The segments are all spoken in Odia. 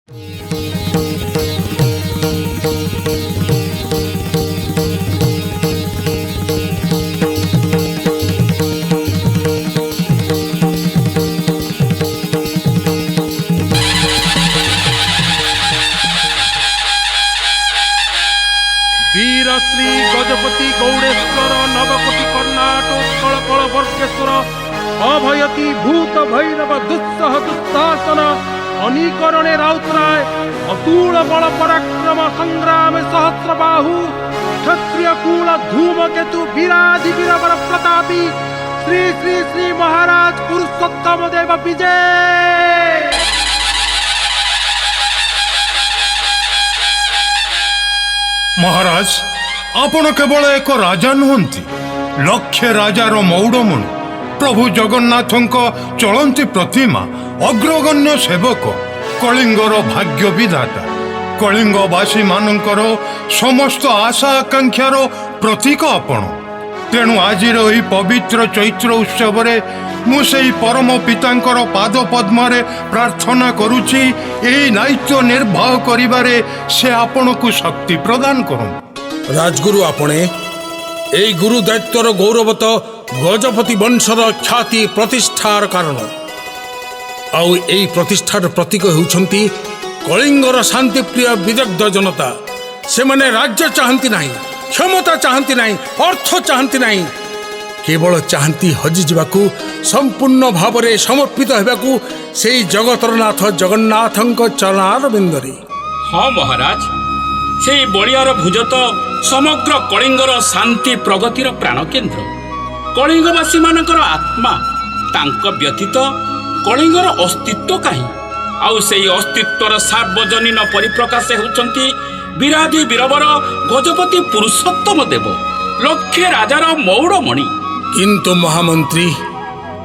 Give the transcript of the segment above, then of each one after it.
वीर श्री गजपति गौड़ेश्वर नवकोटि कर्णाटोत्कल कल वर्गेश्वर अभयति भूत भैरव दुस्सह दुस्साहसन अनिकरणे राउतराय अतुल बल पराक्रम संग्राम सहस्रबाहु क्षत्रिय कुल धूमकेतु वीराधि वीरवर प्रतापी श्री श्री श्री महाराज पुरुषोत्तम देव विजय। महाराज आपण केवल एक राजा नुहंती लक्षे राजार मौड़मणि प्रभु जगन्नाथ चलती प्रतिमा अग्रगण्य सेवक कलिंगर भाग्य विधाता कलिंगवासी मानकर समस्त आशा आकांक्षार प्रतीक आपण तेणु आज पवित्र चैत्र उत्सव मुझे परम पितांकर पाद पद्म प्रार्थना करुछि एही दायित्व निर्वाह करिबारे से आपण को शक्ति प्रदान करूं। राजगुरु आपणे एई गुरु दायित्वर गौरवत गजपति वंशर ख्याति प्रतिष्ठार कारण आउ एई प्रतिष्ठार प्रतीक हेउछंती कलिंगर शांतिप्रिय विदग्ध जनता। से माने राज्य चाहती नहीं, क्षमता चाहती नहीं, अर्थ चाहती नहीं, केवल चाहती हजि जावाकू संपूर्ण भाव में समर्पित होगाकू से जगतरनाथ जगन्नाथंक चरणार बिंदरे। हाँ महाराज, से बलियार भुज तो समग्र कलिंगर शांति प्रगतिर प्राण केन्द्र। कलिंगवासी मानकर आत्मा तांक व्यतीत कलिंगर अस्तित्व कहीं आउ से अस्तित्वर सार्वजनीन परिप्रकाश होउछंती वीराधि वीरवर गजपति पुरुषोत्तम देव लक्षे राजार मौड़मणि। किंतु महामंत्री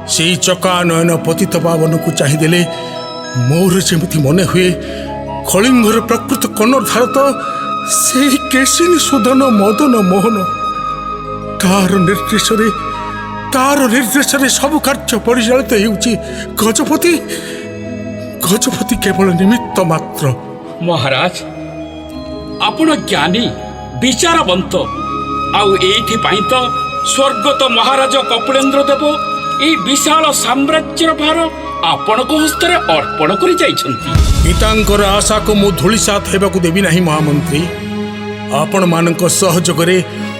से चका नयन पतित पावन को चाहिए मोर जमी मन हुए कलिंगर प्रकृत कर्णधार तो से केशिनी सुदन मदन मोहन तार निर्देश सब कार्य परिचालित होउछि गजपति गजपति केवल निमित्त मात्र। महाराज आपण ज्ञानी विचारवंत आउ एथि पई तो स्वर्गत महाराज कपिलेन्द्र देव ए विशाल साम्राज्यर भार आपण को हस्ତରେ अर्पण करि जाइछंती। पितांकर आशा को मु धूलिसात हेबाकू देबी नाही महामंत्री। आपण मानक सहयोग रे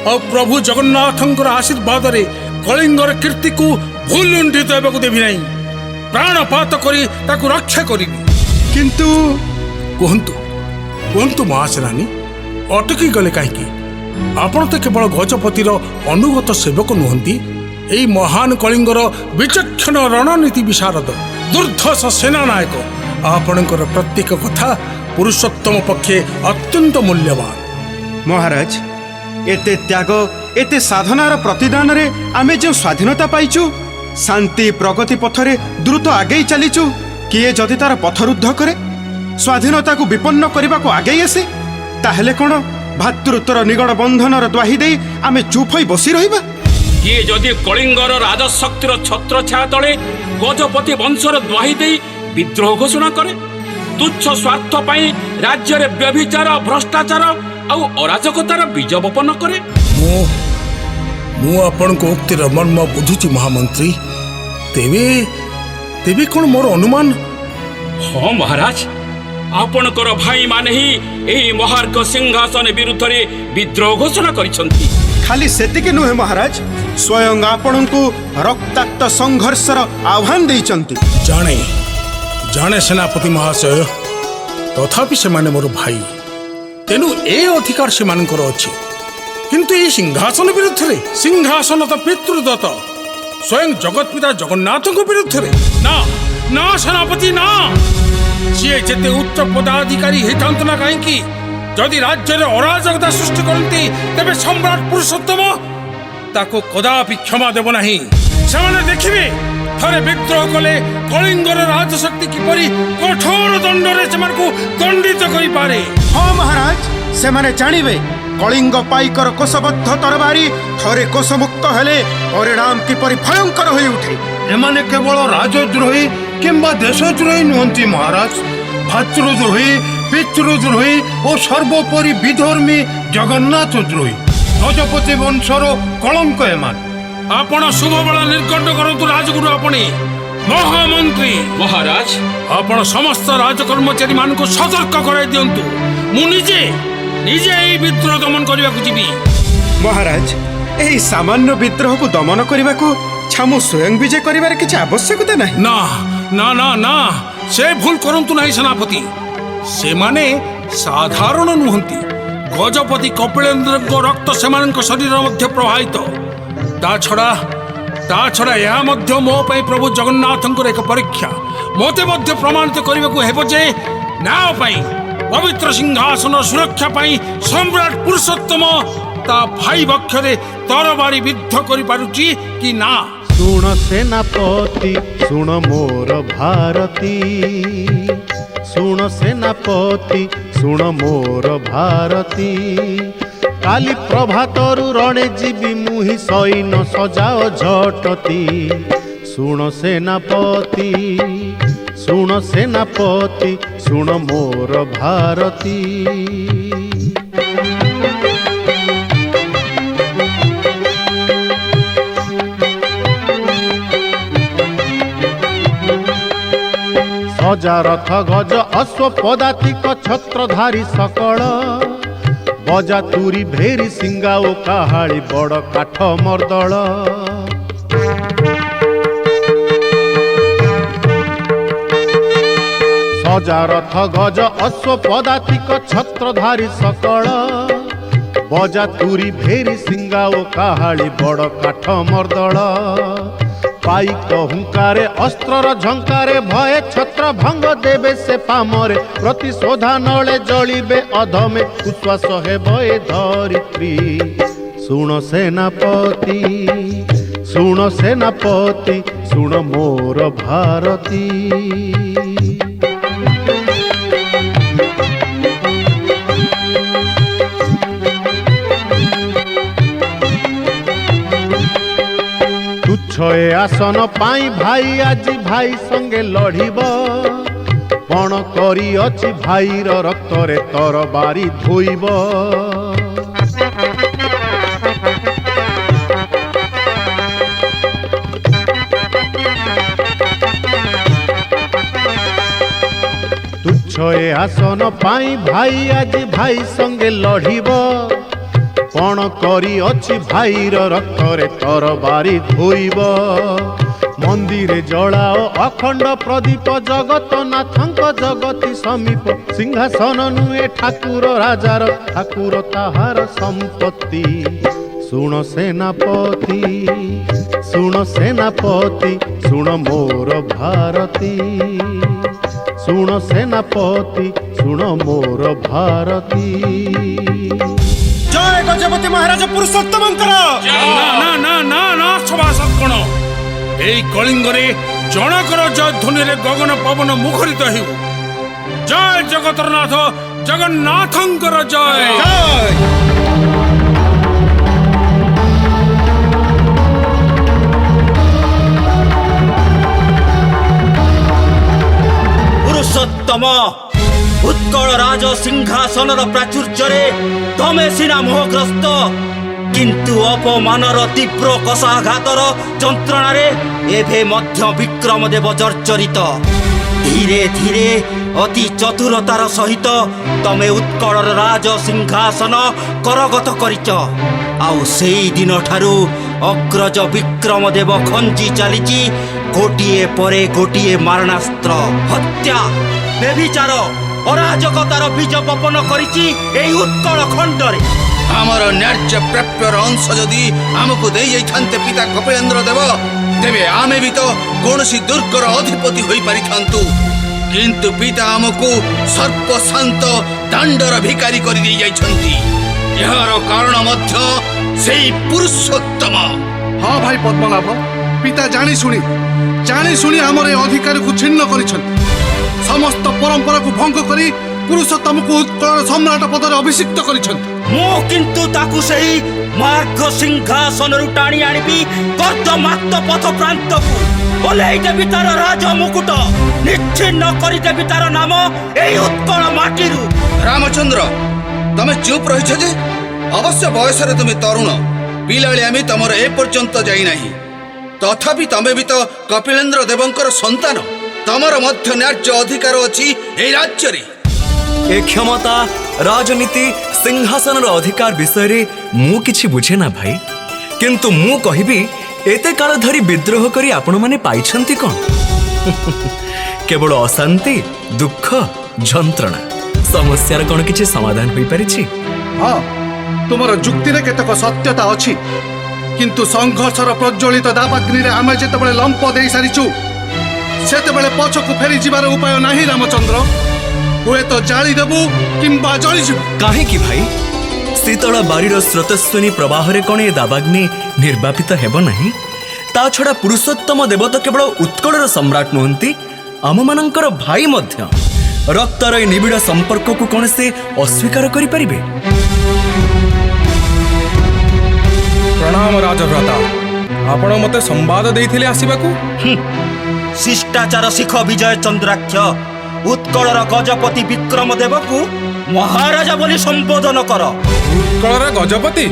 और प्रभु जगन्नाथंकर आशीर्वाद रे कलिंगर कीर्ति को भूलुंठित हेबाकू देबी नाही। प्राणपात करी ताकू रक्षा करिबी। किंतु कहंतु महासेनानी अटकी गले काहेकि? आपण तो केवल गजपतिर अनुगत सेवक नुहंती, एई महान कलिंगर विचक्षण रणनीति विशारद दुर्धर्ष सेनानायक। आपणकर प्रत्येक कथा पुरुषोत्तम पक्षे अत्यंत मूल्यवान। महाराज एते त्याग एते साधनार प्रतिदान रे आमे जो स्वाधीनता पाइचु शांति प्रगति पथरे द्रुत आगे चलीचु किए जदि तार पथरुद्ध करे स्वाधीनता को विपन्न करने को आगे आसे ताहले कोन भातृत्वर निगड़ बंधनर द्वाही दे आमे चुप होई बसी रहिबा? किए जदि कलिंगर राजशक्तिर छत्र छाया तले गजपति वंशर द्वाही दे विद्रोह घोषणा करे तुच्छ स्वार्थ पाई राज्य रे व्यभिचार भ्रष्टाचार आउ अराजकतार बीज बपन करे। मु आपण को उक्तिर मर्म बुझुची महामंत्री। तेबे कोन मोर अनुमान? हाँ महाराज, आपणकर भाई माने ही एही महार्घ सिंहासन विरुद्ध रे विद्रोह घोषणा करिसंती। खाली सेतिके नुहे महाराज, स्वयं आपण को रक्ताक्त संघर्षर आह्वान देइचंती। जाने सेनापति महाशय, तथापि से माने मोर भाई, तेनु ए अधिकार से मानकर अछि। किंतु ये सिंहासन विरुद्ध रे, सिंहासन तो पितृदत्त स्वयं जगत पिता जगन्नाथ को विरुद्ध रे। ना ना सेनापति ना, सीए जेते उच्च पदाधिकारी हेतांत ना काहेकि जदि राज्य रे अराजकता सृष्टि करती तेबे सम्राट पुरुषोत्तम ताको कदापि क्षमा देव नाही। सेमाने देखिबे थरे विद्रोह कले कलिंगर राजशक्ति किपरि कठोर दंडरे सेमानकु दंडित करि पारे। हाँ महाराज, सेमाने जानिबे कलिंग पाइकर कोशबद्ध तरबारी थरे कोशमुक्त हेले परिणाम किपरि भयंकर होई उठे। एमाने केवल राजद्रोही किंबा देशद्रोही नुहंती महाराज, ভাতৃদ্রোহী পিতৃদ্রোহী ও সর্বোপরি বিধর্মী জগন্নাথ দ্রোহী গজপতি বংশর কলঙ্ক এমান। ଆପଣ ଶୁଭବେଳା ନିର୍ଗଣ୍ଡ କରନ୍ତୁ ରାଜଗୁରୁ ଆପଣି ମହାମନ୍ତ୍ରୀ। ମହାରାଜ ଆପଣ ସମସ୍ତ ରାଜକର୍ମଚାରୀ ମାନଙ୍କୁ ସତର୍କ କରାଇ ଦିଅନ୍ତୁ। ମୁଁ ନିଜେ ଏହି ବିଦ୍ରୋହ ଦମନ କରିବାକୁ ଯିବି। ମହାରାଜ, ଏହି ସାମାନ୍ୟ ବିଦ୍ରୋହକୁ ଦମନ କରିବାକୁ ଛାମୁ ସ୍ୱୟଂ ବିଜୟ କରିବାର କିଛି ଆବଶ୍ୟକତା ନାହିଁ। ନା ନା ନା ନା, ସେ ଭୁଲ କରନ୍ତୁ ନାହିଁ ସେନାପତି। ସେମାନେ ସାଧାରଣ ନୁହନ୍ତି। ଗଜପତି କପିଳେନ୍ଦ୍ରଙ୍କ ରକ୍ତ ସେମାନଙ୍କ ଶରୀର ମଧ୍ୟ ପ୍ରବାହିତ। ତା ଛଡ଼ା ଏହା ମଧ୍ୟ ମୋ ପାଇଁ ପ୍ରଭୁ ଜଗନ୍ନାଥଙ୍କର ଏକ ପରୀକ୍ଷା। ମୋତେ ମଧ୍ୟ ପ୍ରମାଣିତ କରିବାକୁ ହେବ ଯେ ନ୍ୟାୟ ପାଇଁ, ପବିତ୍ର ସିଂହାସନ ସୁରକ୍ଷା ପାଇଁ ସମ୍ରାଟ ପୁରୁଷୋତ୍ତମ ତା ଭାଇ ବକ୍ଷରେ ତରବାରୀ ବିଦ୍ଧ କରିପାରୁଛି କି ନା। ଶୁଣ ସେନାପତି ଶୁଣ ମୋର ଭାରତୀ, ଶୁଣ ସେନାପତି ଶୁଣ ମୋର ଭାରତୀ। କାଲି ପ୍ରଭାତରୁ ରଣେ ଯିବି ମୁହିଁ ସୈନ୍ୟ ସଜାଅ ଝଟତି। ଶୁଣ ସେନାପତି ଶୁଣ ସେନାପତି ଶୁଣ ମୋର ଭାରତୀ। ସଜା ରଥ ଗଜ ଅଶ୍ଵ ପଦାତିକ ଛତ୍ରଧାରୀ ସକଳ, ବଜା ତୁରି ଭେରି ସିଙ୍ଗା ଓ କାହାଳି ବଡ଼ କାଠ ମର୍ଦଳ। ସଜା ରଥ ଗଜ ଅଶ୍ଵ ପଦାତିକ ଛତ୍ରଧାରୀ ସକଳ, ବଜା ତୁରି ଭେରି ସିଙ୍ଗା ଓ କାହାଳି ବଡ଼ କାଠ ମର୍ଦଳ। ପାଇକ ହୁଙ୍କାରେ ଅସ୍ତ୍ରର ଝଙ୍କାରେ ଭଏ ଛତ୍ର ଭଙ୍ଗ ଦେବେ ସେ ପାମରେ, ପ୍ରତିଶୋଧା ନଳେ ଜଳିବେ ଅଧମେ ଉଶ୍ୱାସ ହେବ ଏ ଧରିତ୍ରୀ। ଶୁଣ ସେନାପତି ଶୁଣ ସେନାପତି ଶୁଣ ମୋର ଭାରତୀ। ତୁଚ୍ଛ ଏ ଆସନ ପାଇଁ ଭାଇ ଆଜି ଭାଇ ସଙ୍ଗେ ଲଢ଼ିବ, ପଣ କରିଅଛି ଭାଇର ରକ୍ତରେ ତରବାରୀ ଧୋଇବ। ତୁଚ୍ଛ ଏ ଆସନ ପାଇଁ ଭାଇ ଆଜି ଭାଇ ସଙ୍ଗେ ଲଢ଼ିବ, ପଣ କରିଅଛି ଭାଇର ରକ୍ତରେ ତରବାରୀ ଧୋଇବ। ମନ୍ଦିରେ ଜଳାଅ ଅଖଣ୍ଡ ପ୍ରଦୀପ, ଜଗତନାଥଙ୍କ ଜଗତି ସମୀପ। ସିଂହାସନ ନୁହେଁ ଠାକୁର ରାଜାର, ଠାକୁର ତାହାର ସମ୍ପତ୍ତି। ଶୁଣ ସେନାପତି ଶୁଣ ସେନାପତି ଶୁଣ ମୋର ଭାରତୀ। ଶୁଣ ସେନାପତି ଶୁଣ ମୋର ଭାରତୀ। ଜୟ ଗଜପତି ମହାରାଜ ପୁରୁଷୋତ୍ତମଙ୍କର। ନା ନା ନା ନା ସଭାସଦ ଗଣ, এই কলিঙ্গরে জনকর জয় ধ্বনিরে গগন পবন মুখরিত হেউ। জয় জগতরনাথ জগন্নাথঙ্কর জয়। পুরুষোত্তম, উৎকল রাজ সিংহাসনর প্রাচুর্যরে তমে সিনা মোহগ্রস্ত, কিন্তু অপমানর তীব্র কষাঘাতর যন্ত্রণারে এভে মধ্য বিক্রমদেব জর্জরিত। ধীরে ধীরে অতি চতুরতার সহিত তমে উৎকলর রাজ সিংহাসন করগত করিছ। আউ সেই দিন ঠারু অগ্রজ বিক্রমদেব খঞ্জি চালিছি গোটিয়ে পরে গোটিয়ে মারণাস্ত্র, হত্যা, বেবিচার, অরাজকতার বীজ বপন করিছি এই উৎকল খণ্ডরে। আমার ন্যায্য প্রাপ্যর অংশ যদি আমাকে দেই যাইথান্তে পিতা কপিলেন্দ্র দেব, তেবে আমি বি তো কৌশি দুর্গর অধিপতি হই পারিথান্তু। কিন্তু পিতা আমাকে সর্বশান্ত দাণ্ডর ভিকারী করে দিয়ে যাইছন্তি। ইহার কারণ মধ্য সেই পুরুষোত্তম। হ্যাঁ ভাই পদ্মনাভ, পিতা জানি শুনি আমার এই অধিকারকে ছিন্ন করেছেন। সমস্ত পরম্পরাকে ভঙ্গ করে পুরুষোত্তমকে উৎকলর সম্রাট পদরে অভিষিক্ত করেছেন। ମୁଁ କିନ୍ତୁ ତାକୁ ସେହି ମାର୍ଗ ସିଂହାସନରୁ ଟାଣି ଆଣିବି କର୍ଦ୍ଦମାକ୍ତ ପଥ ପ୍ରାନ୍ତକୁ, ଓହ୍ଲେଇ ଦେବି ତାର ରାଜ ମୁକୁଟ। ନିଶ୍ଚିହ୍ନ କରିଦେବି ତାର ନାମ ଏଇ ଉତ୍କଳ ମାଟିରୁ। ରାମଚନ୍ଦ୍ର ତମେ ଚୁପ୍ ରହିଛ ଯେ? ଅବଶ୍ୟ ବୟସରେ ତୁମେ ତରୁଣ, ପିଲାଳିଆମି ତମର ଏପର୍ଯ୍ୟନ୍ତ ଯାଇନାହିଁ। ତଥାପି ତମେ ବି ତ କପିଳେନ୍ଦ୍ର ଦେବଙ୍କର ସନ୍ତାନ। ତମର ମଧ୍ୟ ନ୍ୟାଯ୍ୟ ଅଧିକାର ଅଛି ଏହି ରାଜ୍ୟରେ। ଏ କ୍ଷମତା, ରାଜନୀତି, ସିଂହାସନର ଅଧିକାର ବିଷୟରେ ମୁଁ କିଛି ବୁଝେ ନା ଭାଇ। କିନ୍ତୁ ମୁଁ କହିବି, ଏତେ କାଳ ଧରି ବିଦ୍ରୋହ କରି ଆପଣମାନେ ପାଇଛନ୍ତି କ'ଣ? କେବଳ ଅଶାନ୍ତି, ଦୁଃଖ, ଯନ୍ତ୍ରଣା। ସମସ୍ୟାର କ'ଣ କିଛି ସମାଧାନ ହୋଇପାରିଛି? ହଁ, ତୁମର ଯୁକ୍ତିରେ କେତେକ ସତ୍ୟତା ଅଛି, କିନ୍ତୁ ସଂଘର୍ଷର ପ୍ରଜ୍ୱଳିତ ଦାବାଗ୍ନିରେ ଆମେ ଯେତେବେଳେ ଲମ୍ପ ଦେଇ ସାରିଛୁ, ସେତେବେଳେ ପଛକୁ ଫେରି ଯିବାର ଉପାୟ ନାହିଁ। ରାମଚନ୍ଦ୍ର, ହୁଏତ ଜାଳିଦେବୁ କିମ୍ବା ଜଳିଯିବୁ। କାହିଁକି ଭାଇ? ଶୀତଳ ବାରିର ସ୍ରୋତସ୍ୱନୀ ପ୍ରବାହରେ କ'ଣ ଏ ଦାବାଗ୍ନି ନିର୍ବାପିତ ହେବ ନାହିଁ? ତା ଛଡ଼ା ପୁରୁଷୋତ୍ତମ ଦେବ ତ କେବଳ ଉତ୍କଳର ସମ୍ରାଟ ନୁହନ୍ତି, ଆମମାନଙ୍କର ଭାଇ ମଧ୍ୟ। ରକ୍ତର ଏ ନିବିଡ଼ ସମ୍ପର୍କକୁ କ'ଣ ସେ ଅସ୍ୱୀକାର କରିପାରିବେ? ପ୍ରଣାମ ରାଜଭ୍ରାତା, ଆପଣ ମୋତେ ସମ୍ବାଦ ଦେଇଥିଲେ ଆସିବାକୁ। ଶିଷ୍ଟାଚାର ଶିଖ ବିଜୟ ଚନ୍ଦ୍ରାକ୍ଷ। ଉତ୍କଳର ଗଜପତି ବିକ୍ରମ ଦେବକୁ ମହାରାଜା ବୋଲି ସମ୍ବୋଧନ କର। ଉତ୍କଳର ଗଜପତି?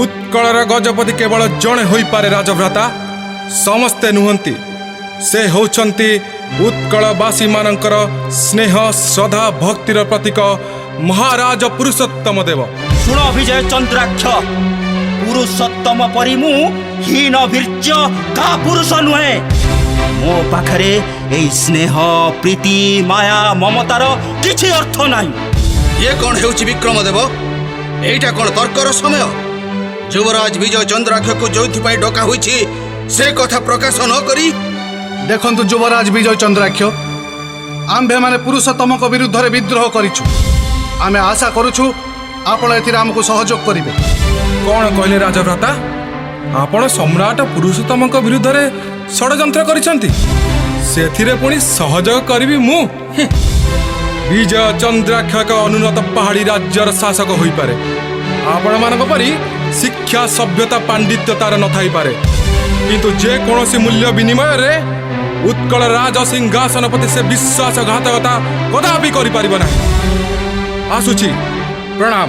ଉତ୍କଳର ଗଜପତି କେବଳ ଜଣେ ହୋଇପାରେ ରାଜଭ୍ରାତା, ସମସ୍ତେ ନୁହନ୍ତି। ସେ ହେଉଛନ୍ତି ଉତ୍କଳବାସୀମାନଙ୍କର ସ୍ନେହ, ଶ୍ରଦ୍ଧା, ଭକ୍ତିର ପ୍ରତୀକ ମହାରାଜ ପୁରୁଷୋତ୍ତମ ଦେବ। ଶୁଣ ବିଜୟ ଚନ୍ଦ୍ରାକ୍ଷ, ପୁରୁଷୋତ୍ତମ ପରି ମୁଁ ହୀନ ବୀର୍ଯ୍ୟ କା ପୁରୁଷ ନୁହେଁ। ମୋ ପାଖରେ ଏଇ ସ୍ନେହ, ପ୍ରୀତି, ମାୟା, ମମତାର କିଛି ଅର୍ଥ ନାହିଁ। ଇଏ କ'ଣ ହେଉଛି ବିକ୍ରମ ଦେବ? ଏଇଟା କ'ଣ ତର୍କର ସମୟ? ଯୁବରାଜ ବିଜୟ ଚନ୍ଦ୍ରାକ୍ଷକୁ ଯୋଉଥିପାଇଁ ଡକା ହୋଇଛି, ସେ କଥା ପ୍ରକାଶ ନ କରି। ଦେଖନ୍ତୁ ଯୁବରାଜ ବିଜୟ ଚନ୍ଦ୍ରାକ୍ଷ, ଆମ୍ଭେମାନେ ପୁରୁଷୋତ୍ତମଙ୍କ ବିରୁଦ୍ଧରେ ବିଦ୍ରୋହ କରିଛୁ। ଆମେ ଆଶା କରୁଛୁ ଆପଣ ଏଥିରେ ଆମକୁ ସହଯୋଗ କରିବେ। କ'ଣ କହିଲେ ରାଜଭ୍ରାତା? ଆପଣ ସମ୍ରାଟ ପୁରୁଷୋତ୍ତମଙ୍କ ବିରୁଦ୍ଧରେ ଷଡ଼ଯନ୍ତ୍ର କରିଛନ୍ତି, ସେଥିରେ ପୁଣି ସହଯୋଗ କରିବି ମୁଁ? ବିଜୟ ଚନ୍ଦ୍ରାକ୍ଷ ଏକ ଅନୁନ୍ନତ ପାହାଡ଼ି ରାଜ୍ୟର ଶାସକ ହୋଇପାରେ, ଆପଣମାନଙ୍କ ପରି ଶିକ୍ଷା, ସଭ୍ୟତା, ପାଣ୍ଡିତ୍ୟ ତାର ନଥାଇପାରେ, କିନ୍ତୁ ଯେକୌଣସି ମୂଲ୍ୟ ବିନିମୟରେ ଉତ୍କଳ ରାଜ ସିଂହାସନ ପ୍ରତି ସେ ବିଶ୍ୱାସଘାତକତା କଦାପି କରିପାରିବ ନାହିଁ। ଆସୁଛି, ପ୍ରଣାମ।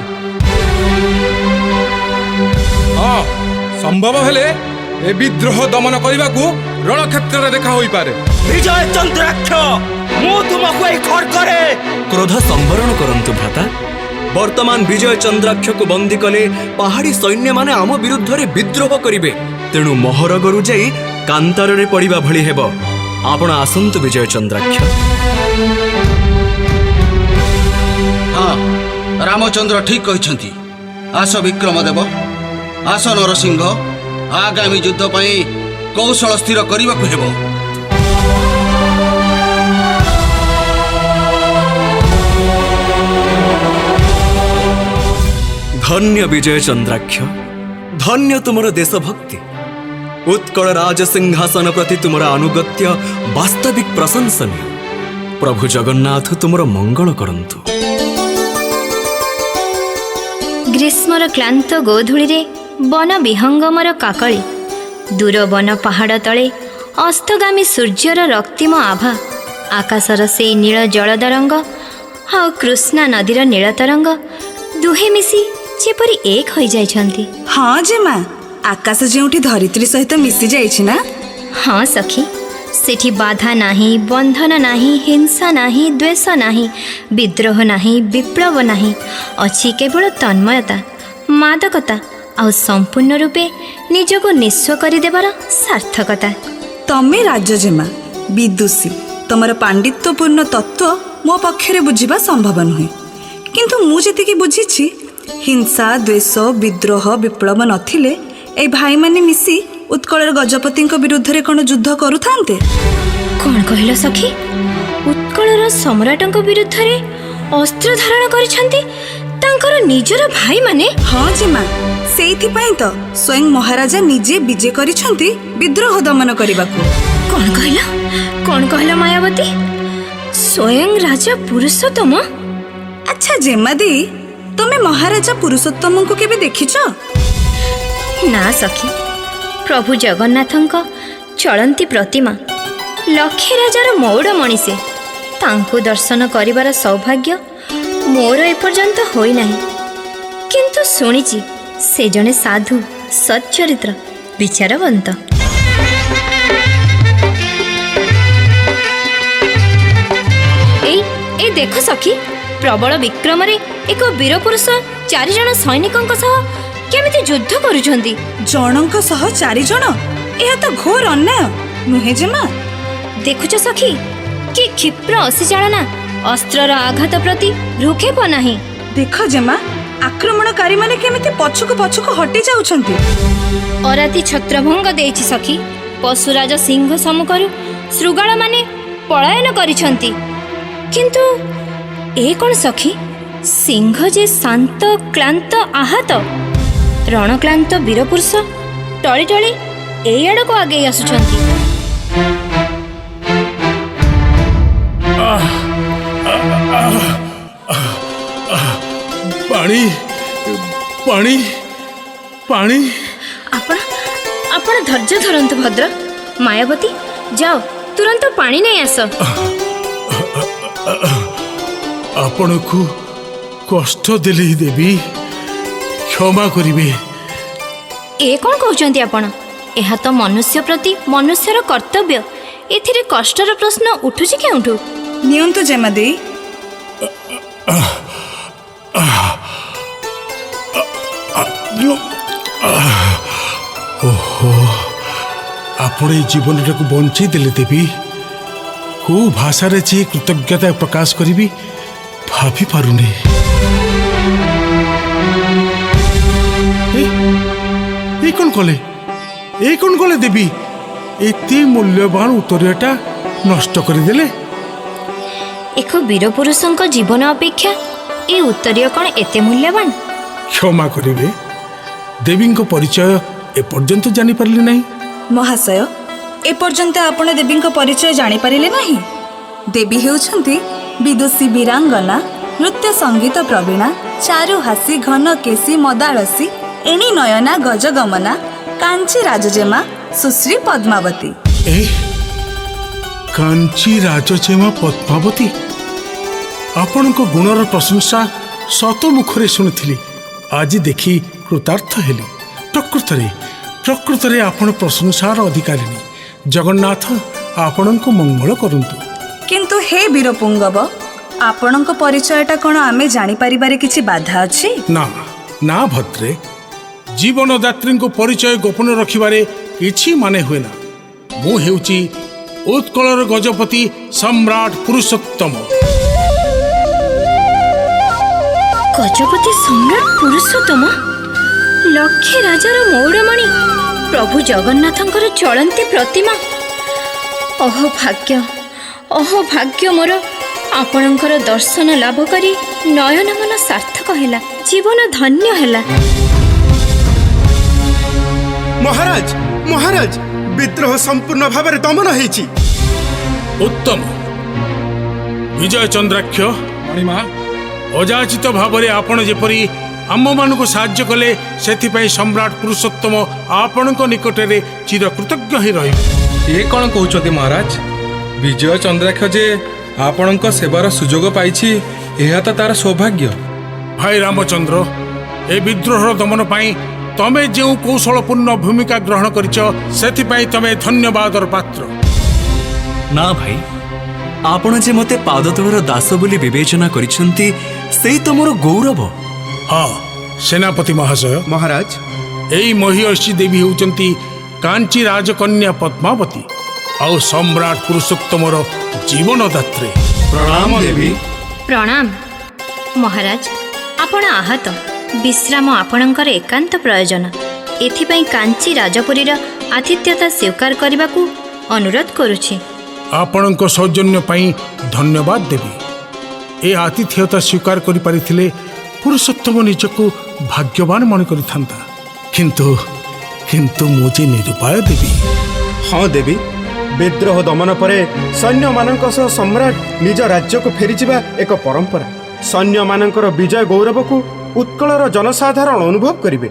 ହଁ, ସମ୍ଭବ ହେଲେ ଏ ବିଦ୍ରୋହ ଦମନ କରିବାକୁ ରଣକ୍ଷେତ୍ରରେ ଦେଖା ହୋଇପାରେ। ବିଜୟ ଚନ୍ଦ୍ରାକ୍ଷ, ମୁଁ ତୁମକୁ ଏହି ଖଡ଼୍ଗରେ। କ୍ରୋଧ ସମ୍ବରଣ କରନ୍ତୁ ଭ୍ରାତା। ବର୍ତ୍ତମାନ ବିଜୟ ଚନ୍ଦ୍ରାକ୍ଷକୁ ବନ୍ଦୀ କଲେ ପାହାଡ଼ି ସୈନ୍ୟମାନେ ଆମ ବିରୁଦ୍ଧରେ ବିଦ୍ରୋହ କରିବେ। ତେଣୁ ମହରଗରୁ ଯାଇ କାନ୍ତାରରେ ପଡ଼ିବା ଭଳି ହେବ। ଆପଣ ଆସନ୍ତୁ ବିଜୟ ଚନ୍ଦ୍ରାକ୍ଷ। ହଁ, ରାମଚନ୍ଦ୍ର ଠିକ୍ କହିଛନ୍ତି। ଆସ ବିକ୍ରମ ଦେବ, ଆସ ନରସିଂହ। ଆଗାମୀ ଯୁଦ୍ଧ ପାଇଁ କୌଶଳ ସ୍ଥିର କରିବାକୁ ହେବ। ଧନ୍ୟ ବିଜୟ ଚନ୍ଦ୍ରାକ୍ଷ, ଧନ୍ୟ ତୁମର ଦେଶଭକ୍ତି। ଉତ୍କଳ ରାଜ ସିଂହାସନ ପ୍ରତି ତୁମର ଆନୁଗତ୍ୟ ବାସ୍ତବିକ ପ୍ରଶଂସନୀୟ। ପ୍ରଭୁ ଜଗନ୍ନାଥ ତୁମର ମଙ୍ଗଳ କରନ୍ତୁ। ଗ୍ରୀଷ୍ମର କ୍ଳାନ୍ତ ଗୋଧୂଳିରେ ବନ ବିହଙ୍ଗମର କାକଳି, ଦୂର ବନ ପାହାଡ଼ ତଳେ ଅସ୍ତଗାମୀ ସୂର୍ଯ୍ୟର ରକ୍ତିମ ଆଭା, ଆକାଶର ସେଇ ନୀଳ ଜଳତରଙ୍ଗ ଆଉ କୃଷ୍ଣା ନଦୀର ନୀଳ ତରଙ୍ଗ ଦୁହେଁ ମିଶି ଯେପରି ଏକ ହୋଇଯାଇଛନ୍ତି। ହଁ ଯେ ମା, ଆକାଶ ଯେଉଁଠି ଧରିତ୍ରୀ ସହିତ ମିଶି ଯାଇଛି ନା? ହଁ ସଖୀ, ସେଠି ବାଧା ନାହିଁ, ବନ୍ଧନ ନାହିଁ, ହିଂସା ନାହିଁ, ଦ୍ୱେଷ ନାହିଁ, ବିଦ୍ରୋହ ନାହିଁ, ବିପ୍ଳବ ନାହିଁ। ଅଛି କେବଳ ତନ୍ମୟତା, ମାଦକତା ଆଉ ସମ୍ପୂର୍ଣ୍ଣ ରୂପେ ନିଜକୁ ନିଃସ୍ୱ କରିଦେବାର ସାର୍ଥକତା। ତମେ ରାଜଜେମା, ବିଦୁଷୀ, ତମର ପାଣ୍ଡିତ୍ୟପୂର୍ଣ୍ଣ ତତ୍ତ୍ୱ ମୋ ପକ୍ଷରେ ବୁଝିବା ସମ୍ଭବ ନୁହେଁ। କିନ୍ତୁ ମୁଁ ଯେତିକି ବୁଝିଛି, ହିଂସା, ଦ୍ୱେଷ, ବିଦ୍ରୋହ, ବିପ୍ଳବ ନଥିଲେ এই ଭାଇମାନେ ମିଶି ଉତ୍କଳର ଗଜପତିଙ୍କ ବିରୁଦ୍ଧରେ କ'ଣ ଯୁଦ୍ଧ କରୁଥାନ୍ତେ? କ'ଣ କହିଲ ସଖୀ? ଉତ୍କଳର ସମ୍ରାଟଙ୍କ ବିରୁଦ୍ଧରେ ଅସ୍ତ୍ର ଧାରଣ କରିଛନ୍ତି ତାଙ୍କର ନିଜର ଭାଇମାନେ? ହଁ ଯେ ମା, ସେଇଥିପାଇଁ ତ ସ୍ୱୟଂ ମହାରାଜା ନିଜେ ବିଜେ କରିଛନ୍ତି ବିଦ୍ରୋହ ଦମନ କରିବାକୁ। କ'ଣ କହିଲ? କ'ଣ କହିଲ ମାୟାବତୀ? ସ୍ୱୟଂ ରାଜା ପୁରୁଷୋତ୍ତମ? ଆଚ୍ଛା ଜେମା ଦେଇ, ତମେ ମହାରାଜା ପୁରୁଷୋତ୍ତମଙ୍କୁ କେବେ ଦେଖିଛ? ନା ସଖୀ, ପ୍ରଭୁ ଜଗନ୍ନାଥଙ୍କ ଚଳନ୍ତି ପ୍ରତିମା ଲକ୍ଷେ ରାଜାର ମଉଡ଼ ମଣିଷେ। ତାଙ୍କୁ ଦର୍ଶନ କରିବାର ସୌଭାଗ୍ୟ ମୋର ଏପର୍ଯ୍ୟନ୍ତ ହୋଇନାହିଁ, କିନ୍ତୁ ଶୁଣିଛି ସେ ଜଣେ ସାଧୁ, ସଚ୍ଚରିତ୍ର, ବିଚାରବନ୍ତ। ଏଇ ଦେଖ ସଖୀ, ପ୍ରବଳ ବିକ୍ରମରେ ଏକ ବୀରପୁରୁଷ 4 ଜଣ ସୈନିକଙ୍କ ସହ କେମିତି ଯୁଦ୍ଧ କରୁଛନ୍ତି। ଜଣଙ୍କ ସହ 4 ଜଣ? ଏହା ତ ଘୋର ଅନ୍ୟାୟ ନୁହେଁ ଜେମା? ଦେଖୁଛ ସଖୀ, କି କ୍ଷିପ୍ର ଅସିଚାଳନା! ଅସ୍ତ୍ରର ଆଘାତ ପ୍ରତି ଭ୍ରୂକ୍ଷେପ ନାହିଁ। ଦେଖ ଜେମା, ଆକ୍ରମଣକାରୀମାନେ କେମିତି ପଛକୁ ପଛକୁ ହଟି ଯାଉଛନ୍ତି। ଅରାତି ଛତ୍ରଭଙ୍ଗ ଦେଇଛି ସଖୀ। ପଶୁରାଜ ସିଂହ ସମ୍ମୁଖରୁ ଶୃଗାଳମାନେ ପଳାୟନ କରିଛନ୍ତି। କିନ୍ତୁ ଏ କ'ଣ ସଖୀ, ସିଂହ ଯେ ଶାନ୍ତ, କ୍ଳାନ୍ତ, ଆହତ। ରଣକ୍ଳାନ୍ତ ବୀରପୁରୁଷ ଟଳି ଟଳି ଏଇ ଆଡ଼କୁ ଆଗେଇ ଆସୁଛନ୍ତି। ପାଣି ପାଣି ପାଣି। ଆପଣ ଧୈର୍ଯ୍ୟ ଧରନ୍ତୁ ଭଦ୍ର। ମାୟାବତୀ, ଯାଅ ତୁରନ୍ତ ପାଣି ନେଇ ଆସ। ଆପଣଙ୍କୁ କଷ୍ଟ ଦେଲି ଦେବୀ, କ୍ଷମା କରିବେ। ଏ କ'ଣ କହୁଛନ୍ତି ଆପଣ? ଏହା ତ ମନୁଷ୍ୟ ପ୍ରତି ମନୁଷ୍ୟର କର୍ତ୍ତବ୍ୟ। ଏଥିରେ କଷ୍ଟର ପ୍ରଶ୍ନ ଉଠୁଛି କେଉଁଠୁ? ନିଅନ୍ତୁ ଜେମା ଦେଇ। ଓହୋ, ଆପଣ ଏ ଜୀବନଟାକୁ ବଞ୍ଚେଇ ଦେଲେ ଦେବୀ। କେଉଁ ଭାଷାରେ ଯେ କୃତଜ୍ଞତା ପ୍ରକାଶ କରିବି ଭାବି ପାରୁନି। ଏ କ'ଣ କଲେ, ଏ କ'ଣ କଲେ ଦେବୀ? ଏତେ ମୂଲ୍ୟବାନ ଉତ୍ତରୀୟଟା ନଷ୍ଟ କରିଦେଲେ। ଏକ ବୀରପୁରୁଷଙ୍କ ଜୀବନ ଅପେକ୍ଷା ଏ ଉତ୍ତରୀୟ କ'ଣ ଏତେ ମୂଲ୍ୟବାନ? କ୍ଷମା କରିବେ, ଦେବୀଙ୍କ ପରିଚୟ ଏପର୍ଯ୍ୟନ୍ତ ଜାଣିପାରିଲେ ନାହିଁ। ମହାଶୟ, ଏପର୍ଯ୍ୟନ୍ତ ଆପଣ ଦେବୀଙ୍କ ପରିଚୟ ଜାଣିପାରିଲେ ନାହିଁ? ଦେବୀ ହେଉଛନ୍ତି ବିଦୁଷୀ ବୀରାଙ୍ଗନା, ନୃତ୍ୟ ସଙ୍ଗୀତ ପ୍ରବୀଣା, ଚାରୁହାସୀ, ଘନ କେଶୀ, ମଦାଳସୀ, ଏଣି ନୟନା, ଗଜଗମନା, କାଞ୍ଚି ରାଜଜେମା, ସୁଶ୍ରୀ ପଦ୍ମାବତୀ। କାଞ୍ଚି ରାଜଜେମା ପଦ୍ମାବତୀ, ଆପଣଙ୍କ ଗୁଣର ପ୍ରଶଂସା ସତ ମୁଖରେ ଶୁଣିଥିଲି, ଆଜି ଦେଖି କୃତାର୍ଥ ହେଲି। ପ୍ରକୃତରେ ଆପଣ ପ୍ରଶଂସାର ଅଧିକାରିଣୀ। ଜଗନ୍ନାଥ ଆପଣଙ୍କୁ ମଙ୍ଗଳ କରନ୍ତୁ। କିନ୍ତୁ ହେ ବୀରପୁଙ୍ଗବ, ଆପଣଙ୍କ ପରିଚୟଟା କ'ଣ ଆମେ ଜାଣିପାରିବାରେ କିଛି ବାଧା ଅଛି? ନା ଭଦ୍ରେ, ଜୀବନଦାତ୍ରୀଙ୍କୁ ପରିଚୟ ଗୋପନ ରଖିବାରେ କିଛି ମାନେ ହୁଏ ନା। ମୁଁ ହେଉଛି ଉତ୍କଳର ଗଜପତି ସମ୍ରାଟ ପୁରୁଷୋତ୍ତମ। ଗଜପତି ସମ୍ରାଟ ପୁରୁଷୋତ୍ତମ? ଲକ୍ଷେ ରାଜାର ମଉଡ଼ମଣି ପ୍ରଭୁ ଜଗନ୍ନାଥଙ୍କର ଚଳନ୍ତି ପ୍ରତିମା। ଅହୋ ଭାଗ୍ୟ ମୋର, ଆପଣଙ୍କର ଦର୍ଶନ ଲାଭ କରି ନୟନ ମନ ସାର୍ଥକ ହେଲା, ଜୀବନ ଧନ୍ୟ ହେଲା। ମହାରାଜ, ବିଦ୍ରୋହ ସମ୍ପୂର୍ଣ୍ଣ ଭାବରେ ଦମନ ହେଇଛି। ଉତ୍ତମ। ବିଜୟ ଚନ୍ଦ୍ରାକ୍ଷ, ମଣିମା, ଅଯାଚିତ ଭାବରେ ଆପଣ ଯେପରି ଆମମାନଙ୍କୁ ସାହାଯ୍ୟ କଲେ, ସେଥିପାଇଁ ସମ୍ରାଟ ପୁରୁଷୋତ୍ତମ ଆପଣଙ୍କ ନିକଟରେ ଚିରକୃତଜ୍ଞ ହୋଇ ରହିବେ। ଏ କ'ଣ କହୁଛନ୍ତି ମହାରାଜ? ବିଜୟ ଚନ୍ଦ୍ରାକ୍ଷ ଯେ ଆପଣଙ୍କ ସେବାର ସୁଯୋଗ ପାଇଛି, ଏହା ତ ତାର ସୌଭାଗ୍ୟ। ଭାଇ ରାମଚନ୍ଦ୍ର, ଏ ବିଦ୍ରୋହର ଦମନ ପାଇଁ ତମେ ଯେଉଁ କୌଶଳପୂର୍ଣ୍ଣ ଭୂମିକା ଗ୍ରହଣ କରିଛ, ସେଥିପାଇଁ ତମେ ଧନ୍ୟବାଦର ପାତ୍ର। ନା ଭାଇ, ଆପଣ ଯେ ମୋତେ ପାଦତଳର ଦାସ ବୋଲି ବିବେଚନା କରିଛନ୍ତି, ସେଇ ତ ମୋର ଗୌରବ। ହଁ ସେନାପତି ମହାଶୟ। ମହାରାଜ, ଏଇ ମହିୟସୀ ଦେବୀ ହେଉଛନ୍ତି କାଞ୍ଚି ରାଜକନ୍ୟା ପଦ୍ମାବତୀ ଆଉ ସମ୍ରାଟ ପୁରୁଷୋତ୍ତମର ଜୀବନଦାତ୍ରୀ। ପ୍ରଣାମ ଦେବୀ। ପ୍ରଣାମ ମହାରାଜ। ଆପଣ ଆହତ, ବିଶ୍ରାମ ଆପଣଙ୍କର ଏକାନ୍ତ ପ୍ରୟୋଜନ। ଏଥିପାଇଁ କାଞ୍ଚି ରାଜପୁରୀର ଆତିଥ୍ୟତା ସ୍ୱୀକାର କରିବାକୁ ଅନୁରୋଧ କରୁଛି। ଆପଣଙ୍କ ସୌଜନ୍ୟ ପାଇଁ ଧନ୍ୟବାଦ ଦେବୀ। ଏ ଆତିଥ୍ୟତା ସ୍ୱୀକାର କରିପାରିଥିଲେ ପୁରୁଷୋତ୍ତମ ନିଜକୁ ଭାଗ୍ୟବାନ ମନେ କରିଥାନ୍ତା। କିନ୍ତୁ ମୁଁ ଯେ ନିରୁପାୟ ଦେବୀ। ହଁ ଦେବୀ, ବିଦ୍ରୋହ ଦମନ ପରେ ସୈନ୍ୟମାନଙ୍କ ସହ ସମ୍ରାଟ ନିଜ ରାଜ୍ୟକୁ ଫେରିଯିବା ଏକ ପରମ୍ପରା। ସୈନ୍ୟମାନଙ୍କର ବିଜୟ ଗୌରବକୁ ଉତ୍କଳର ଜନସାଧାରଣ ଅନୁଭବ କରିବେ,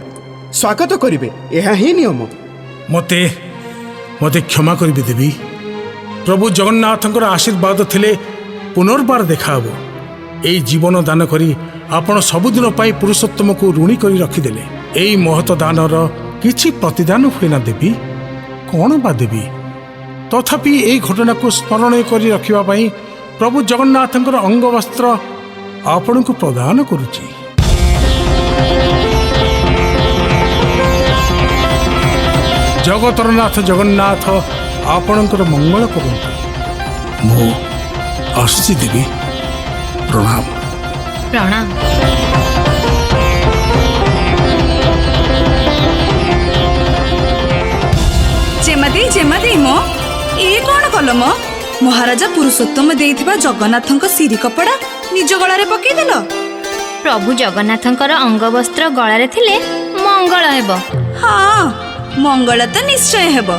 ସ୍ୱାଗତ କରିବେ, ଏହା ହିଁ ନିୟମ। ମୋତେ କ୍ଷମା କରିବେ ଦେବୀ। ପ୍ରଭୁ ଜଗନ୍ନାଥଙ୍କର ଆଶୀର୍ବାଦ ଥିଲେ ପୁନର୍ବାର ଦେଖାହେବ। ଏଇ ଜୀବନ ଦାନ କରି ଆପଣ ସବୁଦିନ ପାଇଁ ପୁରୁଷୋତ୍ତମକୁ ଋଣୀ କରି ରଖିଦେଲେ। ଏଇ ମହତ ଦାନର କିଛି ପ୍ରତିଦାନ ହୁଏ ନା ଦେବୀ? କ'ଣ ବା ଦେବୀ? ତଥାପି ଏହି ଘଟଣାକୁ ସ୍ମରଣୀୟ କରି ରଖିବା ପାଇଁ ପ୍ରଭୁ ଜଗନ୍ନାଥଙ୍କର ଅଙ୍ଗବସ୍ତ୍ର ଆପଣଙ୍କୁ ପ୍ରଦାନ କରୁଛି। ଜଗତର ନାଥ ଜଗନ୍ନାଥ ଆପଣଙ୍କର ମଙ୍ଗଳ କରନ୍ତୁ। ମୁଁ ଆସୁଛି ଦେବୀ, ପ୍ରଣାମ। ପ୍ରଣାମ। ଜେମା ଦେଇ ମ ଇଏ କ'ଣ କଲ ମ? ମହାରାଜା ପୁରୁଷୋତ୍ତମ ଦେଇଥିବା ଜଗନ୍ନାଥଙ୍କ ସିରି କପଡ଼ା ନିଜ ଗଳାରେ ପକେଇଦେଲ। ପ୍ରଭୁ ଜଗନ୍ନାଥଙ୍କର ଅଙ୍ଗବସ୍ତ୍ର ଗଳାରେ ଥିଲେ ମଙ୍ଗଳ ହେବ। ହଁ, ମଙ୍ଗଳ ତ ନିଶ୍ଚୟ ହେବ।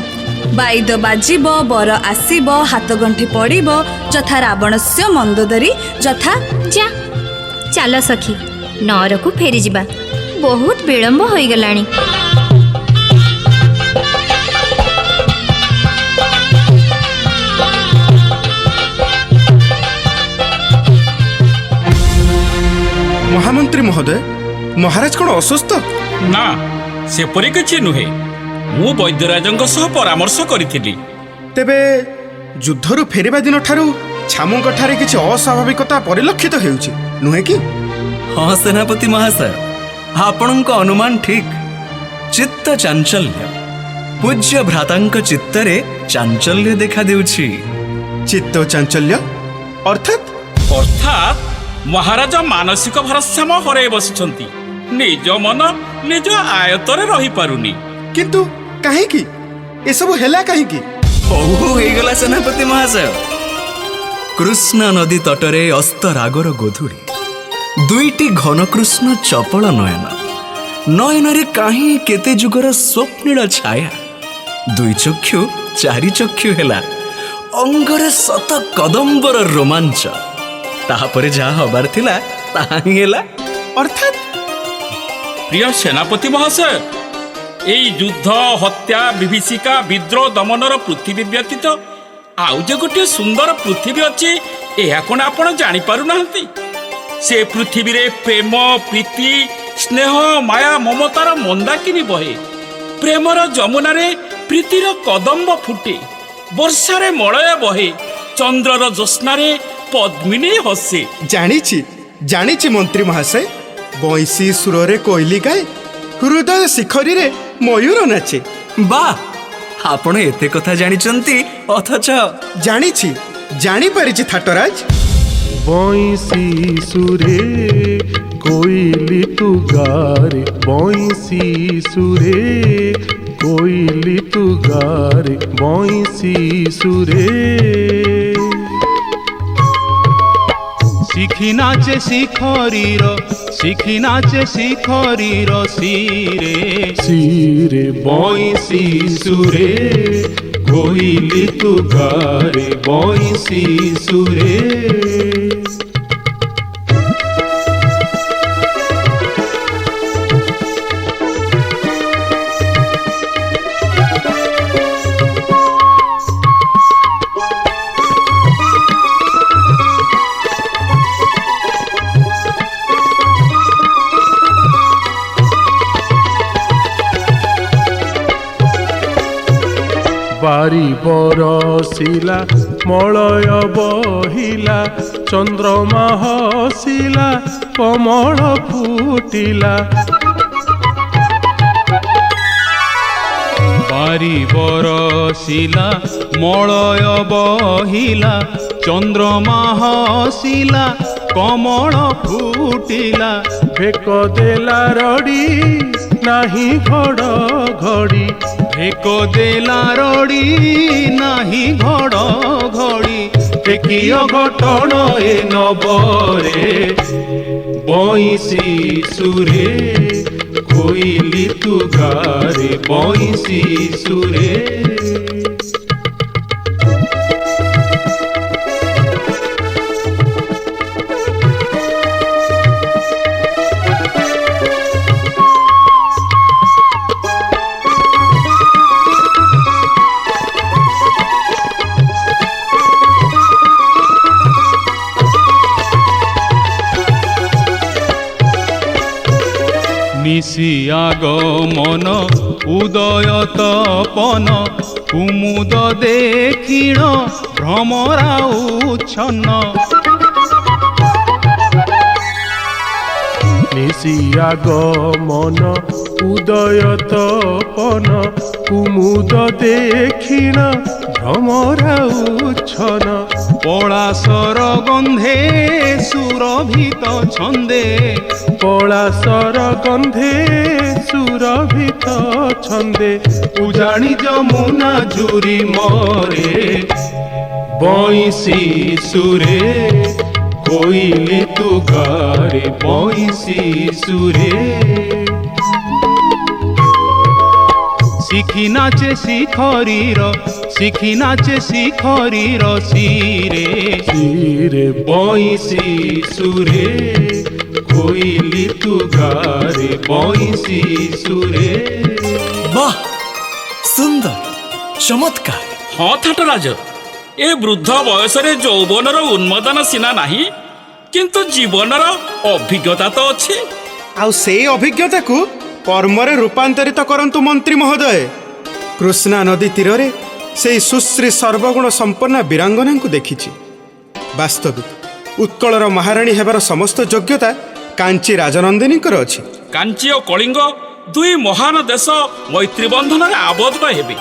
ବାଇଦ ବାଜିବ, ବର ଆସିବ, ହାତଗଣ୍ଠି ପଡ଼ିବ, ଯଥା ରାବଣସ୍ୟ ମନ୍ଦୋଦରୀ ଯଥା। ଯା ଚାଲ ସଖୀ, ନଅରକୁ ଫେରିଯିବା। ବହୁତ ବିଳମ୍ବ ହୋଇଗଲାଣି। ମହାମନ୍ତ୍ରୀ ମହୋଦୟ, ମହାରାଜ କ'ଣ ଅସୁସ୍ଥ? ନା, ସେପରି କିଛି ନୁହେଁ। ମୁଁ ବୈଦ୍ୟରାଜଙ୍କ ସହ ପରାମର୍ଶ କରିଥିଲି। ତେବେ ଯୁଦ୍ଧରୁ ଫେରିବା ଦିନଠାରୁ ଛାମୁଙ୍କଠାରେ କିଛି ଅସ୍ୱାଭାବିକତା ପରିଲକ୍ଷିତ ହେଉଛି, ନୁହେଁ କି? ହଁ ସେନାପତି ମହାଶୟ, ଆପଣଙ୍କ ଅନୁମାନ ଠିକ୍। ଚିତ୍ତ ଚାଞ୍ଚଲ୍ୟ, ପୂଜ୍ୟ ଭ୍ରାତାଙ୍କ ଚିତ୍ତରେ ଚାଞ୍ଚଲ୍ୟ ଦେଖାଦେଉଛି। ଚିତ୍ତ ଚାଞ୍ଚଲ୍ୟ ଅର୍ଥାତ୍? ଅର୍ଥାତ୍ ମହାରାଜ ମାନସିକ ଭାରସାମ୍ୟ ହରାଇ ବସିଛନ୍ତି। ନିଜ ମନ ନିଜ ଆୟତରେ ରହିପାରୁନି। କିନ୍ତୁ କାହିଁକି ଏସବୁ ହେଲା କାହିଁକି? ହଉ ହେଇଗଲା ସେନାପତି ମହାଶୟ। କୃଷ୍ଣ ନଦୀ ତଟରେ ଅସ୍ତ ରାଗର ଗୋଧୂଳି, ଦୁଇଟି ଘନକୃଷ୍ଣ ଚପଳ ନୟନ, ନୟନରେ କାହିଁ କେତେ ଯୁଗର ସ୍ୱପ୍ନୀଳ ଛାୟା। ଦୁଇ ଚକ୍ଷୁ ଚାରି ଚକ୍ଷୁ ହେଲା, ଅଙ୍ଗରେ ଶତ କଦମ୍ବର ରୋମାଞ୍ଚ। ତାପରେ ଯାହା ହବାର ଥିଲା ତାହା ହିଁ ହେଲା। ଅର୍ଥାତ୍ ପ୍ରିୟ ସେନାପତି ମହାଶୟ, ଏଇ ଯୁଦ୍ଧ, ହତ୍ୟା, ବିଭୀଷିକା, ବିଦ୍ରୋହ ଦମନର ପୃଥିବୀ ବ୍ୟତୀତ ଆଉ ଯେ ଗୋଟିଏ ସୁନ୍ଦର ପୃଥିବୀ ଅଛି, ଏହା କ'ଣ ଆପଣ ଜାଣିପାରୁନାହାନ୍ତି? ସେ ପୃଥିବୀରେ ପ୍ରେମ, ପ୍ରୀତି, ସ୍ନେହ, ମାୟା, ମମତାର ମନ୍ଦାକିନୀ ବହେ। ପ୍ରେମର ଯମୁନାରେ ପ୍ରୀତିର କଦମ୍ବ ଫୁଟେ। ବର୍ଷାରେ ମଳୟ ବହେ, ଚନ୍ଦ୍ରର ଜ୍ୟୋତ୍ସ୍ନାରେ ପଦ୍ମିନୀ ହସେ। ଜାଣିଛି ମନ୍ତ୍ରୀ ମହାଶୟ। ବଇଁଶୀ ସୁରରେ କୋଇଲି ଗାଏ, ହୃଦୟ ଶିଖରୀରେ ମୟୂର ନାଚେ। ବାଃ, ଆପଣ ଏତେ କଥା ଜାଣିଛନ୍ତି, ଅଥଚ ଜାଣିପାରିଛି ଥାଟରାଜ। ବଇଁଶୀ ସୁରେ କୋଇଲି ତୁ ଗାରେ, ବଇଁଶୀ ସୁରେ କୋଇଲି ତୁ ଗାରେ, ବଇଁଶୀ ସୁରେ। ଶିଖି ନାଚେ ଶିଖରୀର ଶିରେ ଶିରେ, ବଇଁଶୀ ସୁରେ କୋଇଲି ତୁ ଗାରେ, ବଇଁଶୀ ସୁରେ। ବାରି ବରସିଲା, ମଳୟ ବହିଲା, ଚନ୍ଦ୍ରମା ହସିଲା, କମଳ ଫୁଟିଲା। ବାରି ବରସିଲା, ମଳୟ ବହିଲା, ଚନ୍ଦ୍ରମା ହସିଲା, କମଳ ଫୁଟିଲା। ଭେକ ଦେଲା ରଡ଼ି ନାହିଁ ଘଡ଼ଘଡ଼ି, ଭେକ ଦେଲା ରଡ଼ି ନାହିଁ ଘଡ଼ଘଡ଼ି। କିୟ ଘଟଣ ଏ ନବରେ, ବଇଁଶୀ ସୁରେ କୋଇଲି ତୁ ଗାରେ, ବଇଁଶୀ ସୁରେ। নিশি আগমন উদয় তপন কুমুদ দেখিণ ভ্রমরা উচ্ছন্ন নিশি আগমন উদয় তপন কুমুদ দেখিণ ভ্রমরা উচ্ছন্ন পলাশর গন্ধে সুরভিত ছন্দে পলাশর গন্ধে সুরভিত ছন্দে উজানি যমুনা জুরি মরে বইসি সুরে কোইলি তু গারে বইসি সুরে শিখি নাচে শিখরির শিরে শিরে বইসি সুরে কোইলি তু গারে বইসি সুরে। বাহ, সুন্দর, চমৎকার। ହଁ ଥାଟରାଜ, ଏ ବୃଦ୍ଧ ବୟସରେ ଯୌବନର ଉନ୍ମୋଦନ ସିନା ନାହିଁ, କିନ୍ତୁ ଜୀବନର ଅଭିଜ୍ଞତା ତ ଅଛି। ଆଉ ସେଇ ଅଭିଜ୍ଞତାକୁ କର୍ମରେ ରୂପାନ୍ତରିତ କରନ୍ତୁ ମନ୍ତ୍ରୀ ମହୋଦୟ। କୃଷ୍ଣା ନଦୀ ତୀରରେ ସେଇ ସୁଶ୍ରୀ ସର୍ବଗୁଣ ସମ୍ପନ୍ନା ବୀରାଙ୍ଗନାଙ୍କୁ ଦେଖିଛି। ବାସ୍ତବିକ ଉତ୍କଳର ମହାରାଣୀ ହେବାର ସମସ୍ତ ଯୋଗ୍ୟତା କାଞ୍ଚି ରାଜନନ୍ଦିନୀଙ୍କର ଅଛି। କାଞ୍ଚି ଓ କଳିଙ୍ଗ ଦୁଇ ମହାନ ଦେଶ ମୈତ୍ରୀ ବନ୍ଧନରେ ଆବଦ୍ଧ ହେବେ,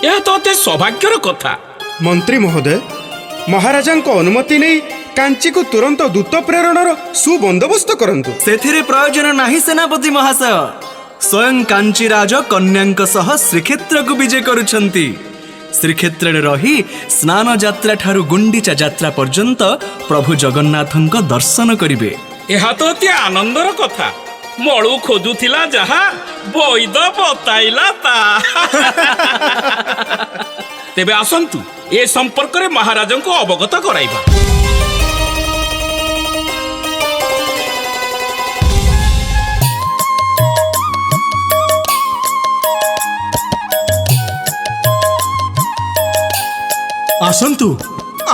ଏହା ତ ଅତି ସୌଭାଗ୍ୟର କଥା। ମନ୍ତ୍ରୀ ମହୋଦୟ, ମହାରାଜାଙ୍କ ଅନୁମତି ନେଇ କାଞ୍ଚିକୁ ତୁରନ୍ତ ଦୂତ ପ୍ରେରଣର ସୁବନ୍ଦୋବସ୍ତ କରନ୍ତୁ। ସେଥିରେ ପ୍ରୟୋଜନ ନାହିଁ ସେନାପତି ମହାଶୟ। ସ୍ୱୟଂ କାଞ୍ଚିରାଜ କନ୍ୟାଙ୍କ ସହ ଶ୍ରୀକ୍ଷେତ୍ରକୁ ବିଜେ କରୁଛନ୍ତି। ଶ୍ରୀକ୍ଷେତ୍ରରେ ରହି ସ୍ନାନ ଯାତ୍ରା ଠାରୁ ଗୁଣ୍ଡିଚା ଯାତ୍ରା ପର୍ଯ୍ୟନ୍ତ ପ୍ରଭୁ ଜଗନ୍ନାଥଙ୍କ ଦର୍ଶନ କରିବେ। ଏହା ତ ଅତି ଆନନ୍ଦର କଥା। ମଳୁ ଖୋଜୁଥିଲା ଯାହା ବୈଦ ବତାଇଲା ତା। ତେବେ ଆସନ୍ତୁ ଏ ସମ୍ପର୍କରେ ମହାରାଜଙ୍କୁ ଅବଗତ କରାଇବା। ଆସନ୍ତୁ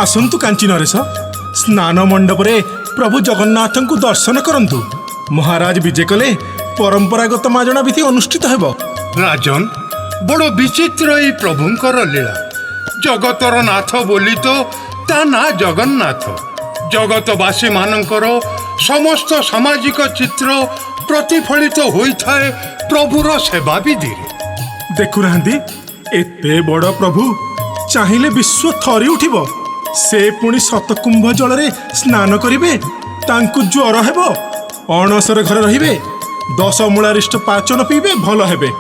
ଆସନ୍ତୁ କାଞ୍ଚି ନରେଶ, ସ୍ନାନ ମଣ୍ଡପରେ ପ୍ରଭୁ ଜଗନ୍ନାଥଙ୍କୁ ଦର୍ଶନ କରନ୍ତୁ। ମହାରାଜ ବିଜେ କଲେ ପରମ୍ପରାଗତ ମାଜଣା ବିଧି ଅନୁଷ୍ଠିତ ହେବ। ରାଜନ, ବଡ଼ ବିଚିତ୍ର ଏଇ ପ୍ରଭୁଙ୍କର ଲୀଳା। ଜଗତର ନାଥ ବୋଲି ତ ତା ନାଁ ଜଗନ୍ନାଥ। ଜଗତବାସୀମାନଙ୍କର ସମସ୍ତ ସାମାଜିକ ଚିତ୍ର ପ୍ରତିଫଳିତ ହୋଇଥାଏ ପ୍ରଭୁର ସେବା ବିଧିରେ। ଦେଖୁନାହାନ୍ତି, ଏତେ ବଡ଼ ପ୍ରଭୁ ଚାହିଁଲେ ବିଶ୍ୱ ଥରି ଉଠିବ। ସେ ପୁଣି ଶତକୁମ୍ଭ ଜଳରେ ସ୍ନାନ କରିବେ, ତାଙ୍କୁ ଜ୍ୱର ହେବ, ଅଣସର ଘରେ ରହିବେ, 10 ମୂଳାରିଷ୍ଟ ପାଚନ ପିଇବେ, ଭଲ ହେବେ,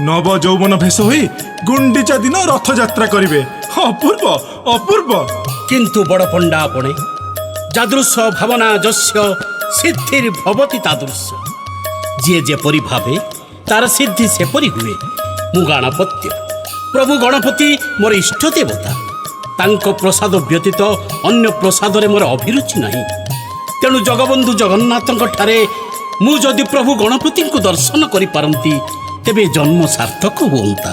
ନବ ଯୌବନ ଭେଷ ହୋଇ ଗୁଣ୍ଡିଚା ଦିନ ରଥଯାତ୍ରା କରିବେ। ଅପୂର୍ବ ଅପୂର୍ବ। କିନ୍ତୁ ବଡ଼ ପଣ୍ଡା ଆପଣେ, ଯାଦୃଶ ଭାବନା ଯସ୍ୟ ସିଦ୍ଧିର୍ ଭବତି ତାଦୃଶ। ଯିଏ ଯେପରି ଭାବେ ତାର ସିଦ୍ଧି ସେପରି ହୁଏ। ମୁଁ ଗଣପତ୍ୟ, ପ୍ରଭୁ ଗଣପତି ମୋର ଇଷ୍ଟ ଦେବତା। ତାଙ୍କ ପ୍ରସାଦ ବ୍ୟତୀତ ଅନ୍ୟ ପ୍ରସାଦରେ ମୋର ଅଭିରୁଚି ନାହିଁ। ତେଣୁ ଜଗବନ୍ଧୁ ଜଗନ୍ନାଥଙ୍କ ଠାରେ ମୁଁ ଯଦି ପ୍ରଭୁ ଗଣପତିଙ୍କୁ ଦର୍ଶନ କରିପାରନ୍ତି, ତେବେ ଜନ୍ମ ସାର୍ଥକ ହୁଅନ୍ତା।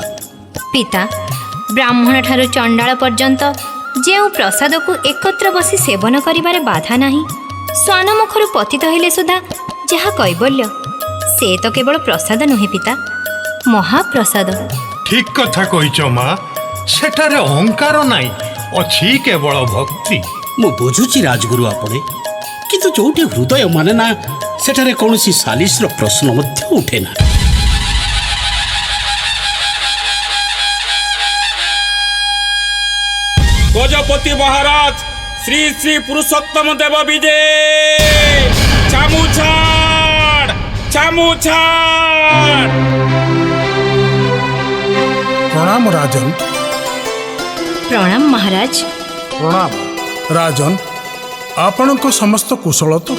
ପିତା, ବ୍ରାହ୍ମଣ ଠାରୁ ଚଣ୍ଡାଳ ପର୍ଯ୍ୟନ୍ତ ଯେଉଁ ପ୍ରସାଦକୁ ଏକତ୍ର ବସି ସେବନ କରିବାରେ ବାଧା ନାହିଁ, ଶ୍ୱାନ ମୁଖରୁ ପତିତ ହେଲେ ସୁଦ୍ଧା ଯାହା କୈବଲ୍ୟ, ସେ ତ କେବଳ ପ୍ରସାଦ ନୁହେଁ ପିତା, ମହାପ୍ରସାଦ। ଠିକ୍ କଥା କହିଛ ମା। ସେଠାରେ ଅହଙ୍କାର ନାହିଁ, ଅଛି କେବଳ ଭକ୍ତି। ମୁଁ ବୁଝୁଛି ରାଜଗୁରୁ ଆପଣେ, କିନ୍ତୁ ଯୋଉଠି ହୃଦୟ ମାନେ ନା, ସେଠାରେ କୌଣସି ସାଲିସର ପ୍ରଶ୍ନ ମଧ୍ୟ ଉଠେ ନା। ଗଜପତି ମହାରାଜ ଶ୍ରୀ ଶ୍ରୀ ପୁରୁଷୋତ୍ତମ ଦେବ ବିଜେ। ଚାମୁଛାଡ଼ ଚାମୁଛାଡ଼। ପ୍ରଣାମ ରାଜନ। ପ୍ରଣାମ ମହାରାଜ। ପ୍ରଣାମ ରାଜନ। ଆପଣଙ୍କ ସମସ୍ତ କୁଶଳ ତ?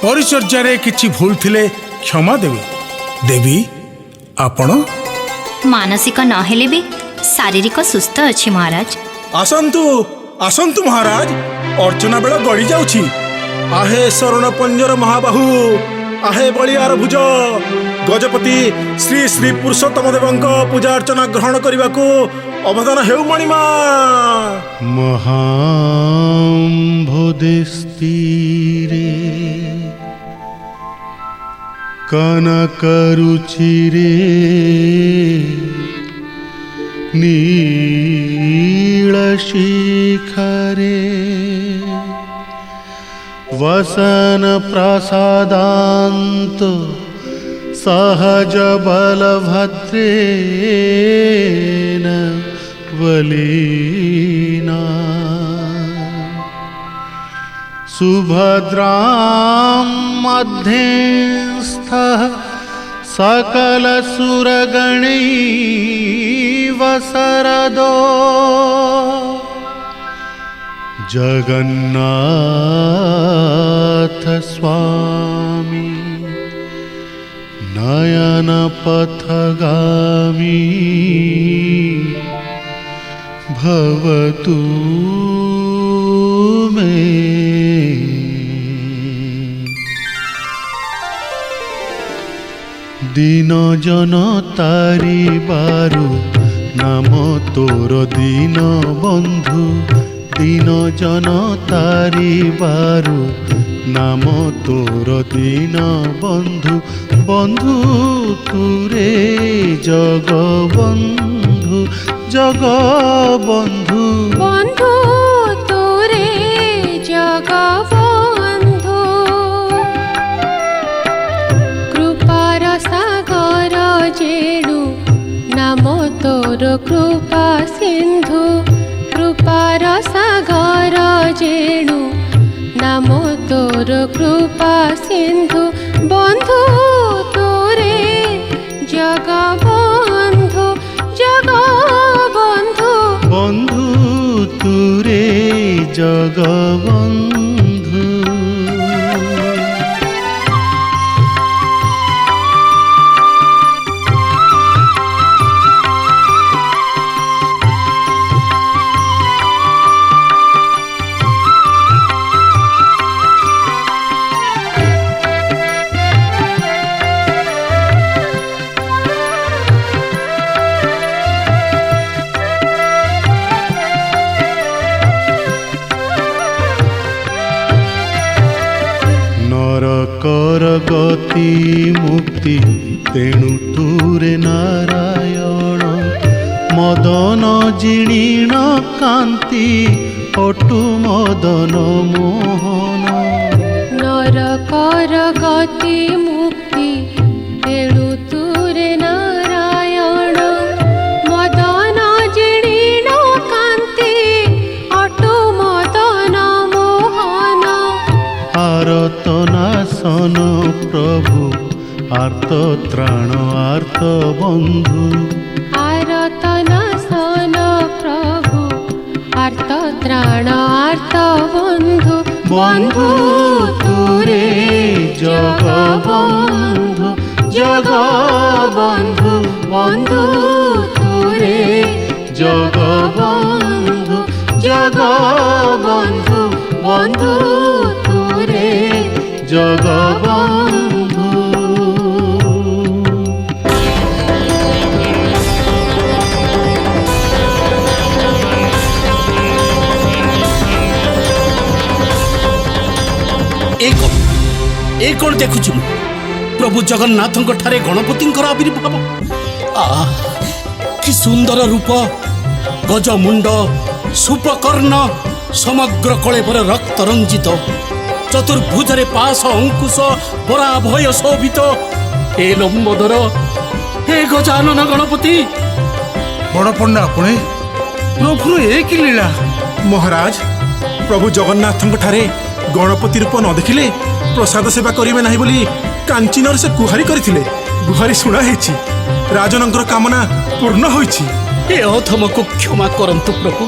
ପରିଚର୍ଯ୍ୟାରେ କିଛି ଭୁଲ ଥିଲେ କ୍ଷମା ଦେବେ। ଦେବୀ, ଆପଣ? ମାନସିକ ନହେଲେ ବି ଶାରୀରିକ ସୁସ୍ଥ ଅଛି ମହାରାଜ। ଆସନ୍ତୁ ଆସନ୍ତୁ ମହାରାଜ, ଅର୍ଚ୍ଚନା ବେଳ ଗଡ଼ି ଯାଉଛି। ଆହେ ଶରଣ ପଞ୍ଜର ମହାବାହୁ, ଆହେ ବଳିଆର ଭୁଜ। ଗଜପତି ଶ୍ରୀ ଶ୍ରୀ ପୁରୁଷୋତ୍ତମ ଦେବଙ୍କ ପୂଜା ଅର୍ଚ୍ଚନା ଗ୍ରହଣ କରିବାକୁ ଅବଦାନ ହେଉ ମଣିମା। ମହାମ୍ଭୋଦେସ୍ତିରେ कनकरुचिरे नीलशिखरे वसन प्रसादान्त सहज बलभद्रेण बलिना सुभद्रां मध्यस्थः सकलसुरगणैव शरदो जगन्नाथ स्वामी नयनपथगामी भवतु मे। दीन जन तारी बारु नाम तोर दीन बंधु दीन जन तारी बारु नाम तोर दीन बंधु बंधु तुरे जगबंधु जगबंधु बंधु तोरे जगबंधु कृपार सागर जेणु नाम तोर कृपा सिंधु कृपार सागर जेणु नाम तोर कृपा सिंधु बंधु तोरे जगबंधु जगबंधु बंधु तुरे जगबंधु। नरकर गति मुक्ति तेणु तुरे नारायण मदन जिणीण कांति अटु मदन मोहन नरकर गति मुक्ति तेणु तुरे नारायण मदन जिणीण कांति अटु मदन मोहन आरतनाशन प्रभु आर्त त्राण आर्त बंधु आरतनाशन प्रभु आर्त त्राण आर्त बंधु बंधु तुरे जगबंधु जगबंधु बंधु तुरे जगबंधु जगबंधु बंधु तुरे जगबंधु। ଏ କ'ଣ ଦେଖୁଛୁ ମୁଁ ପ୍ରଭୁ ଜଗନ୍ନାଥଙ୍କ ଠାରେ ଗଣପତିଙ୍କର ଆବିର୍ଭାବ। କି ସୁନ୍ଦର ରୂପ ଗଜମୁଣ୍ଡ ସୁପକର୍ଣ୍ଣ ସମଗ୍ର କଳେବର ରକ୍ତ ରଞ୍ଜିତ ଚତୁର୍ଭୁଜରେ ପାଶ ଅଙ୍କୁଶ ବରାଭୟ ଶୋଭିତ ହେ ଲମ୍ବୋଦର ହେ ଗଜାନନ ଗଣପତି। ବଡ଼ ପଣ୍ଡା ପୁଣି ପ୍ରଭୁର ଏ କି ଲୀଳା। ମହାରାଜ ପ୍ରଭୁ ଜଗନ୍ନାଥଙ୍କ ଠାରେ ଗଣପତି ରୂପ ନ ଦେଖିଲେ ପ୍ରସାଦ ସେବା କରିବେ ନାହିଁ ବୋଲି କାଞ୍ଚିନରେ ସେ ଗୁହାରି କରିଥିଲେ। ଗୁହାରି ଶୁଣା ହେଇଛି, ରାଜନଙ୍କର କାମନା ପୂର୍ଣ୍ଣ ହୋଇଛି। ଏ ଅଧମକୁ କ୍ଷମା କରନ୍ତୁ ପ୍ରଭୁ,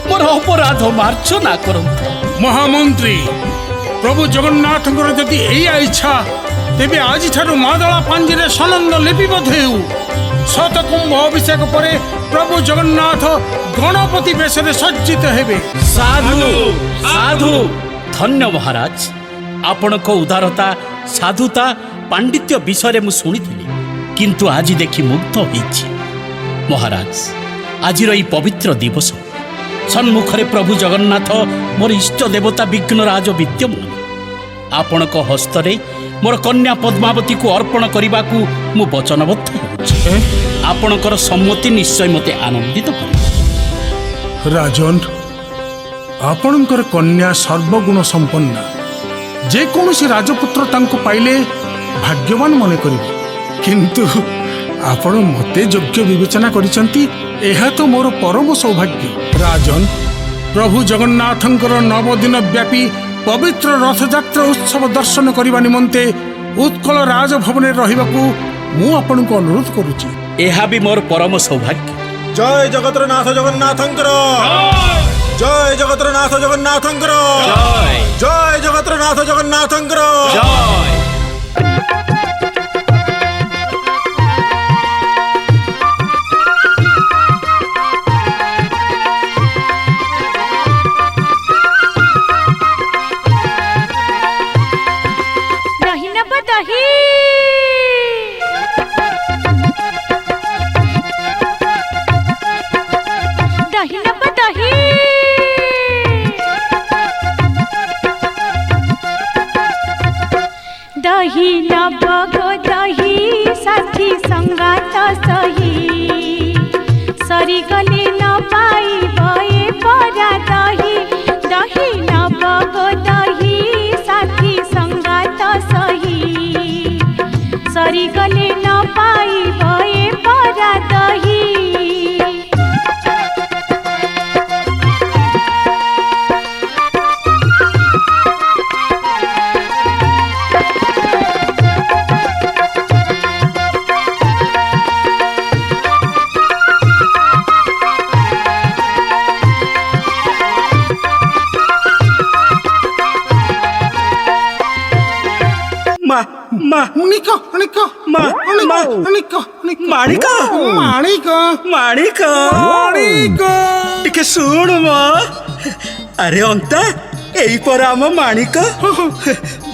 ମୋର ଅପରାଧ ମାର୍ଜନା କରନ୍ତୁ। ମହାମନ୍ତ୍ରୀ ପ୍ରଭୁ ଜଗନ୍ନାଥଙ୍କର ଯଦି ଏଇଆ ଇଚ୍ଛା ତେବେ ଆଜିଠାରୁ ମାଦଳା ପାଞ୍ଜିରେ ସନନ୍ଦ ଲିପିବଦ୍ଧ ହେଉ। ଶତକୁମ୍ଭ ଅଭିଷେକ ପରେ ପ୍ରଭୁ ଜଗନ୍ନାଥ ଗଣପତି ବେଶରେ ସଜ୍ଜିତ ହେବେ। ସାଧୁ ସାଧୁ ଧନ୍ୟ ମହାରାଜ, ଆପଣଙ୍କ ଉଦାରତା ସାଧୁତା ପାଣ୍ଡିତ୍ୟ ବିଷୟରେ ମୁଁ ଶୁଣିଥିଲି, କିନ୍ତୁ ଆଜି ଦେଖି ମୁଗ୍ଧ ହୋଇଛି। ମହାରାଜ, ଆଜିର ଏହି ପବିତ୍ର ଦିବସ ସମ୍ମୁଖରେ ପ୍ରଭୁ ଜଗନ୍ନାଥ ମୋର ଇଷ୍ଟ ଦେବତା ବିଘ୍ନରାଜ ବିଦ୍ୟମାନ। ଆପଣଙ୍କ ହସ୍ତରେ ମୋର କନ୍ୟା ପଦ୍ମାବତୀକୁ ଅର୍ପଣ କରିବାକୁ ମୁଁ ବଚନବଦ୍ଧ ହେଉଛି। ଆପଣଙ୍କର ସମ୍ମତି ନିଶ୍ଚୟ ମୋତେ ଆନନ୍ଦିତ କରିବ। ରାଜନ, ଆପଣଙ୍କର କନ୍ୟା ସର୍ବଗୁଣ ସମ୍ପନ୍ନା। ଯେକୌଣସି ରାଜପୁତ୍ର ତାଙ୍କୁ ପାଇଲେ ଭାଗ୍ୟବାନ ମନେ କରିବେ, କିନ୍ତୁ ଆପଣ ମୋତେ ଯୋଗ୍ୟ ବିବେଚନା କରିଛନ୍ତି, ଏହା ତ ମୋର ପରମ ସୌଭାଗ୍ୟ। ରାଜନ, ପ୍ରଭୁ ଜଗନ୍ନାଥଙ୍କର 9 ଦିନ ବ୍ୟାପୀ ପବିତ୍ର ରଥଯାତ୍ରା ଉତ୍ସବ ଦର୍ଶନ କରିବା ନିମନ୍ତେ ଉତ୍କଳ ରାଜଭବନରେ ରହିବାକୁ ମୁଁ ଆପଣଙ୍କୁ ଅନୁରୋଧ କରୁଛି। ଏହା ବି ମୋର ପରମ ସୌଭାଗ୍ୟ। ଜୟ ଜଗତର ନାଥ ଜଗନ୍ନାଥଙ୍କର, ଜୟ ଜଗତର ନାଥ ଜଗନ୍ନାଥଙ୍କର, ଜୟ ଜଗତର ନାଥ ଜଗନ୍ନାଥଙ୍କର। दही नब गो दही साथी संगात सही सरी गले न पाई बये परा दही दही नब गो दही साथी संगात सही सरी गले न पाई बये परा दही। ମାଣିକ ମାଣିକ ମାଣିକ ମାଣିକ ମାଣିକ ମାଣିକ ମାଣିକ ଟିକେ ଶୁଣ ମ। ଆରେ ଅନ୍ତା, ଏଇ ପରା ଆମ ମାଣିକ।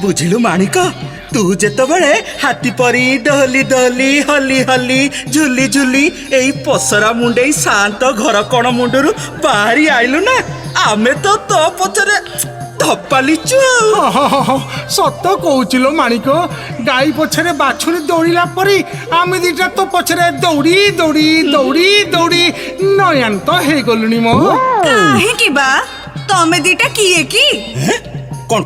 ବୁଝିଲୁ ମାଣିକ, ତୁ ଯେତେବେଳେ ହାତୀ ପରି ଦହଲି ଦହଲି ହଲି ହଲି ଝୁଲି ଝୁଲି ଏଇ ପସରା ମୁଣ୍ଡେଇ ଶାନ୍ତ ଘର କଣ ମୁଣ୍ଡରୁ ବାହାରି ଆଇଲୁ ନା, ଆମେ ତ ତୋ ପଛରେ ଧପାଲିଛୁ। ସତ କହୁଚିଲୋ ମାଣିକ, ଗାଈ ପଛରେ ବାଛୁରୀ ଦୌଡ଼ିଲା ପରି ଆମେ ଦିଟା ତ ପଛରେ ଦୌଡ଼ି ଦୌଡ଼ି ଦୌଡ଼ି ଦୌଡ଼ି ନୟାନ୍ତ ହେଇଗଲୁଣି ମୋ। କାହିଁକି ବା ତମେ ଦିଟା କିଏ କି? କଣ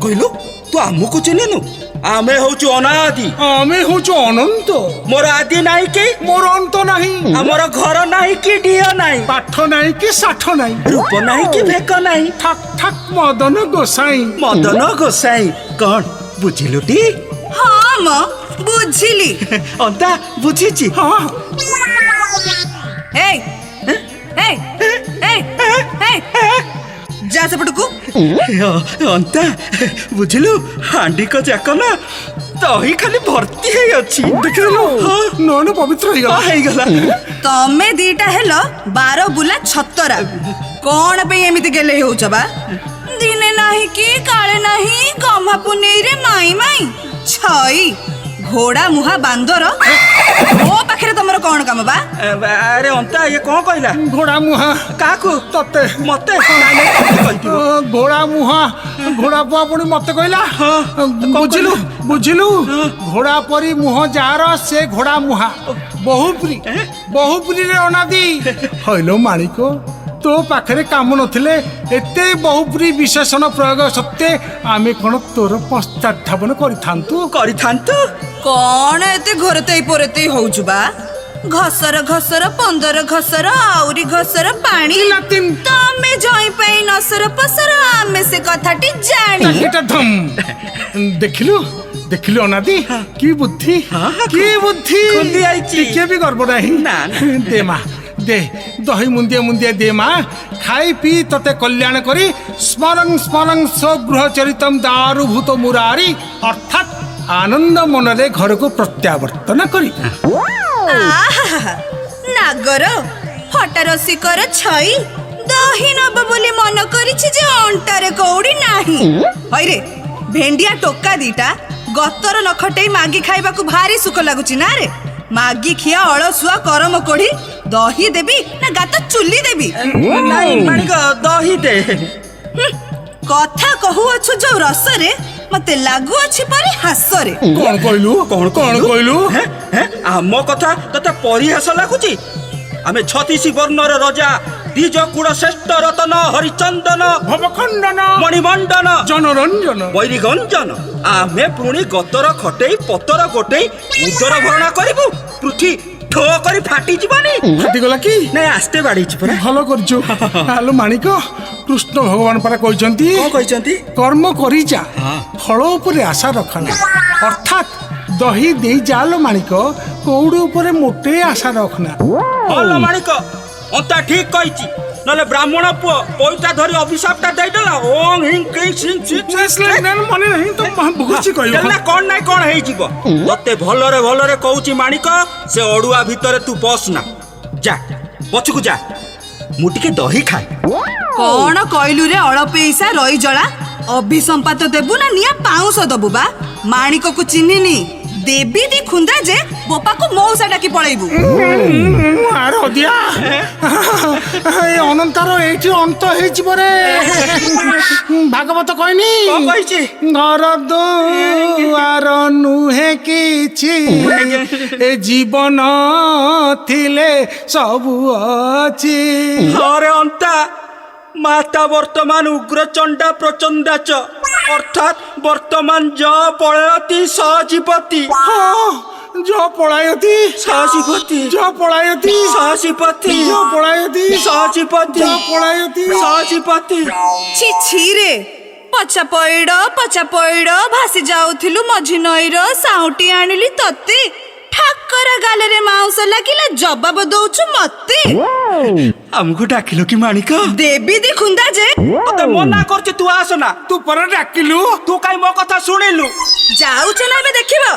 କହିଲୁ? ତୁ ଆମକୁ ଚିହ୍ନିନୁ? ଆମେ ହଉଛୁ ଅନାଦି, ଆମେ ହଉଛୁ ଅନନ୍ତ। ମୋର ଆଦି ନାହିଁ କି ମୋର ଅନ୍ତ ନାହିଁ, ଆମର ଘର ନାହିଁ କି ଢିଅ ନାହିଁ, ପାଠ ନାହିଁ କି ଷାଠ ନାହିଁ, ରୂପ ନାହିଁ କି ଭେକ ନାହିଁ। ଠାକ୍ ଠାକ୍ ମଦନ ଗୋସାଇଁ। ମଦନ ଗୋସାଇଁ କଣ ବୁଝିଲୁ ଟି? ହଁ ମ ବୁଝିଲି। ଅନ୍ତା ବୁଝିଛି। ହଁ ଏଇ ଏଇ ଏଇ ଏଇ ଯା ସେପଟକୁ। ଅନ୍ତା ବୁଝିଲୁ, ହାଣ୍ଡିକ ଯାକ ନା ଦହି ଖାଲି ଭର୍ତ୍ତି ହେଇ ଅଛି। ଦେଖିଲୁ ନୟନ ପବିତ୍ର ହେଇଗଲା। ତମେ ଦିଟା ହେଲ 12 ବୁଲା ଛତରା। କଣ ପାଇଁ ଏମିତି ଗେଲେଇ ହଉଛ ବା? ଦିନେ ନାହିଁ କି କାଳେ ନାହିଁ ଗମ୍ହା ପୁନେଇରେ ମାଇ ମାଇ ଛଇ ଘୋଡ଼ା ମୁହା ବାନ୍ଦର। ମୋ ପାଖରେ ତମର କଣ କାମ ବା? ଆରେ ଅନ୍ତା, ଇଏ କଣ କହିଲା? ଘୋଡ଼ା ମୁହାଁ କାହାକୁ? ତତେ। ମତେ? ଘୋଡ଼ା ମୁହାଁ ଘୋଡ଼ା ପୁଆ ପୁଣି ମତେ କହିଲା। ବୁଝିଲୁ ବୁଝିଲୁ, ଘୋଡ଼ା ପରି ମୁହଁ ଯାହାର ସେ ଘୋଡ଼ା ମୁହାଁ। ବହୁପୁରୀରେ ଅନାଦି। ହଇଲୋ ମାଣିକ, ତୋ ପାଖରେ କାମ ନଥିଲେ ଏତେ ବହୁପୁରୀ ବିଶେଷଣ ପ୍ରୟୋଗ ସତ୍ତ୍ୱେ ଆମେ କଣ ତୋର ପଶ୍ଚାତ୍ଥାପନ କରିଥାନ୍ତୁ? କଣ ଏତେ ଘୋରତେଇ ପୋରତେଇ ହଉଛୁ ବା? ଘସର ଘସର 15 ଘସର ଆଉରି ଘସର ପାଣି। ତମେ ଜଇଁ ପାଇଁ ନସର ପସର, ଆମେ ସେ କଥାଟି ଜାଣି। ଦେଖିଲୁ ଅନାଦି, କି ବୁଦ୍ଧି କି ବୁଦ୍ଧି। ଟିକେ ବି ଗର୍ବ ନାହିଁ। ଦେ ମା ଦେ, ଦହି ମୁନ୍ଦିଏ ମୁନ୍ଦିଏ ଦେ ମା। ଖାଇ ପିଇ ତତେ କଲ୍ୟାଣ କରି ସ୍ମରଂ ସ୍ମରଂ ସ୍ୱଗୃହ ଚରିତମ୍ ଦାରୁଭୂତ ମୁରାରି, ଅର୍ଥାତ୍ ଆନନ୍ଦ ମନରେ ଘରକୁ ପ୍ରତ୍ୟାବର୍ତ୍ତନ କରି। ନାଗର ହଟା ରସିକର ଛଇ ଦହି ନବ ବୋଲି ମନ କରିଛି ଯେ ଅଣ୍ଟାରେ କଉଡ଼ି ନାହିଁ। ହଇରେ ଭେଣ୍ଡିଆ ଟୋକା ଦିଟା ଗତର ନ ଖଟେଇ ମାଗି ଖାଇବାକୁ ଭାରି ସୁଖ ଲାଗୁଛି ନା ରେ? ମାଗି ଖିଆ ଅଳସୁଆ କରମ କୋଢି। ଦହି ଦେବି ନା ଗାତ ଚୁଲି ଦେବି? ନାଇଁ ମାଣିକ, ଦହି ଦେ। କଥା କହୁଅଛୁ ଯୋଉ ରସରେ मते लागू अछि परे हासरे। कौन कहलु कौन कहलु आम कथा तते परिहास लागुची। आमे 36 वर्णर राजा द्विज कुल श्रेष्ठ रतन हरिचंदन भवखंडन मणिमंडन जनरंजन बैरिगंजन आमे पुणी गतर खटेई पतर गोटेई उदर भरणा करिबु पृथ्वी ठो करी फाटी जीवानी। फाटी गला कि नै आस्ते बाड़ी छि परा। भलो करजो आलो माणिक कृष्ण भगवान परा कहचंती को कहचंती कर्म करी जा फल ऊपर आशा रखना अर्थात दही दे जालो माणिक कौड़ी ऊपर मोटे आशा रखना। हलो माणिक अंता ठीक कहिची नले ब्राह्मण पुओ पइता धरी अभिशापटा दैडला ओम हिं क्लीं सिंह सिंह मने नहीं तो बुझी कहयो तेला कोन नाइ कोन हेइ जीव तते भलरे कहूची माणिक से अडुआ भितरे तू बस ना जा पछकु जा मु टिके दही खाए। कौन कहलु रे अळपेइसा रई जळा अभिसंपात देबु ना निया पाउस दबु बा माणिक को चिन्हिनी देवी दी खुंदा जे बोपा को मौसा डाकी पळेबु। आरे ओदिया ए अनंतार एठी अंत हेछि परे भागवत कहनी को कहिछि घर दुआर नुहे किछि ए जीवन थिले सबु अछि। अरे अंता माता वर्तमान उग्र चंडा प्रचंडाच अर्थात वर्तमान ज पळयति सजीपति जो पळायति सजीपति जो पळायति सजीपति जो पळायति सजीपति जो पळायति सजीपति छि छि रे पछा पइड़ भासी जाउथिलु मझी नईर साउटी आनिली तते ठाकरा गालरे माउस लागिला जवाब दउछु मते। हमको डाकिलो कि माणिक देवी दी खुंदा जे तते मना करछि तू आस ना तू पर डाकिलु तू काई मो कथा सुनिलु जाउछ ना बे देखिबो।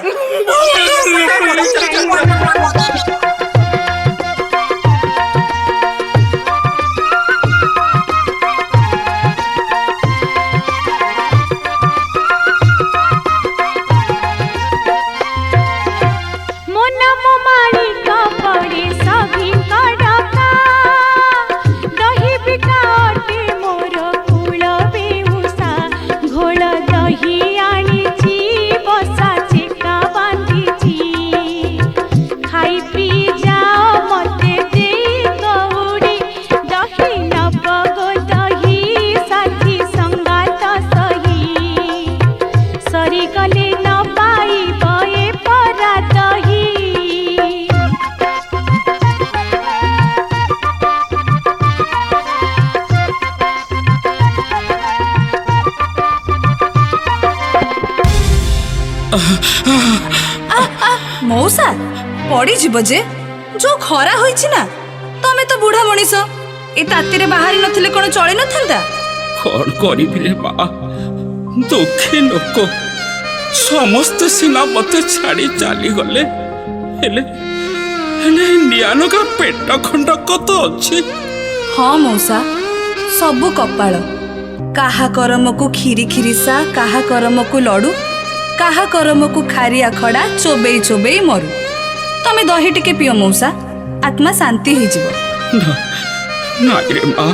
मौसा पड़ी जीव जे जो खरा होइछि ना तमे तो बुढ़ा मनीष ए तातीरे बाहरी नथिले कोन चली नथंदा। कौन करिबि रे बा दुखी लोक समस्त सिना मते छाड़ी चली गले हेले हेले नियानो का पेट खंडक तो अछि। हाँ मौसा सबु कपाळ काहा करम को खीरी खीरीसा काहा करम को लडू काहा करम को खारिया खड़ा चोबेई चोबेई मरु। तमे दही टिके पियो मौसा आत्मा शांति हो जिवो। नाई रे माँ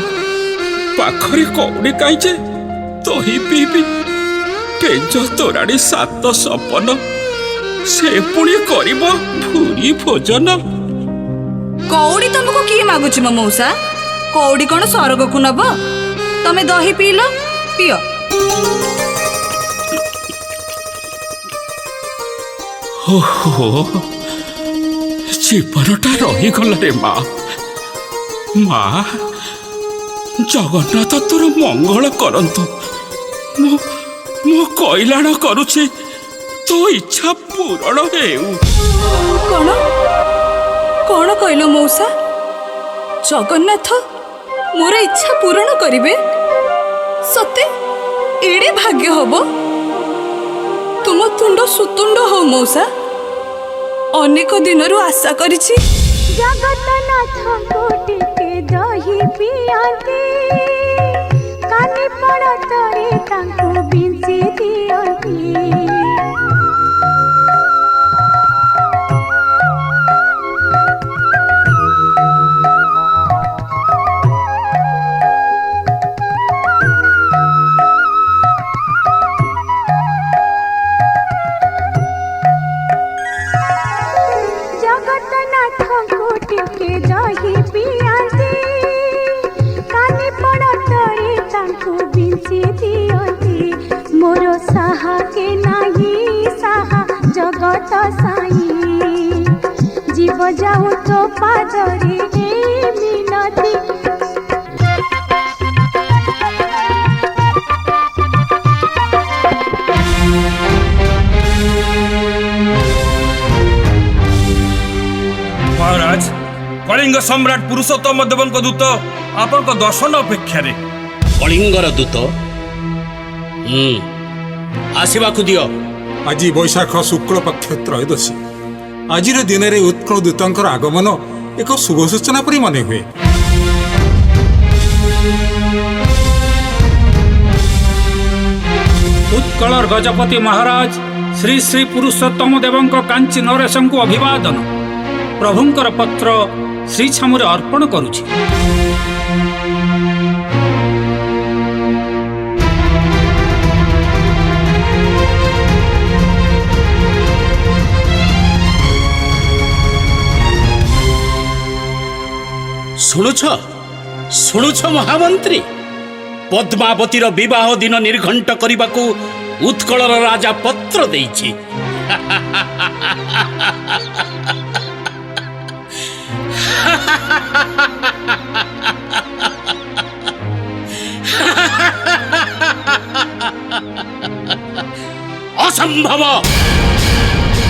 पाखरे कौड़ी काइचे दही पीबी पेज तोराड़ी सात सपन से पुणी करिब भूरी भोजन। कौड़ी तुमको किए मागुची मो मौसा कौड़ी कौन स्वर्ग को नब तमे दही पीलो पियो। ओहो जीवनटा रहीगला रे माँ माँ जगन्नाथ तोर मंगल करंतु मो कल्याण करुछि तो इच्छा पूरण हेउ। कौन कौन कहलो मौसा जगन्नाथ मोर इच्छा पूरण करिवे सते एड़े भाग्य हबो तुम तुंड सुतुंड हो मौसा अनेक दिनरु आशा करिछि। जगन्नाथ कोटिके दही पियाते कानी पड़तरे तांको बिंसी दियती। काहा के नाही साहा जगत साई जीव जाऊ तो पादरे ए मिनती महाराज कलिंग सम्राट पुरुषोत्तम देवन दूत आपण दर्शन अपेक्षा कलिंगर दूत आसवाक दियो आज बैशाख शुक्ल पक्ष त्रयोदशी आज दिन में उत्कल दूतर आगमन एक शुभ सूचना परी मन हुए। उत्कलर गजपति महाराज श्री श्री पुरुषोत्तम देवंक कांची नरेशंकु अभिवादन प्रभुंकर पत्र श्री छामुरे अर्पण करुछि। शुणुछ महामंत्री पद्मावतीर विवाह दिन निर्घंट करने उत्कलर राजा पत्र देइछि। असंभव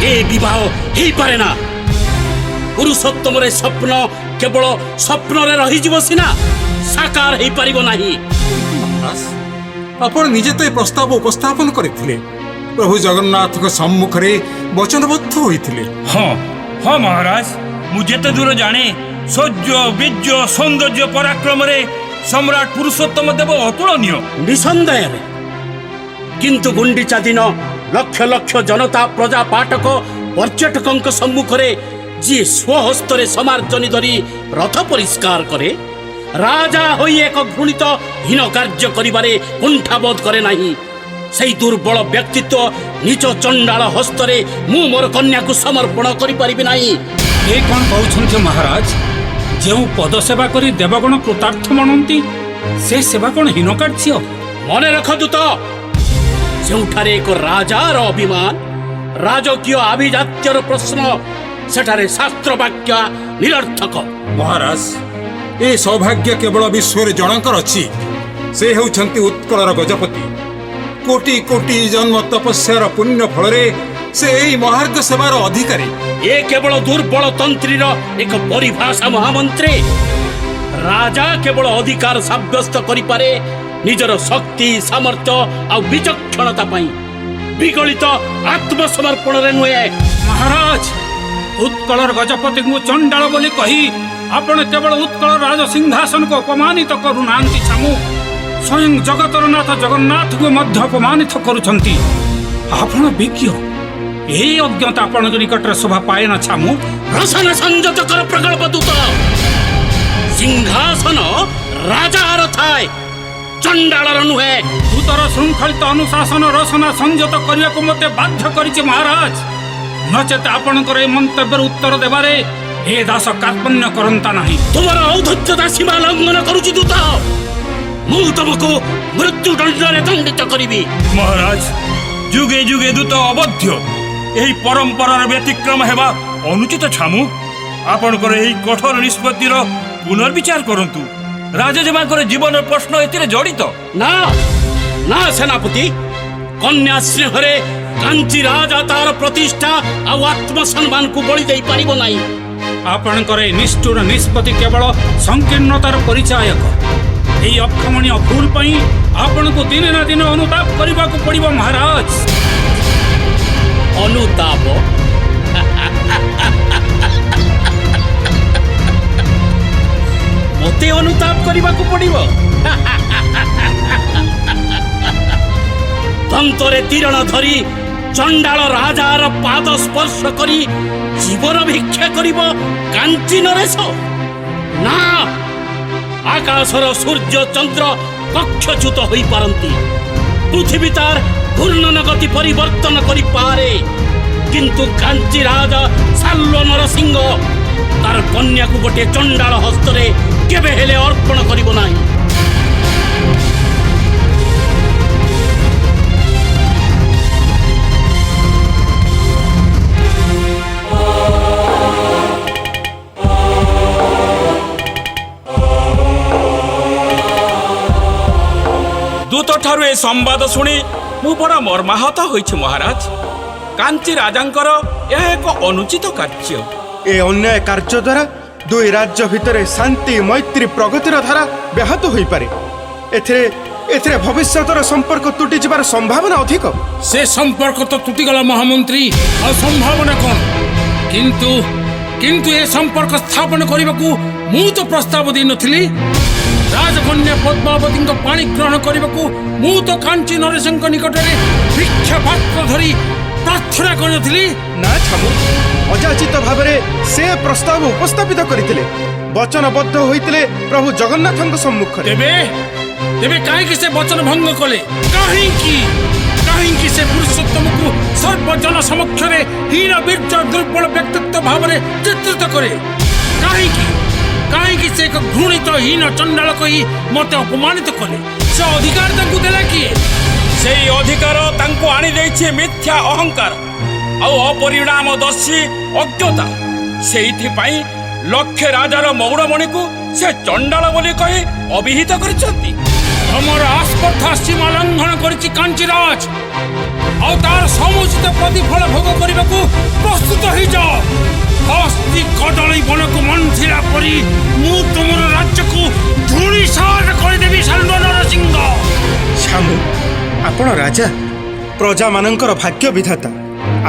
ए विवाह ही पारे ना पुरुषोत्तम रे स्वप्न केवल स्वप्न रे रही जीव सिना साकार ही पारिबो नाही। आपण निजे तो प्रस्ताव उपस्थापन करथिले प्रभु जगन्नाथ के सम्मुख रे वचनबद्ध होइथिले। हाँ हाँ महाराज मुझे तो दूर जाने सौर्य बीज सौंदर्य पराक्रम रे सम्राट पुरुषोत्तम देव अतुलनीय निसंदेह रे किंतु गुंडीचा दिन लक्ष लक्ष जनता प्रजा पाठक पर्यटकों सम्मुख रे जी स्वहस्त समार्जनी धरी रथ परिष्कार करे राजा होई एक घृणित हीन कार्य करिबारे कुंठाबोध करे नाही सेई दुर्बल व्यक्तित्व निज चंडाल हस्तरे मु मोर कन्या को समर्पण करि परिबि नाही। ए कोन कहउछन्ते महाराज जेउ पद सेवा करी देवगण कृतार्थ मनंती से सेवा कोन हीन कार्य मने रख दूत जेउठारे एक राजार अभिमान राजकीय आभिजात्यर प्रश्न सेठारे शास्त्र वाक्य निरर्थक। महाराज ए सौभाग्य केवल विश्व जनकर अच्छी से होउछन्ति उत्कलर गजपति कोटि कोटि जन्म तपस्यार पुण्य फल से एई महार्ग सेवार अधिकारी ए केवल दुर्बल तंत्रीर एक परिभाषा महामंत्री राजा केवल अधिकार साब्यस्त करि पारे निजर शक्ति सामर्थ्य आ विचक्षणता पई विगलित आत्मसमर्पण रे नुए। महाराज उत्कलर गजपति को चंडाल बोली कही आपण केवल उत्कल राज सिंहासन को अपमानित करू नांती छामु स्वयं जगतर नाथ जगन्नाथ को मध्य अपमानित करुछंती आपण विज्ञ एही अज्ञता आपण निकट रे शोभा पाए ना छामु। रसन संयत कर प्रकल्प दूत सिंहासन राजार थाए चंडालर नुहे दूतर श्रृंखलित अनुशासन रसना संयत करने को मते बाध्य करिछि महाराज नचेत आपणकर मंतव्यर उत्तर देवारे हे दास कार्पण्य करंता नहीं तुमर औद्धत्यता सीमा लंघन करुछि दूत मु तुमको मृत्यु दंडरे दंडित करिबी। महाराज जुगे जुगे दूत अबध्य एही परंपरार व्यतिक्रम हेबा अनुचित छामु आपणकर एही कठोर निष्पत्तिर पुनर्विचार करंतु राजजेमाकर जीवन प्रश्न एतिरे जड़ित ना ना सेनापति कन्या स्नेहरे कांची राजा तार प्रतिष्ठा आ आत्मसम्मान को बलि दे पारिबो नाही आपणकर निष्ठुर निष्पत्ति केवल संकीर्णतार परिचायक एही अक्षमणीय भूल पई आपण को दिन ना दिन अनुताप करबा को पड़िबो महाराज। अनुताप मते अनुताप करबा को पड़िबो तंतरे तीरण धरी चंडाल राजार पाद स्पर्श करी जीवन भिक्षा करिबो कांची नरेश ना आकाशर सूर्य चंद्र कक्षच्युत होई पारंती पृथ्वी तार घूर्णन गति परिवर्तन करि पारे किंतु कांची राजा साल्व नरसिंह तार कन्या को गोटे चंडाल हस्तरे केबे हेले अर्पण करिबो नाही। ଠାରୁ ଏ ସମ୍ବାଦ ଶୁଣି ମୁଁ ବଡ଼ ମର୍ମାହତ ହୋଇଛି ମହାରାଜ। କାଞ୍ଚି ରାଜାଙ୍କର ଏହା ଏକ ଅନୁଚିତ କାର୍ଯ୍ୟ। ଏ ଅନ୍ୟାୟ କାର୍ଯ୍ୟ ଦ୍ୱାରା ଦୁଇ ରାଜ୍ୟ ଭିତରେ ଶାନ୍ତି ମୈତ୍ରୀ ପ୍ରଗତିର ଧାରା ବ୍ୟାହତ ହୋଇପାରେ। ଏଥିରେ ଭବିଷ୍ୟତର ସମ୍ପର୍କ ତୁଟିଯିବାର ସମ୍ଭାବନା ଅଧିକ। ସେ ସମ୍ପର୍କ ତ ତୁଟିଗଲା ମହାମନ୍ତ୍ରୀ, ଆଉ ସମ୍ଭାବନା କ'ଣ? କିନ୍ତୁ ଏ ସମ୍ପର୍କ ସ୍ଥାପନ କରିବାକୁ ମୁଁ ତ ପ୍ରସ୍ତାବ ଦେଇନଥିଲି। ରାଜକନ୍ୟା ପଦ୍ମାବତୀଙ୍କ ପାଣି ଗ୍ରହଣ କରିବାକୁ ମୁଁ ତ କାଞ୍ଚି ନରେଶଙ୍କ ନିକଟରେ ଭିକ୍ଷା ପାତ୍ର ଧରି ପ୍ରାର୍ଥନା କରିନଥିଲି। ନା ଛାମୁ, ଅଯାଚିତ ଭାବରେ ସେ ପ୍ରସ୍ତାବ ଉପସ୍ଥାପିତ କରିଥିଲେ, ବଚନବଦ୍ଧ ହୋଇଥିଲେ ପ୍ରଭୁ ଜଗନ୍ନାଥଙ୍କ ସମ୍ମୁଖରେ। ତେବେ କାହିଁକି ସେ ବଚନ ଭଙ୍ଗ କଲେ? କାହିଁକି ସେ ପୁରୁଷୋତ୍ତମକୁ ସର୍ବଜନ ସମକ୍ଷରେ ହୀନ ବୀର୍ଯ୍ୟ ଦୁର୍ବଳ ବ୍ୟକ୍ତିତ୍ୱ ଭାବରେ ଚିତ୍ରିତ କରେ? କାହିଁକି ସେ ଏକ ଘୃଣିତ ହୀନ ଚଣ୍ଡାଳ କହି ମୋତେ ଅପମାନିତ କଲେ? ସେ ଅଧିକାର ତାଙ୍କୁ ଦେଲା କିଏ? ସେଇ ଅଧିକାର ତାଙ୍କୁ ଆଣିଦେଇଛି ମିଥ୍ୟା ଅହଙ୍କାର ଆଉ ଅପରିଣାମଦର୍ଶୀ ଅଜ୍ଞତା। ସେଇଥିପାଇଁ ଲକ୍ଷେ ରାଜାର ମୌଡ଼ମଣିକୁ ସେ ଚଣ୍ଡାଳ ବୋଲି କହି ଅଭିହିତ କରିଛନ୍ତି। ତମର ଆସ୍ପର୍ଦ୍ଧା ସୀମା ଲଙ୍ଘନ କରିଛି କାଞ୍ଚିରାଜ, ଆଉ ତାର ସମୁଚିତ ପ୍ରତିଫଳ ଭୋଗ କରିବାକୁ ପ୍ରସ୍ତୁତ ହେଇଯାଅ। ହସ୍ତି କଦଳୀ ବନକୁ ମନ୍ଥିଲା ପରି ମୁଁ ତୁମର ରାଜ୍ୟକୁ ଧୂଳିସାତ କରିଦେବି। ସାଲ୍ବ ନରସିଂହ। ଛାମୁ, ଆପଣ ରାଜା, ପ୍ରଜାମାନଙ୍କର ଭାଗ୍ୟ ବିଧାତା।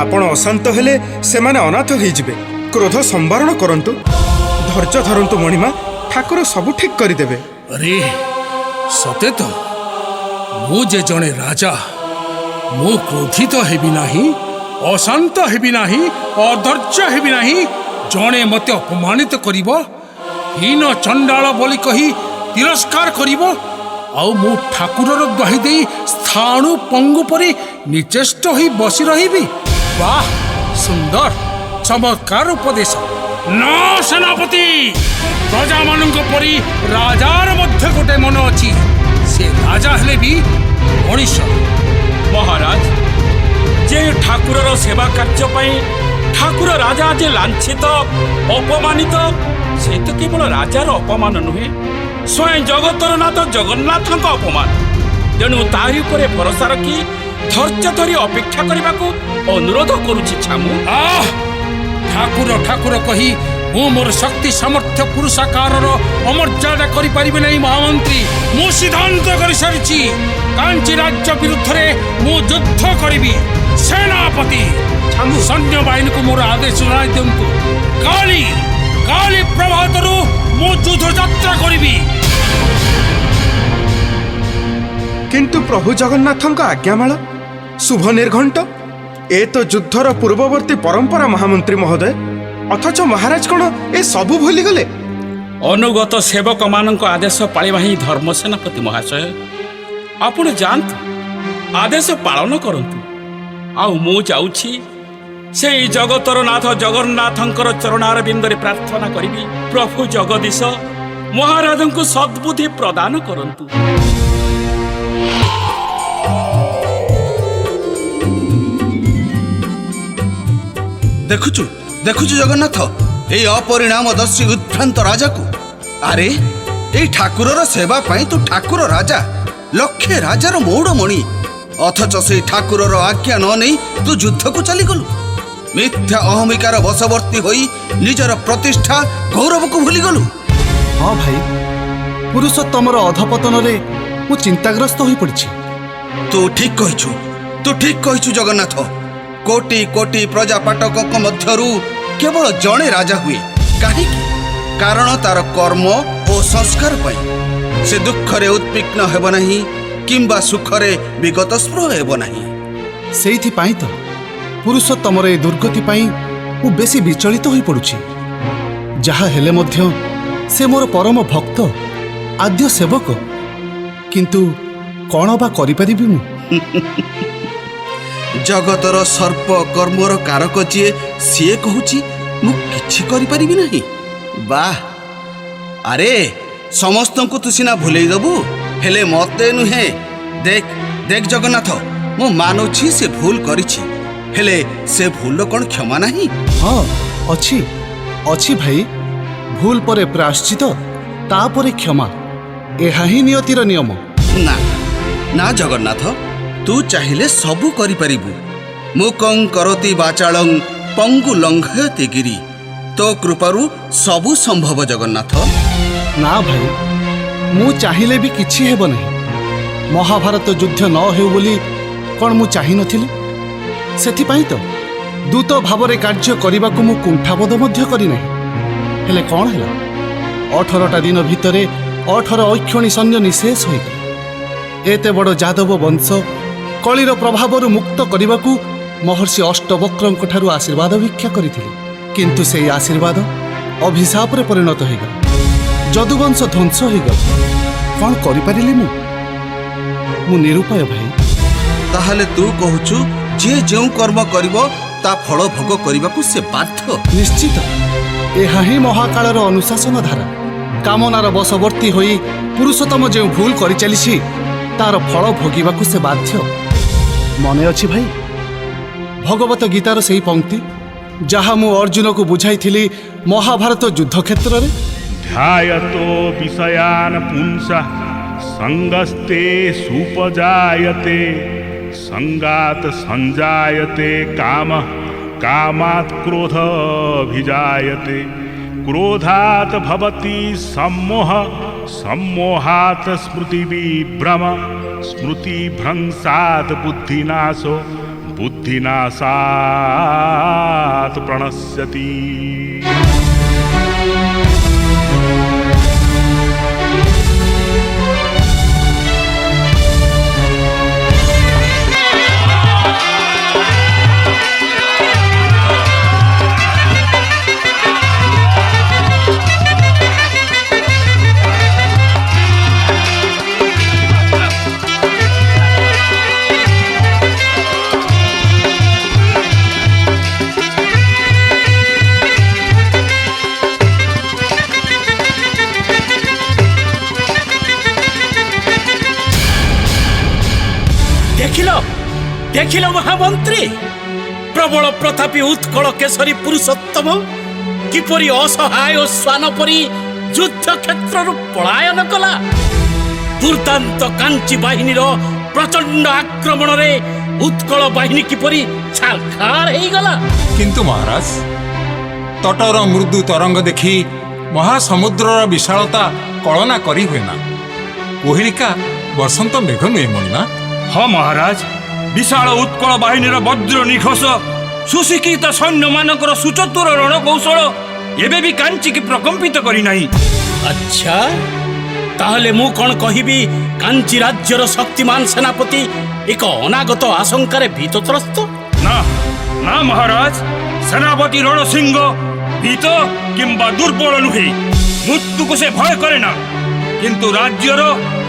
ଆପଣ ଅଶାନ୍ତ ହେଲେ ସେମାନେ ଅନାଥ ହେଇଯିବେ। କ୍ରୋଧ ସମ୍ବରଣ କରନ୍ତୁ, ଧୈର୍ଯ୍ୟ ଧରନ୍ତୁ ମଣିମା, ଠାକୁର ସବୁ ଠିକ୍ କରିଦେବେ। ଆରେ ସତେ ତ, ମୁଁ ଯେ ଜଣେ ରାଜା, ମୁଁ କ୍ରୋଧିତ ହେବି ନାହିଁ, ଅଶାନ୍ତ ହେବି ନାହିଁ, ଅଧୈର୍ଯ୍ୟ ହେବି ନାହିଁ। ଜଣେ ମୋତେ ଅପମାନିତ କରିବ, ହୀନ ଚଣ୍ଡାଳ ବୋଲି କହି ତିରସ୍କାର କରିବ, ଆଉ ମୁଁ ଠାକୁରର ଦ୍ୱାହି ଦେଇ ସ୍ଥାଣୁ ପଙ୍ଗୁ ପରି ନିଚେଷ୍ଟ ହୋଇ ବସି ରହିବି। ବାଃ, ସୁନ୍ଦର ଚମତ୍କାର ଉପଦେଶ। ନା ସେନାପତି, ପ୍ରଜାମାନଙ୍କ ପରି ରାଜାର ମଧ୍ୟ ଗୋଟେ ମନ ଅଛି। ସେ ରାଜା ହେଲେ ବି ମଣିଷ। ମହାରାଜ, ଯେ ଠାକୁରର ସେବା କାର୍ଯ୍ୟ ପାଇଁ ଠାକୁର ରାଜା ଯେ ଲାଞ୍ଛିତ ଅପମାନିତ, ସେ ତ କେବଳ ରାଜାର ଅପମାନ ନୁହେଁ, ସ୍ୱୟଂ ଜଗତର ନାଥ ଜଗନ୍ନାଥଙ୍କ ଅପମାନ। ତେଣୁ ତାରି ଉପରେ ଭରସା ରଖି ଧୈର୍ଯ୍ୟ ଧରି ଅପେକ୍ଷା କରିବାକୁ ଅନୁରୋଧ କରୁଛି ଛାମୁ। ଠାକୁର କହି ମୁଁ ମୋର ଶକ୍ତି ସାମର୍ଥ୍ୟ ପୁରୁଷାକାରର ଅମର୍ଯ୍ୟାଦା କରିପାରିବି ନାହିଁ ମହାମନ୍ତ୍ରୀ। ମୁଁ ସିଦ୍ଧାନ୍ତ କରିସାରିଛି, କାଞ୍ଚି ରାଜ୍ୟ ବିରୁଦ୍ଧରେ ମୁଁ ଯୁଦ୍ଧ କରିବି। ସେନାପତି, ସୈନ୍ୟବାହିନୀକୁ ମୋର ଆଦେଶ ଜଣାଇ ଦିଅନ୍ତୁ। କାଲି ପ୍ରଭାତରୁ ମୁଁ ଯୁଦ୍ଧ ଯାତ୍ରା କରିବି। କିନ୍ତୁ ପ୍ରଭୁ ଜଗନ୍ନାଥଙ୍କ ଆଜ୍ଞାମାଳ, ଶୁଭ ନିର୍ଘଣ୍ଟ, ଏ ତ ଯୁଦ୍ଧର ପୂର୍ବବର୍ତ୍ତୀ ପରମ୍ପରା ମହାମନ୍ତ୍ରୀ ମହୋଦୟ। ଅଥଚ ମହାରାଜ କ'ଣ ଏ ସବୁ ଭୁଲିଗଲେ? ଅନୁଗତ ସେବକମାନଙ୍କ ଆଦେଶ ପାଳିବା ହିଁ ଧର୍ମ। ସେନାପତି ମହାଶୟ, ଆପଣ ଯାଆନ୍ତୁ, ଆଦେଶ ପାଳନ କରନ୍ତୁ। ଆଉ ମୁଁ ଯାଉଛି ସେଇ ଜଗତର ନାଥ ଜଗନ୍ନାଥଙ୍କର ଚରଣାରବିନ୍ଦରେ ପ୍ରାର୍ଥନା କରିବି, ପ୍ରଭୁ ଜଗଦୀଶ ମହାରାଜଙ୍କୁ ସଦ୍ବୁଦ୍ଧି ପ୍ରଦାନ କରନ୍ତୁ। ଦେଖୁଛୁ ଜଗନ୍ନାଥ, ଏଇ ଅପରିଣାମଦର୍ଶୀ ଉଦ୍ଭ୍ରାନ୍ତ ରାଜାକୁ। ଆରେ ଏଇ ଠାକୁରର ସେବା ପାଇଁ ତୁ ଠାକୁର ରାଜା, ଲକ୍ଷେ ରାଜାର ମୌଡ଼ମଣି, ଅଥଚ ସେଇ ଠାକୁରର ଆଜ୍ଞା ନ ନେଇ ତୁ ଯୁଦ୍ଧକୁ ଚାଲିଗଲୁ। ମିଥ୍ୟା ଅହମିକାର ବଶବର୍ତ୍ତୀ ହୋଇ ନିଜର ପ୍ରତିଷ୍ଠା ଗୌରବକୁ ଭୁଲିଗଲୁ। ହଁ ଭାଇ, ପୁରୁଷୋତ୍ତମର ଅଧପତନରେ ମୁଁ ଚିନ୍ତାଗ୍ରସ୍ତ ହୋଇପଡ଼ିଛି। ତୁ ଠିକ୍ କହିଛୁ ଜଗନ୍ନାଥ। କୋଟି କୋଟି ପ୍ରଜା ପାଟକଙ୍କ ମଧ୍ୟରୁ କେବଳ ଜଣେ ରାଜା ହୁଏ। କାହିଁକି? କାରଣ ତାର କର୍ମ ଓ ସଂସ୍କାର ପାଇଁ। ସେ ଦୁଃଖରେ ଉତ୍ପୀର୍ଣ୍ଣ ହେବ ନାହିଁ କିମ୍ବା ସୁଖରେ ବିଗତ ସ୍ପୃହ ହେବ ନାହିଁ। ସେଇଥିପାଇଁ ତ ପୁରୁଷୋତ୍ତମର ଏ ଦୁର୍ଗତି ପାଇଁ ମୁଁ ବେଶୀ ବିଚଳିତ ହୋଇପଡ଼ୁଛି। ଯାହା ହେଲେ ମଧ୍ୟ ସେ ମୋର ପରମ ଭକ୍ତ, ଆଦ୍ୟ ସେବକ। କିନ୍ତୁ କ'ଣ ବା କରିପାରିବି ମୁଁ? ଜଗତର ସର୍ବ କର୍ମର କାରକ ଯିଏ, ସିଏ କହୁଛି ମୁଁ କିଛି କରିପାରିବି ନାହିଁ। ବାଃ, ଆରେ ସମସ୍ତଙ୍କୁ ତୁ ସିନା ଭୁଲେଇ ଦେବୁ, ହେଲେ ମତେ ନୁହେଁ। ଦେଖ ଜଗନ୍ନାଥ, ମୁଁ ମାନୁଛି ସେ ଭୁଲ କରିଛି, ହେଲେ ସେ ଭୁଲର କ'ଣ କ୍ଷମା ନାହିଁ? ହଁ, ଅଛି ଭାଇ। ଭୁଲ ପରେ ପ୍ରାୟଶ୍ଚିତ, ତାପରେ କ୍ଷମା। ଏହା ହିଁ ନିୟତିର ନିୟମ। ନା, ନା ଜଗନ୍ନାଥ, ତୁ ଚାହିଁଲେ ସବୁ କରିପାରିବୁ। ମୁକଂ କରତି ବାଚାଳଂ ପଙ୍ଗୁ ଲଙ୍ଘୟତେ ଗିରି। ତୋ କୃପାରୁ ସବୁ ସମ୍ଭବ ଜଗନ୍ନାଥ। ନା ଭାଇ, ମୁଁ ଚାହିଁଲେ ବି କିଛି ହେବ ନାହିଁ। ମହାଭାରତ ଯୁଦ୍ଧ ନ ହେଉ ବୋଲି କ'ଣ ମୁଁ ଚାହିଁନଥିଲି? ସେଥିପାଇଁ ତ ଦୂତ ଭାବରେ କାର୍ଯ୍ୟ କରିବାକୁ ମୁଁ କୁଣ୍ଠାବୋଧ ମଧ୍ୟ କରିନାହିଁ। ହେଲେ କ'ଣ ହେଲା? 18ଟା ଦିନ ଭିତରେ 18 ଐକ୍ଷଣୀ ସୈନ୍ୟ ନିଶେଷ ହୋଇଗଲା। ଏତେ ବଡ଼ ଯାଦବ ବଂଶ କଳିର ପ୍ରଭାବରୁ ମୁକ୍ତ କରିବାକୁ ମହର୍ଷି ଅଷ୍ଟବକ୍ରଙ୍କ ଠାରୁ ଆଶୀର୍ବାଦ ଭିକ୍ଷା କରିଥିଲି। କିନ୍ତୁ ସେହି ଆଶୀର୍ବାଦ ଅଭିଶାପରେ ପରିଣତ ହୋଇଗଲା। ଯଦୁବଂଶ ଧ୍ୱଂସ ହୋଇଗଲା। କ'ଣ କରିପାରିଲି ମୁଁ ନିରୁପାୟ ଭାଇ। ତାହେଲେ ତୁ କହୁଛୁ ଯିଏ ଯେଉଁ କର୍ମ କରିବ ତା ଫଳ ଭୋଗ କରିବାକୁ ସେ ବାଧ୍ୟ? ନିଶ୍ଚିତ, ଏହା ହିଁ ମହାକାଳର ଅନୁଶାସନ ଧାରା। କାମନାର ବଶବର୍ତ୍ତୀ ହୋଇ ପୁରୁଷୋତ୍ତମ ଯେଉଁ ଭୁଲ କରିଚାଲିଛି ତାର ଫଳ ଭୋଗିବାକୁ ସେ ବାଧ୍ୟ। ମନେ ଅଛି ଭାଇ ଭଗବତ ଗୀତାର ସେହି ପଂକ୍ତି ଯାହା ମୁଁ ଅର୍ଜୁନକୁ ବୁଝାଇଥିଲି ମହାଭାରତ ଯୁଦ୍ଧକ୍ଷେତ୍ରରେ? ଧ୍ୟାୟତୋ ବିଷୟାନ ପୁଂସଃ ସଙ୍ଗସ୍ତେ ସୁପଜାୟତେ ସଙ୍ଗାତ ସଞ୍ଜାୟତେ କାମଃ କାମାତ୍ କ୍ରୋଧଭିଜାୟତେ क्रोधात् भवति सम्मोह सम्मोहात् स्मृतिविभ्रम स्मृतिभ्रंशात् बुद्धिनाशो बुद्धिनाशात् प्रणश्यति। ଦେଖିଲ ମହାମନ୍ତ୍ରୀ, ପ୍ରବଳ ପ୍ରତାପୀ ଉତ୍କଳ କେଶରୀ ପୁରୁଷୋତ୍ତମ କିପରି ଅସହାୟ ଶ୍ୱାନ ପରି ଯୁଦ୍ଧ କ୍ଷେତ୍ରରୁ ପଳାୟନ କଲା। ଦୁର୍ଦାନ୍ତ କାଞ୍ଚି ବାହିନୀର ପ୍ରଚଣ୍ଡ ଆକ୍ରମଣରେ ଉତ୍କଳ ବାହିନୀ କିପରି ଛାରଖାର ହେଇଗଲା। କିନ୍ତୁ ମହାରାଜ, ତଟର ମୃଦୁ ତରଙ୍ଗ ଦେଖି ମହାସମୁଦ୍ରର ବିଶାଳତା କଳନା କରି ହୁଏନା। କୋହିଳିକା ବସନ୍ତ ମେଘ ନୁହେଁ ମଣିମା। ହଁ ମହାରାଜ, ବିଶାଳ ଉତ୍କଳ ବାହିନୀର ବଜ୍ର ନିଖୋଷ ସୁଶିକ୍ଷିତ ସୈନ୍ୟମାନଙ୍କର ସୁଚତୁର ରଣକୌଶଳ ଏବେ ବି କାଞ୍ଚିକି ପ୍ରକମ୍ପିତ କରିନାହିଁ। ଆଚ୍ଛା, ତାହେଲେ ମୁଁ କ'ଣ କହିବି? କାଞ୍ଚି ରାଜ୍ୟର ଶକ୍ତିମାନ ସେନାପତି ଏକ ଅନାଗତ ଆଶଙ୍କାରେ ଭୀତତ୍ରସ୍ତ? ନା ନା ମହାରାଜ, ସେନାପତି ରଣସିଂହ ଭୀତ କିମ୍ବା ଦୁର୍ବଳ ନୁହେଁ। ମୃତ୍ୟୁକୁ ସେ ଭୟ କରେ ନା। କିନ୍ତୁ ରାଜ୍ୟର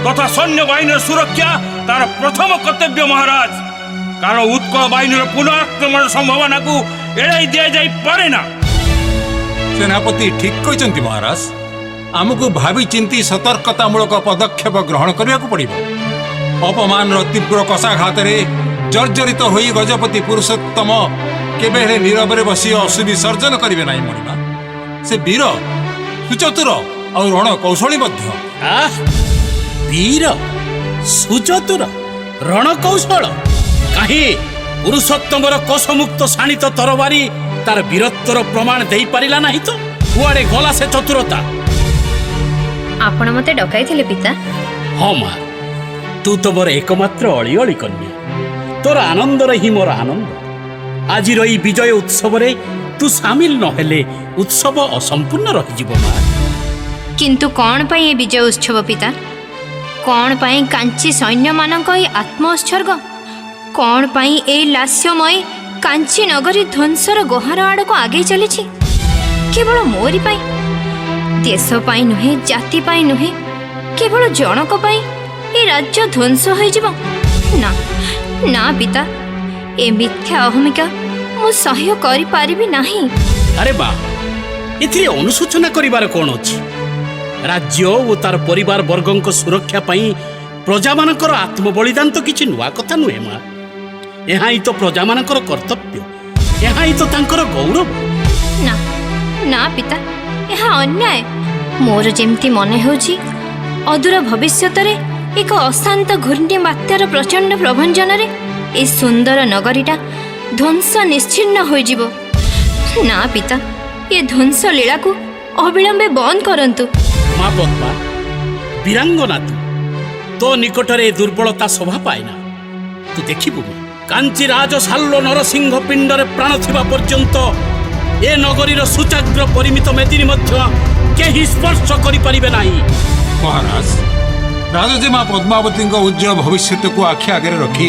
ତଥା ସୈନ୍ୟବାହିନୀର ସୁରକ୍ଷା ତାର ପ୍ରଥମ କର୍ତ୍ତବ୍ୟ ମହାରାଜ। କାରଣ ଉତ୍କଳ ବାହିନୀର ପୁନଃ ଆକ୍ରମଣ ସମ୍ଭାବନାକୁ ଏଡ଼ାଇ ଦିଆଯାଇ ପାରେ ନା। ସେନାପତି ଠିକ୍ କହିଛନ୍ତି ମହାରାଜ। ଆମକୁ ଭାବି ଚିନ୍ତି ସତର୍କତାମୂଳକ ପଦକ୍ଷେପ ଗ୍ରହଣ କରିବାକୁ ପଡ଼ିବ। ଅପମାନର ତୀବ୍ର କଷାଘାତରେ ଜର୍ଜରିତ ହୋଇ ଗଜପତି ପୁରୁଷୋତ୍ତମ କେବେ ହେଲେ ନୀରବରେ ବସି ଅସୁବିସର୍ଜନ କରିବେ ନାହିଁ ମଣିମା। ସେ ବୀର, ସୁଚତୁର ଆଉ ରଣ କୌଶଳୀ ମଧ୍ୟ। ବୀର, ସୁଚତୁର, ରଣକୌଶଳ କାହିଁ? ପୁରୁଷୋତ୍ତମର କୋଷମୁକ୍ତ ଶାଣିତ ତରବାରୀ ତାର ବୀରତ୍ୱର ପ୍ରମାଣ ଦେଇପାରିଲା ନାହିଁ ତ? କୁଆଡ଼େ ଗଲା ସେ ଚତୁରତା? ଆପଣ ମୋତେ ଡକାଇଥିଲେ ପିତା? ହଁ ମା, ତୁ ତ ମୋର ଏକମାତ୍ର ଅଳିଅଳି କନ୍ୟା। ତୋର ଆନନ୍ଦରେ ହିଁ ମୋର ଆନନ୍ଦ। ଆଜିର ଏହି ବିଜୟ ଉତ୍ସବରେ ତୁ ସାମିଲ ନହେଲେ ଉତ୍ସବ ଅସମ୍ପୂର୍ଣ୍ଣ ରହିଯିବ ମା। କିନ୍ତୁ କ'ଣ ପାଇଁ ଏ ବିଜୟ ଉତ୍ସବ ପିତା? କ'ଣ ପାଇଁ କାଞ୍ଚି ସୈନ୍ୟମାନଙ୍କ ଏ ଆତ୍ମ ଉତ୍ସର୍ଗ? କ'ଣ ପାଇଁ ଏଇ ଲାସ୍ୟମୟ କାଞ୍ଚି ନଗରୀ ଧ୍ୱଂସର ଗୁହାର ଆଡ଼କୁ ଆଗେଇ ଚାଲିଛି? କେବଳ ମୋରି ପାଇଁ? ଦେଶ ପାଇଁ ନୁହେଁ, ଜାତି ପାଇଁ ନୁହେଁ, କେବଳ ଜଣକ ପାଇଁ ଏ ରାଜ୍ୟ ଧ୍ୱଂସ ହୋଇଯିବ? ନା ନା ପିତା, ଏ ମିଥ୍ୟା ଅହମିକା ମୁଁ ସହ୍ୟ କରିପାରିବି ନାହିଁ। ଆରେ ବା, ଏଥିରେ ଅନୁଶୋଚନା କରିବାର କ'ଣ ଅଛି? ରାଜ୍ୟ ଓ ତାର ପରିବାର ବର୍ଗଙ୍କ ସୁରକ୍ଷା ପାଇଁ ପ୍ରଜାମାନଙ୍କର ଆତ୍ମବଳିଦାନ ତ କିଛି ନୂଆ କଥା ନୁହେଁ ମା। ଏହା ହିଁ ତ ପ୍ରଜାମାନଙ୍କର କର୍ତ୍ତବ୍ୟ, ଏହା ହିଁ ତ ତାଙ୍କର ଗୌରବ। ନା ନା ପିତା, ଏହା ଅନ୍ୟାୟ। ମୋର ଯେମିତି ମନେ ହେଉଛି ଅଦୂର ଭବିଷ୍ୟତରେ ଏକ ଅଶାନ୍ତ ଘୂର୍ଣ୍ଣି ବାତ୍ୟାର ପ୍ରଚଣ୍ଡ ପ୍ରଭଞ୍ଜନରେ ଏ ସୁନ୍ଦର ନଗରୀଟା ଧ୍ୱଂସ ନିଶ୍ଚିହ୍ନ ହୋଇଯିବ। ନା ପିତା, ଏ ଧ୍ୱଂସ ଲୀଳାକୁ ଅବିଳମ୍ବେ ବନ୍ଦ କରନ୍ତୁ। ମା ପଦ୍ମା, ବୀରାଙ୍ଗନା ତୋ ନିକଟରେ ଦୁର୍ବଳତା ଶୋଭା ପାଏନା। ତୁ ଦେଖିବୁ କାଞ୍ଚି ରାଜ ସାଲ୍ଲ ନରସିଂହ ପିଣ୍ଡରେ ପ୍ରାଣ ଥିବା ପର୍ଯ୍ୟନ୍ତ ଏ ନଗରୀର ସୁଚାଗ୍ର ପରିମିତ ମେଦିନୀ ମଧ୍ୟ କେହି ସ୍ପର୍ଶ କରିପାରିବେ ନାହିଁ। ମହାରାଜ, ରାଜଜେମା ପଦ୍ମାବତୀଙ୍କ ଉଜ୍ଜଳ ଭବିଷ୍ୟତକୁ ଆଖି ଆଗରେ ରଖି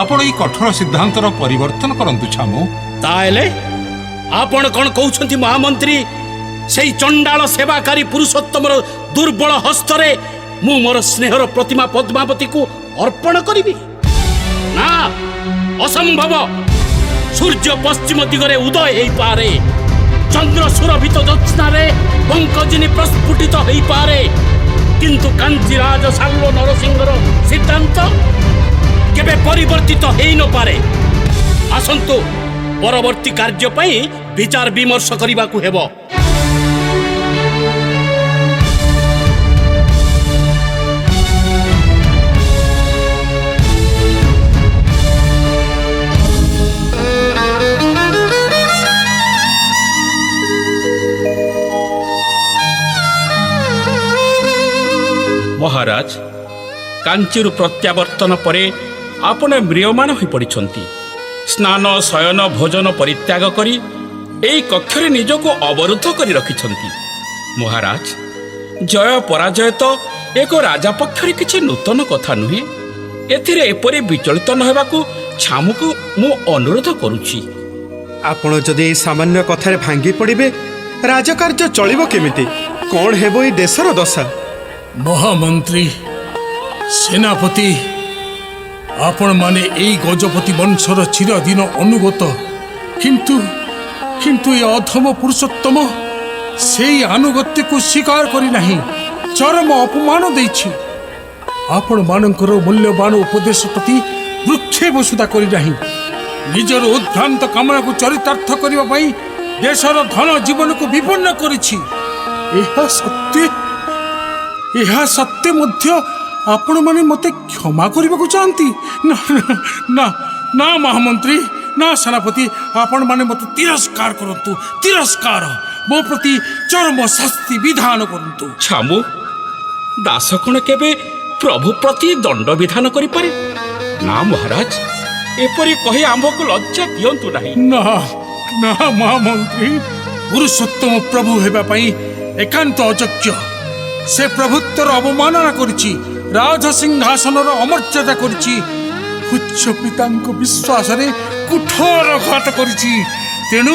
ଆପଣ ଏହି କଠୋର ସିଦ୍ଧାନ୍ତର ପରିବର୍ତ୍ତନ କରନ୍ତୁ ଛାମୁ। ତାହେଲେ ଆପଣ କ'ଣ କହୁଛନ୍ତି ମହାମନ୍ତ୍ରୀ? ସେଇ ଚଣ୍ଡାଳ ସେବାକାରୀ ପୁରୁଷୋତ୍ତମର ଦୁର୍ବଳ ହସ୍ତରେ ମୁଁ ମୋର ସ୍ନେହର ପ୍ରତିମା ପଦ୍ମାବତୀକୁ ଅର୍ପଣ କରିବି? ନା, ଅସମ୍ଭବ। ସୂର୍ଯ୍ୟ ପଶ୍ଚିମ ଦିଗରେ ଉଦୟ ହେଇପାରେ, ଚନ୍ଦ୍ର ସୁରଭିତ ଜ୍ୟୋତ୍ସ୍ନାରେ ପଙ୍କଜିନୀ ପ୍ରସ୍ଫୁଟିତ ହେଇପାରେ, କିନ୍ତୁ କାଞ୍ଚିରାଜ ସାଲ୍ଲ ନରସିଂହର ସିଦ୍ଧାନ୍ତ କେବେ ପରିବର୍ତ୍ତିତ ହେଇନପାରେ। ଆସନ୍ତୁ, ପରବର୍ତ୍ତୀ କାର୍ଯ୍ୟ ପାଇଁ ବିଚାର ବିମର୍ଶ କରିବାକୁ ହେବ। ମହାରାଜ, କାଞ୍ଚିରୁ ପ୍ରତ୍ୟାବର୍ତ୍ତନ ପରେ ଆପଣ ମ୍ରିୟମାଣ ହୋଇପଡ଼ିଛନ୍ତି। ସ୍ନାନ, ଶୟନ, ଭୋଜନ ପରିତ୍ୟାଗ କରି ଏହି କକ୍ଷରେ ନିଜକୁ ଅବରୁଦ୍ଧ କରି ରଖିଛନ୍ତି। ମହାରାଜ, ଜୟ ପରାଜୟ ତ ଏକ ରାଜା ପକ୍ଷରେ କିଛି ନୂତନ କଥା ନୁହେଁ। ଏଥିରେ ଏପରି ବିଚଳିତ ନ ହେବାକୁ ଛାମୁକୁ ମୁଁ ଅନୁରୋଧ କରୁଛି। ଆପଣ ଯଦି ଏହି ସାମାନ୍ୟ କଥାରେ ଭାଙ୍ଗି ପଡ଼ିବେ, ରାଜକାର୍ଯ୍ୟ ଚଳିବ କେମିତି? କ'ଣ ହେବ ଏହି ଦେଶର ଦଶା? ମହାମନ୍ତ୍ରୀ, ସେନାପତି, ଆପଣମାନେ ଏଇ ଗଜପତି ବଂଶର ଚିରଦିନ ଅନୁଗତ। କିନ୍ତୁ କିନ୍ତୁ ଏ ଅଧମ ପୁରୁଷୋତ୍ତମ ସେଇ ଆନୁଗତ୍ୟକୁ ସ୍ୱୀକାର କରିନାହିଁ, ଚରମ ଅପମାନ ଦେଇଛି। ଆପଣମାନଙ୍କର ମୂଲ୍ୟବାନ ଉପଦେଶ ପ୍ରତି ଭୃକ୍ଷେପ ସୁଦ୍ଧା କରିନାହିଁ। ନିଜର ଉଦ୍ଭ୍ରାନ୍ତ କାମନାକୁ ଚରିତାର୍ଥ କରିବା ପାଇଁ ଦେଶର ଧନ ଜୀବନକୁ ବିପନ୍ନ କରିଛି। ଏହା ସତ୍ତ୍ୱେ ମଧ୍ୟ ଆପଣମାନେ ମୋତେ କ୍ଷମା କରିବାକୁ ଚାହାନ୍ତି? ନା ନା ନା ମହାମନ୍ତ୍ରୀ, ନା ସେନାପତି, ଆପଣମାନେ ମୋତେ ତିରସ୍କାର କରନ୍ତୁ। ତିରସ୍କାର, ମୋ ପ୍ରତି ଚରମ ଶାସ୍ତି ବିଧାନ କରନ୍ତୁ। ଛାମୁ, ଦାସ କ'ଣ କେବେ ପ୍ରଭୁ ପ୍ରତି ଦଣ୍ଡ ବିଧାନ କରିପାରେ? ନା ମହାରାଜ, ଏପରି କହି ଆମ୍ଭକୁ ଲଜ୍ଜା ଦିଅନ୍ତୁ ନାହିଁ। ନା ନା ମହାମନ୍ତ୍ରୀ, ପୁରୁଷୋତ୍ତମ ପ୍ରଭୁ ହେବା ପାଇଁ ଏକାନ୍ତ ଅଯୋଗ୍ୟ। ସେ ପ୍ରଭୁତ୍ୱର ଅବମାନନା କରିଛି, ରାଜସିଂହାସନର ଅମର୍ଯ୍ୟାଦା କରିଛି, ଉଚ୍ଚ ପିତାଙ୍କ ବିଶ୍ୱାସରେ କୁଠରଘାତ କରିଛି। ତେଣୁ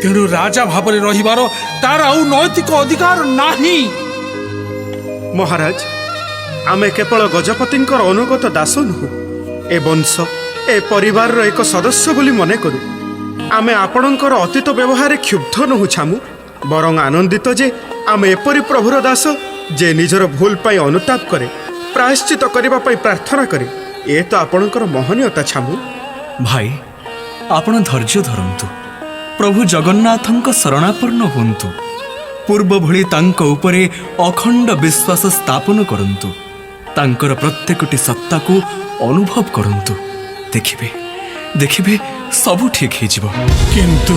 ତେଣୁ ରାଜା ଭାବରେ ରହିବାର ତାର ଆଉ ନୈତିକ ଅଧିକାର ନାହିଁ। ମହାରାଜ, ଆମେ କେବଳ ଗଜପତିଙ୍କର ଅନୁଗତ ଦାସ ନୁହଁ, ଏ ବଂଶ, ଏ ପରିବାରର ଏକ ସଦସ୍ୟ ବୋଲି ମନେ କରୁ। ଆମେ ଆପଣଙ୍କର ଅତୀତ ବ୍ୟବହାରରେ କ୍ଷୁବ୍ଧ ନୁହଁ ଛାମୁ, ବରଂ ଆନନ୍ଦିତ ଯେ ଆମେ ଏପରି ପ୍ରଭୁର ଦାସ ଯେ ନିଜର ଭୁଲ ପାଇଁ ଅନୁତାପ କରେ, ପ୍ରାୟଶ୍ଚିତ କରିବା ପାଇଁ ପ୍ରାର୍ଥନା କରେ। ଏ ତ ଆପଣଙ୍କର ମହନୀୟତା ଛାମୁ। ଭାଇ, ଆପଣ ଧୈର୍ଯ୍ୟ ଧରନ୍ତୁ, ପ୍ରଭୁ ଜଗନ୍ନାଥଙ୍କ ଶରଣାପନ୍ନ ହୁଅନ୍ତୁ, ପୂର୍ବ ଭଳି ତାଙ୍କ ଉପରେ ଅଖଣ୍ଡ ବିଶ୍ୱାସ ସ୍ଥାପନ କରନ୍ତୁ, ତାଙ୍କର ପ୍ରତ୍ୟେକଟି ସତ୍ତାକୁ ଅନୁଭବ କରନ୍ତୁ। ଦେଖିବେ ଦେଖିବେ ସବୁ ଠିକ୍ ହେଇଯିବ। କିନ୍ତୁ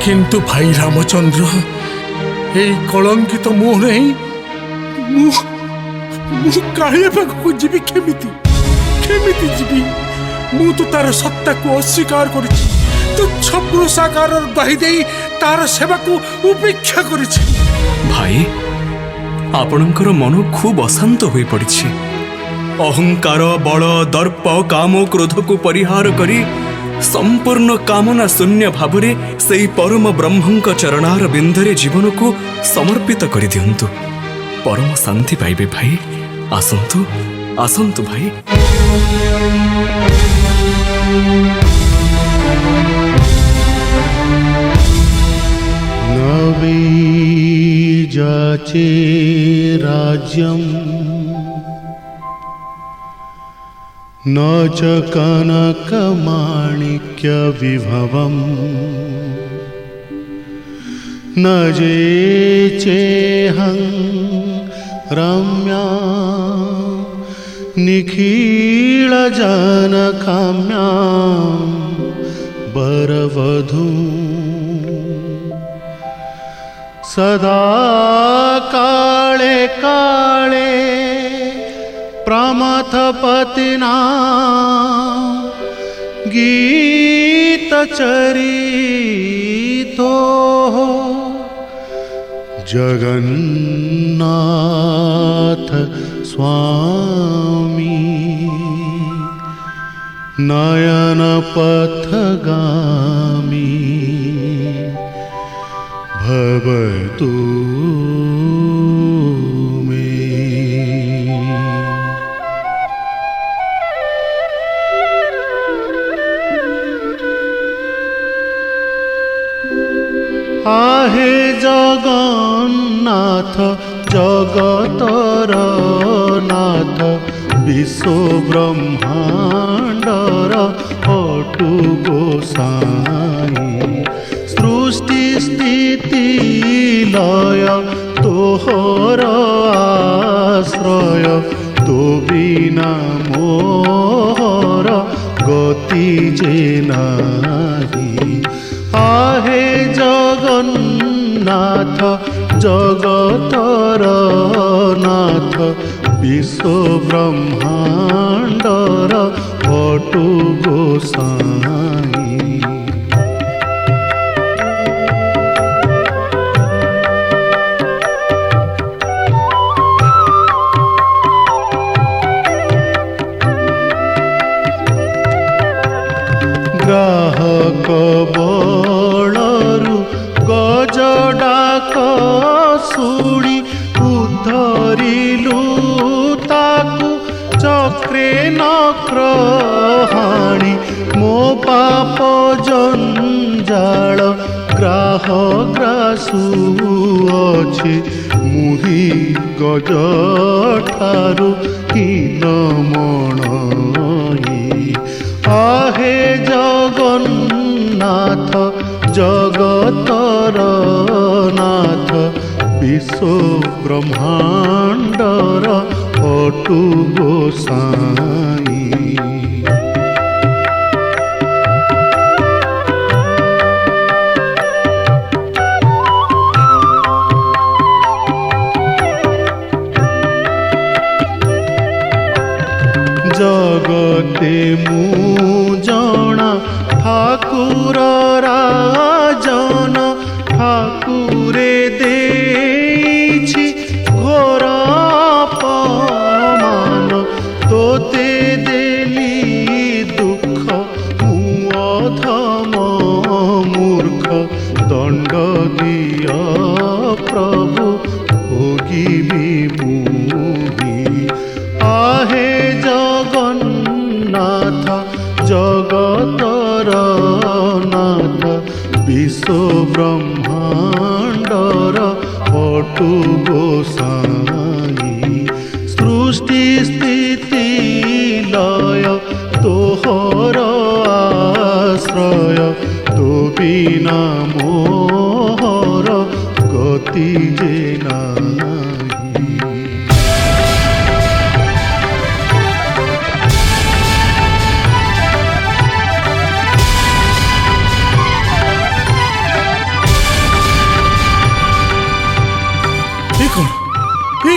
କିନ୍ତୁ ଭାଇ ରାମଚନ୍ଦ୍ର, এই কলঙ্কিত মোহরে ମୁଁ କାଳିଆ ପାଖକୁ ଯିବି କେମିତି? କେମିତି ଯିବି? ମୁଁ ତ ତାର ସତ୍ତାକୁ ଅସ୍ୱୀକାର କରିଛି, ତୁଚ୍ଛ ପୁରୁଷାକାରର ଦହି ଦେଇ ତାର ସେବାକୁ ଉପେକ୍ଷା କରିଛି। ଭାଇ, ଆପଣଙ୍କର ମନ ଖୁବ୍ ଅଶାନ୍ତ ହୋଇପଡ଼ିଛି। ଅହଙ୍କାର, ବଳ, ଦର୍ପ, କାମ, କ୍ରୋଧକୁ ପରିହାର କରି ସମ୍ପୂର୍ଣ୍ଣ କାମନା ଶୂନ୍ୟ ଭାବରେ ସେହି ପରମ ବ୍ରହ୍ମଙ୍କ ଚରଣାର ବିନ୍ଦରେ ଜୀବନକୁ ସମର୍ପିତ କରିଦିଅନ୍ତୁ। ପରମ ଶାନ୍ତି ପାଇବେ ଭାଇ। ଆସନ୍ତୁ ଆସନ୍ତୁ ଭାଇ। नवी जाचे राज्यम न च कनकमाणिक्य विभवम न जे चेहं रम्या निखिलजनकाम्यां वरवधू सदा काले काले प्रमथपतिना गीतचरितो जगन्नाथ स्वामी नयनपथगामी भवतु मे। आहे जगन्नाथ जगतर नाथ विश्व ब्रह्मांडर अटु गोसाई सृष्टि स्थिति लय तोहर आश्रय तो बिना मोहर गति जे नाही। आहे जगन्नाथ जगतर नाथ विश्व ब्रह्मांडर अटु गोसाई। ग्राहक बलरु गजडाक शुणी उद्धरिलु ताकु चक्रे नक्र हाणी मो पाप जंजाल ग्राह ग्रासु अछि मुहि गज ठारु हीन मणई। आहे जगन्नाथ जगतर नाथ विश्व ब्रह्मांडर अटु गोसाई। जगते मु जणा ठाकुर राजन ठाकुरे देछि घोर अपमान तोते देली दुख मु अधम मूर्ख दंड दिया प्रभु भोगिबी मुहि। आहे जगन्नाथ जगतर नाथ विश्व ब्रह्मांडर अटु गोसाई सृष्टि स्थिति लय तोहर आश्रय तो बिना मोहर गति जे नाही।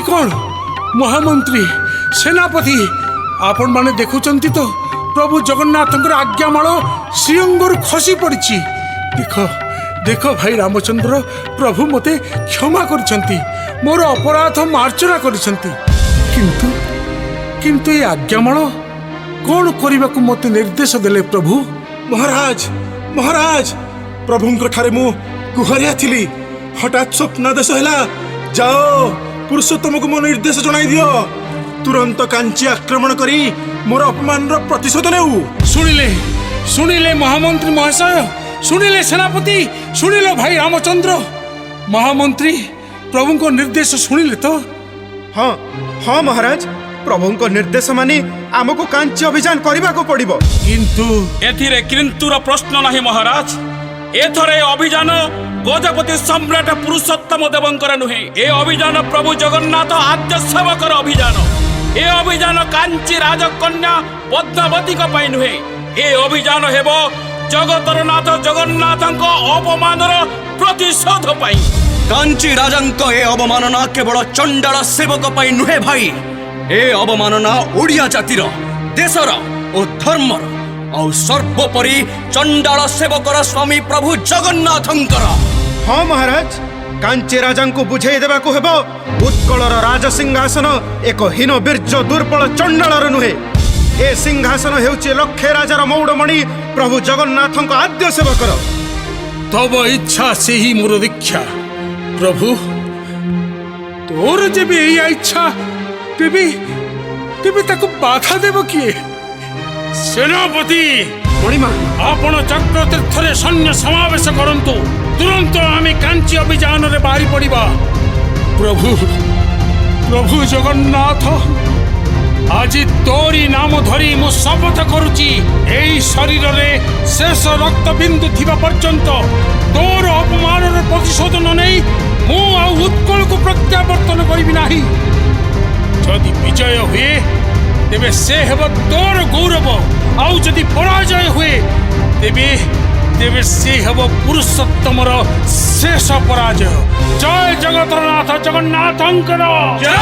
कौन महामंत्री सेनापति आपण माने देखुचंती तो प्रभु जगन्नाथंकर आज्ञामाल श्रीअंगरु खसी पड़ी। देख देख भाई रामचंद्र प्रभु मते क्षमा करिसंती मोर अपराध मार्जना करिसंती किंतु किंतु ये आज्ञामाल कौन करने को मते निर्देश देले प्रभु। महाराज महाराज प्रभुंक ठारे मु गुहरिया थिली हठात स्वप्नादेश हैला जाओ पुरुषोत्तम को मो निर्देश जनाई दियो तुरंत कांची आक्रमण करी मोर अपमान प्रतिशोध नेउ। सुनिले सुनिले महामंत्री महाशय सुनिले सेनापति सुनिले भाई रामचंद्र महामंत्री प्रभु को निर्देश सुनिले तो। हाँ हाँ महाराज प्रभुंक निर्देश मानी आमको कांची अभियान करने को पड़िबो। किंतु एथिरे किंतुर प्रश्न नहीं महाराज एथरे अभियान गजपति सम्राट पुरुषोत्तम देवंकर नुहे ए अभियान प्रभु जगन्नाथ आद्य सेवकर अभियान ଏ ଅଭିଯାନ କାଞ୍ଚି ରାଜକନ୍ୟା ପଦ୍ମାବତୀଙ୍କ ପାଇଁ ନୁହେଁ, ଏ ଅଭିଯାନ ହେବ ଜଗତର ନାଥ ଜଗନ୍ନାଥଙ୍କ ଅପମାନର ପ୍ରତିଶୋଧ ପାଇଁ। କାଞ୍ଚି ରାଜାଙ୍କ ଏ ଅବମାନନା କେବଳ ଚଣ୍ଡାଳ ସେବକ ପାଇଁ ନୁହେଁ ଭାଇ, ଏ ଅବମାନନା ଓଡ଼ିଆ ଜାତିର, ଦେଶର ଓ ଧର୍ମର, ଆଉ ସର୍ବୋପରି ଚଣ୍ଡାଳ ସେବକର ସ୍ୱାମୀ ପ୍ରଭୁ ଜଗନ୍ନାଥଙ୍କର। ହଁ ମହାରାଜ, କାଞ୍ଚି ରାଜାଙ୍କୁ ବୁଝେଇ ଦେବାକୁ ହେବ ଉତ୍କଳର ରାଜସିଂହାସନ ଏକ ହୀନ ବୀର୍ଯ୍ୟ ଦୁର୍ବଳ ଚଣ୍ଡାଳର ନୁହେଁ। ଏ ସିଂହାସନ ହେଉଛି ଲକ୍ଷେ ରାଜାର ମୌଡ଼ମଣି ପ୍ରଭୁ ଜଗନ୍ନାଥଙ୍କ ଆଦ୍ୟ ସେବକର। ତବ ଇଚ୍ଛା ସେହି ମୋର ଦୀକ୍ଷା। ପ୍ରଭୁ, ତୋର ଯେବେ ଏଇଆ ଇଚ୍ଛା, ତେବେ ତାକୁ ବାଧା ଦେବ କିଏ? ସେନାପତି ମଣିମା, ଆପଣ ଚକ୍ରତୀର୍ଥରେ ସୈନ୍ୟ ସମାବେଶ କରନ୍ତୁ। ତୁରନ୍ତ ଆମେ କାଞ୍ଚି ଅଭିଯାନରେ ବାହାରି ପଡ଼ିବା। ପ୍ରଭୁ ପ୍ରଭୁ ଜଗନ୍ନାଥ, ଆଜି ତୋରି ନାମ ଧରି ମୁଁ ଶପଥ କରୁଛି, ଏହି ଶରୀରରେ ଶେଷ ରକ୍ତ ବିନ୍ଦୁ ଥିବା ପର୍ଯ୍ୟନ୍ତ ତୋର ଅପମାନର ପ୍ରତିଶୋଧ ନ ନେଇ ମୁଁ ଆଉ ଉତ୍କଳକୁ ପ୍ରତ୍ୟାବର୍ତ୍ତନ କରିବି ନାହିଁ। ଯଦି ବିଜୟ ହୁଏ ତେବେ ସେ ହେବ ତୋର ଗୌରବ, ଆଉ ଯଦି ପରାଜୟ ହୁଏ ତେବେ ସେ ହେବ ପୁରୁଷୋତ୍ତମର ଶେଷ ପରାଜୟ। ଜୟ ଜଗତରନାଥ ଜଗନ୍ନାଥଙ୍କର ଜୟ।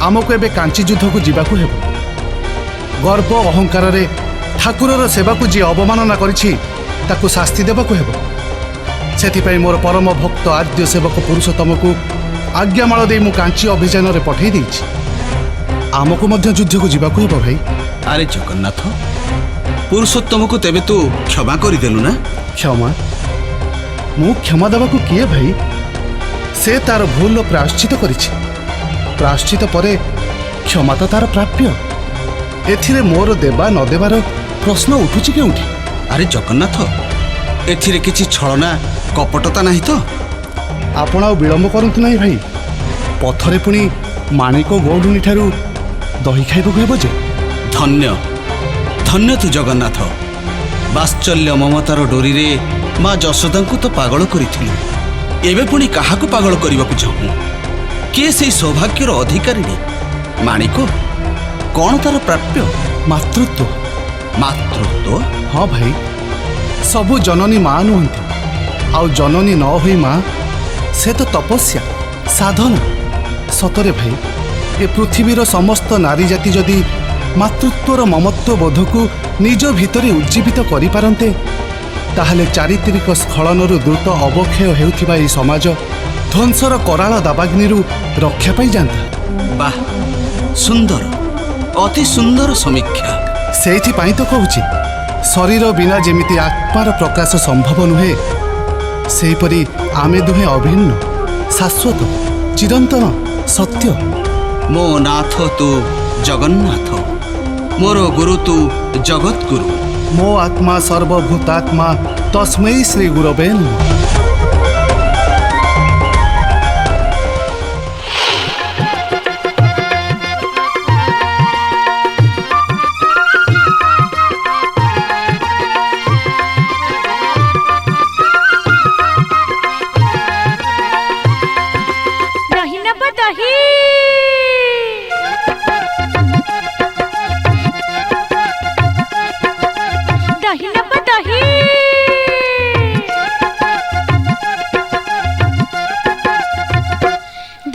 ଆମକୁ ଏବେ କାଞ୍ଚି ଯୁଦ୍ଧକୁ ଯିବାକୁ ହେବ। ଗର୍ବ ଅହଙ୍କାରରେ ଠାକୁରର ସେବାକୁ ଯିଏ ଅବମାନନା କରିଛି ତାକୁ ଶାସ୍ତି ଦେବାକୁ ହେବ। ସେଥିପାଇଁ ମୋର ପରମ ଭକ୍ତ ଆଦ୍ୟ ସେବକ ପୁରୁଷୋତ୍ତମକୁ ଆଜ୍ଞାମାଳ ଦେଇ ମୁଁ କାଞ୍ଚି ଅଭିଯାନରେ ପଠାଇ ଦେଇଛି। ଆମକୁ ମଧ୍ୟ ଯୁଦ୍ଧକୁ ଯିବାକୁ ହେବ ଭାଇ। ଆରେ ଜଗନ୍ନାଥ, ପୁରୁଷୋତ୍ତମକୁ ତେବେ ତୁ କ୍ଷମା କରିଦେଲୁ ନା? କ୍ଷମା? ମୁଁ କ୍ଷମା ଦେବାକୁ କିଏ ଭାଇ? ସେ ତାର ଭୁଲର ପ୍ରାୟଶ୍ଚିତ କରିଛି। ପ୍ରାୟଶ୍ଚିତ ପରେ କ୍ଷମା ତ ତାର ପ୍ରାପ୍ୟ। ଏଥିରେ ମୋର ଦେବା ନ ଦେବାର ପ୍ରଶ୍ନ ଉଠୁଛି କେଉଁଠି? ଆରେ ଜଗନ୍ନାଥ, ଏଥିରେ କିଛି ଛଳନା କପଟତା ନାହିଁ ତ? ଆପଣ ଆଉ ବିଳମ୍ବ କରନ୍ତୁ ନାହିଁ ଭାଇ। ପଥରେ ପୁଣି ମାଣିକ ଗୌଡ଼ୁଣୀ ଠାରୁ ଦହି ଖାଇବାକୁ ହେବ ଯେ। ଧନ୍ୟ ଧନ୍ୟ ତୁ ଜଗନ୍ନାଥ। ବାତ୍ସଲ୍ୟ ମମତାର ଡୋରିରେ ମା ଯଶୋଦାଙ୍କୁ ତ ପାଗଳ କରିଥିଲୁ, ଏବେ ପୁଣି କାହାକୁ ପାଗଳ କରିବାକୁ ଚାହୁଁ? କିଏ ସେଇ ସୌଭାଗ୍ୟର ଅଧିକାରିଣୀ? ମାଣିକ? କ'ଣ ତାର ପ୍ରାପ୍ୟ? ମାତୃତ୍ୱ। ମାତୃତ୍ୱ? ହଁ ଭାଇ, ସବୁ ଜନନୀ ମା ନୁହନ୍ତି। ଆଉ ଜନନୀ ନ ହୋଇ ମା, ସେ ତ ତପସ୍ୟା, ସାଧନା। ସତରେ ଭାଇ, ଏ ପୃଥିବୀର ସମସ୍ତ ନାରୀ ଜାତି ଯଦି ମାତୃତ୍ୱର ମମତ୍ୱ ବୋଧକୁ ନିଜ ଭିତରେ ଉଜ୍ଜୀବିତ କରିପାରନ୍ତେ, ତାହେଲେ ଚାରିତ୍ରିକ ସ୍ଖଳନରୁ ଦ୍ରୁତ ଅବକ୍ଷୟ ହେଉଥିବା ଏହି ସମାଜ ଧ୍ୱଂସର କରାଳ ଦାବାଗ୍ନିରୁ ରକ୍ଷା ପାଇଯାଆନ୍ତା। ବାଃ, ସୁନ୍ଦର, ଅତି ସୁନ୍ଦର ସମୀକ୍ଷା। ସେଇଥିପାଇଁ ତ କହୁଛି, ଶରୀର ବିନା ଯେମିତି ଆତ୍ମାର ପ୍ରକାଶ ସମ୍ଭବ ନୁହେଁ, ସେହିପରି ଆମେ ଦୁହେଁ ଅଭିନ୍ନ, ଶାଶ୍ୱତ, ଚିରନ୍ତନ, ସତ୍ୟ। ମୋ ନାଥ ତୁ ଜଗନ୍ନାଥ, ମୋର ଗୁରୁ ତୁ ଜଗଦ୍ଗୁରୁ। ମୋ ଆତ୍ମା ସର୍ବଭୂତାତ୍ମା, ତସ୍ମୈ ଶ୍ରୀ ଗୁରବେ ନମଃ।